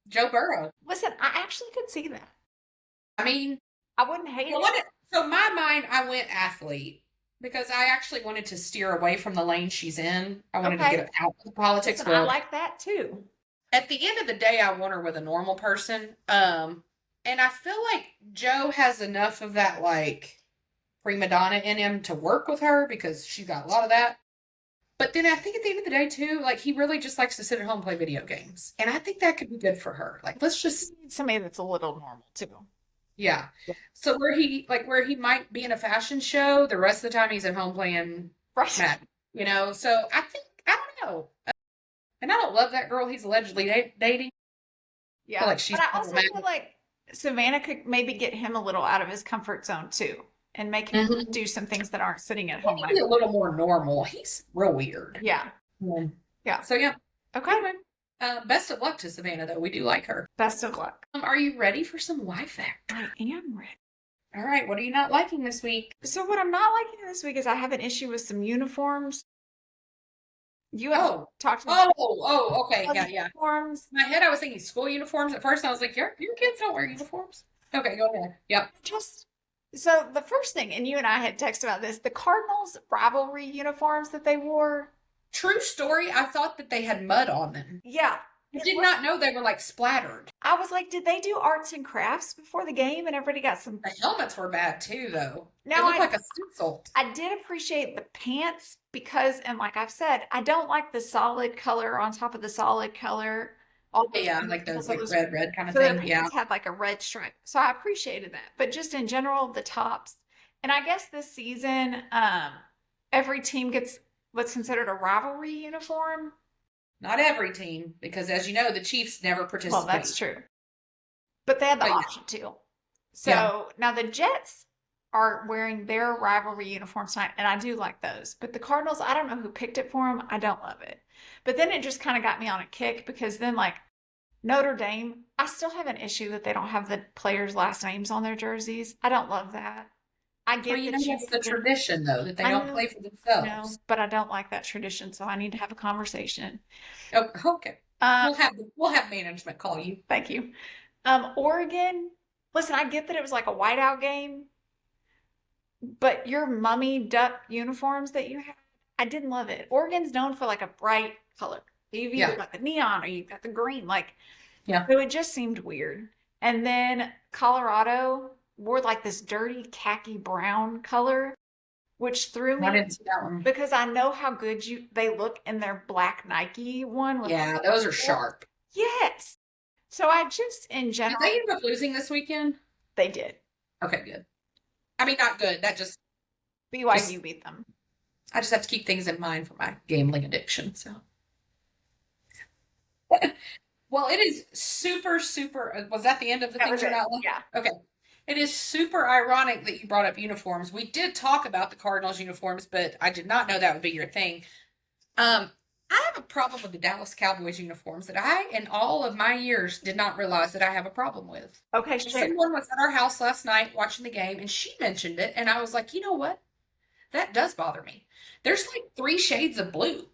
[SPEAKER 1] Joe Burrow.
[SPEAKER 2] Listen, I actually could see that.
[SPEAKER 1] I mean,
[SPEAKER 2] I wouldn't hate it.
[SPEAKER 1] So my mind, I went athlete because I actually wanted to steer away from the lane she's in. I wanted to get out of politics.
[SPEAKER 2] Listen, I like that too.
[SPEAKER 1] At the end of the day, I want her with a normal person. And I feel like Joe has enough of that like prima donna in him to work with her because she's got a lot of that. But then I think at the end of the day, too, like he really just likes to sit at home and play video games. And I think that could be good for her. Like, let's just
[SPEAKER 2] need somebody that's a little normal, too.
[SPEAKER 1] Yeah. So where he might be in a fashion show, the rest of the time he's at home playing Madden, So I don't know. And I don't love that girl he's allegedly dating. I feel
[SPEAKER 2] Yeah.
[SPEAKER 1] like she's
[SPEAKER 2] But I also
[SPEAKER 1] problematic.
[SPEAKER 2] feel like Savannah could maybe get him a little out of his comfort zone too and make him
[SPEAKER 1] Mhm.
[SPEAKER 2] do some things that aren't sitting at home.
[SPEAKER 1] Maybe a little more normal. He's real weird.
[SPEAKER 2] Yeah.
[SPEAKER 1] Yeah.
[SPEAKER 2] Yeah.
[SPEAKER 1] So yeah.
[SPEAKER 2] Okay.
[SPEAKER 1] Anyway, best of luck to Savannah, though. We do like her.
[SPEAKER 2] Best of luck.
[SPEAKER 1] Are you ready for some Y Factor?
[SPEAKER 2] I am ready.
[SPEAKER 1] All right. What are you not liking this week?
[SPEAKER 2] So what I'm not liking this week is I have an issue with some uniforms. You have talked about
[SPEAKER 1] Okay. Yeah, yeah.
[SPEAKER 2] uniforms.
[SPEAKER 1] In my head, I was thinking school uniforms at first. And I was like, your kids don't wear uniforms. Okay, go ahead. Yep.
[SPEAKER 2] Just so the first thing, and you and I had texted about this, the Cardinals rivalry uniforms that they wore.
[SPEAKER 1] True story. I thought that they had mud on them.
[SPEAKER 2] Yeah.
[SPEAKER 1] I did not know they were like splattered.
[SPEAKER 2] I was like, did they do arts and crafts before the game? And everybody got some.
[SPEAKER 1] The helmets were bad too, though.
[SPEAKER 2] Now,
[SPEAKER 1] It looked like a stencil.
[SPEAKER 2] I did appreciate the pants because, and like I've said, I don't like the solid color on top of the solid color. All
[SPEAKER 1] Yeah, like those like
[SPEAKER 2] those,
[SPEAKER 1] red kind of
[SPEAKER 2] so the
[SPEAKER 1] thing. Yeah.
[SPEAKER 2] pants had like a red stripe. So I appreciated that. But just in general, the tops. And I guess this season, every team gets what's considered a rivalry uniform.
[SPEAKER 1] Not every team, because as you know, the Chiefs never participate.
[SPEAKER 2] Well, that's true. But they had the
[SPEAKER 1] But yeah.
[SPEAKER 2] option to. So
[SPEAKER 1] Yeah.
[SPEAKER 2] now the Jets are wearing their rivalry uniforms tonight, and I do like those. But the Cardinals, I don't know who picked it for them. I don't love it. But then it just kind of got me on a kick because then, like, Notre Dame, I still have an issue that they don't have the players' last names on their jerseys. I don't love that. I get
[SPEAKER 1] Well, you know,
[SPEAKER 2] that
[SPEAKER 1] that's the tradition, though, that they
[SPEAKER 2] I
[SPEAKER 1] don't
[SPEAKER 2] know.
[SPEAKER 1] play for
[SPEAKER 2] No,
[SPEAKER 1] themselves.
[SPEAKER 2] but I don't like that tradition, so I need to have a conversation.
[SPEAKER 1] Oh, okay.
[SPEAKER 2] Um,
[SPEAKER 1] We'll have management call you.
[SPEAKER 2] Thank you. Oregon, listen, I get that it was like a whiteout game, but your mummy duck uniforms that you had, I didn't love it. Oregon's known for like a bright color. You've either got the neon or you've got the green. Like,
[SPEAKER 1] Yeah.
[SPEAKER 2] so it just seemed weird. And then Colorado wore like this dirty khaki brown color, which threw
[SPEAKER 1] I
[SPEAKER 2] me
[SPEAKER 1] didn't see that one.
[SPEAKER 2] because I know how good they look in their black Nike one. with
[SPEAKER 1] Yeah, those are sharp.
[SPEAKER 2] Yes. So I just, in
[SPEAKER 1] Did
[SPEAKER 2] general,
[SPEAKER 1] they end up losing this weekend?
[SPEAKER 2] they did.
[SPEAKER 1] Okay, good. I mean, not good. That just
[SPEAKER 2] BYU beat them.
[SPEAKER 1] I just have to keep things in mind for my gambling addiction. So, well, it is super, super. Was that the end of the
[SPEAKER 2] That
[SPEAKER 1] things
[SPEAKER 2] was
[SPEAKER 1] you're
[SPEAKER 2] it.
[SPEAKER 1] not liking?
[SPEAKER 2] Yeah.
[SPEAKER 1] Okay. It is super ironic that you brought up uniforms. We did talk about the Cardinals uniforms, but I did not know that would be your thing. I have a problem with the Dallas Cowboys uniforms that I, in all of my years, did not realize that I have a problem with.
[SPEAKER 2] Okay, share.
[SPEAKER 1] Someone was at our house last night watching the game, and she mentioned it, and I was like, you know what? That does bother me. There's like 3 shades of blue.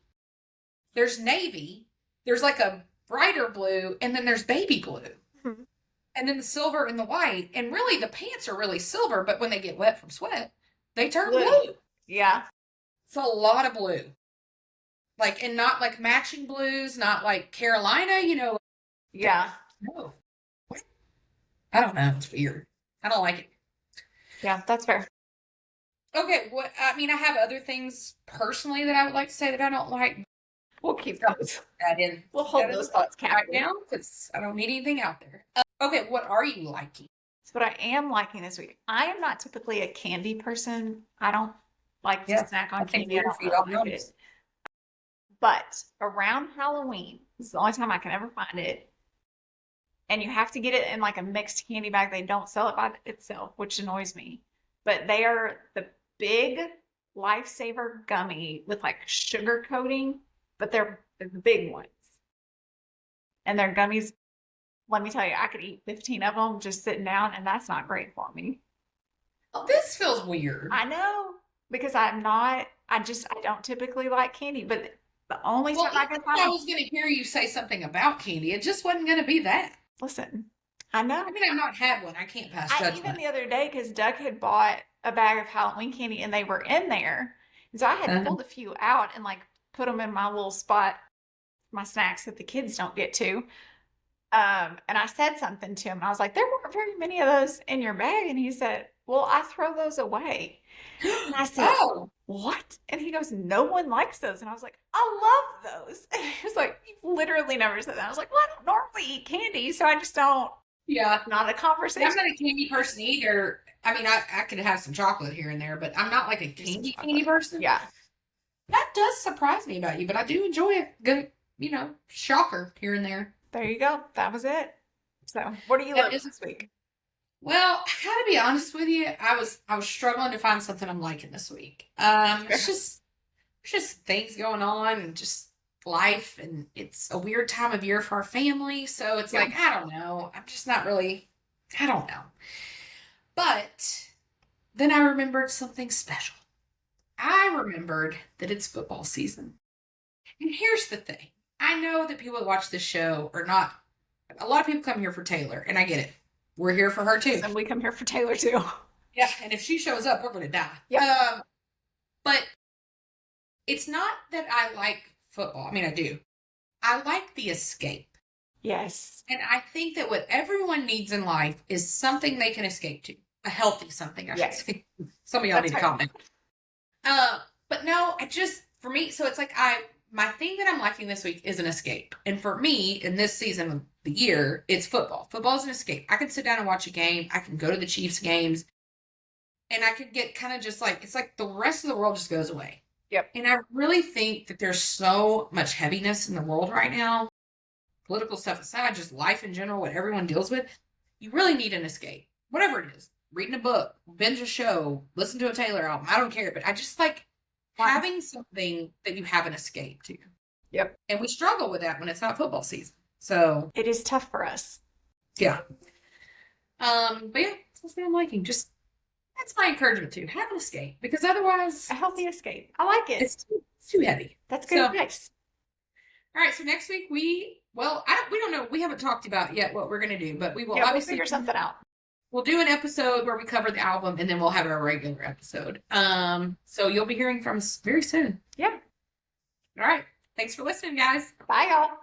[SPEAKER 1] There's navy, there's like a brighter blue, and then there's baby blue.
[SPEAKER 2] Mhm.
[SPEAKER 1] And then the silver and the white. And really, the pants are really silver, but when they get wet from sweat, they turn blue.
[SPEAKER 2] Yeah.
[SPEAKER 1] It's a lot of blue. Like, and not like matching blues, not like Carolina, you know.
[SPEAKER 2] Yeah.
[SPEAKER 1] No. I don't know. It's weird. I don't like it.
[SPEAKER 2] Yeah, that's fair.
[SPEAKER 1] Okay, I mean, I have other things personally that I would like to say that I don't like.
[SPEAKER 2] We'll keep those.
[SPEAKER 1] That in.
[SPEAKER 2] We'll hold
[SPEAKER 1] that in
[SPEAKER 2] those
[SPEAKER 1] the
[SPEAKER 2] thoughts
[SPEAKER 1] right
[SPEAKER 2] captive.
[SPEAKER 1] now because I don't need anything out there. Okay, what are you liking?
[SPEAKER 2] That's what I am liking this week. I am not typically a candy person. I don't like to snack on candy. I don't really like it. But around Halloween, this is the only time I can ever find it. And you have to get it in like a mixed candy bag. They don't sell it by itself, which annoys me. But they are the big Lifesaver gummy with like sugar coating, but they're the big ones. And they're gummies. Let me tell you, I could eat 15 of them just sitting down, and that's not great for me.
[SPEAKER 1] Oh, this feels weird.
[SPEAKER 2] I know, because I don't typically like candy, but the only time I can find
[SPEAKER 1] I was going to hear you say something about candy. It just wasn't going to be that.
[SPEAKER 2] Listen, I know.
[SPEAKER 1] I mean, I've not had one. I can't pass judgment.
[SPEAKER 2] Even the other day, because Doug had bought a bag of Halloween candy, and they were in there. And so I had pulled a few out and like put them in my little spot, my snacks that the kids don't get to. And I said something to him. And I was like, there weren't very many of those in your bag. And he said, well, I throw those away. And I said,
[SPEAKER 1] Oh,
[SPEAKER 2] what? And he goes, no one likes those. And I was like, I love those. And he was like, you've literally never said that. I was like, well, I don't normally eat candy, so I just don't.
[SPEAKER 1] yeah.
[SPEAKER 2] Not a conversation.
[SPEAKER 1] I'm not a candy person either. I mean, I could have some chocolate here and there, but I'm not like a candy person.
[SPEAKER 2] Yeah.
[SPEAKER 1] That does surprise me about you, but I do enjoy a good, shocker here and there.
[SPEAKER 2] There you go. That was it. So, what are you
[SPEAKER 1] That
[SPEAKER 2] loving
[SPEAKER 1] is
[SPEAKER 2] this week?
[SPEAKER 1] well, I gotta be honest with you. I was struggling to find something I'm liking this week.
[SPEAKER 2] Sure.
[SPEAKER 1] It's just things going on and just life, and it's a weird time of year for our family. So it's
[SPEAKER 2] Yeah.
[SPEAKER 1] like I don't know. I'm just not really. I don't know. But then I remembered something special. I remembered that it's football season. And here's the thing. I know that people that watch this show are not, a lot of people come here for Taylor, and I get it. We're here for her too.
[SPEAKER 2] And we come here for Taylor too.
[SPEAKER 1] Yeah, and if she shows up, we're going to die.
[SPEAKER 2] Yep.
[SPEAKER 1] But it's not that I like football. I mean, I do. I like the escape.
[SPEAKER 2] Yes.
[SPEAKER 1] And I think that what everyone needs in life is something they can escape to. A healthy something, I should
[SPEAKER 2] Yes.
[SPEAKER 1] say. Some of y'all
[SPEAKER 2] That's
[SPEAKER 1] need to
[SPEAKER 2] fair.
[SPEAKER 1] comment. But no, for me, so it's like my thing that I'm liking this week is an escape. And for me, in this season of the year, it's football. Football is an escape. I can sit down and watch a game. I can go to the Chiefs games. And I could get kind of just like, it's like the rest of the world just goes away.
[SPEAKER 2] Yep.
[SPEAKER 1] And I really think that there's so much heaviness in the world right now, political stuff aside, just life in general, what everyone deals with. You really need an escape, whatever it is. Reading a book, binge a show, listen to a Taylor album. I don't care, but I just like having something that you have an escape to.
[SPEAKER 2] Yep.
[SPEAKER 1] And we struggle with that when it's not football season. So
[SPEAKER 2] It is tough for us.
[SPEAKER 1] yeah. But yeah, that's what I'm liking. Just that's my encouragement too. Have an escape, because otherwise
[SPEAKER 2] A healthy escape. I like it.
[SPEAKER 1] it's too heavy.
[SPEAKER 2] That's good
[SPEAKER 1] So,
[SPEAKER 2] advice.
[SPEAKER 1] all right, so next week we don't know. We haven't talked about yet what we're gonna do, but we will
[SPEAKER 2] Yeah, we'll
[SPEAKER 1] obviously
[SPEAKER 2] figure something out.
[SPEAKER 1] we'll do an episode where we cover the album, and then we'll have our regular episode. So you'll be hearing from us very soon.
[SPEAKER 2] Yep.
[SPEAKER 1] All right. Thanks for listening, guys.
[SPEAKER 2] Bye, y'all.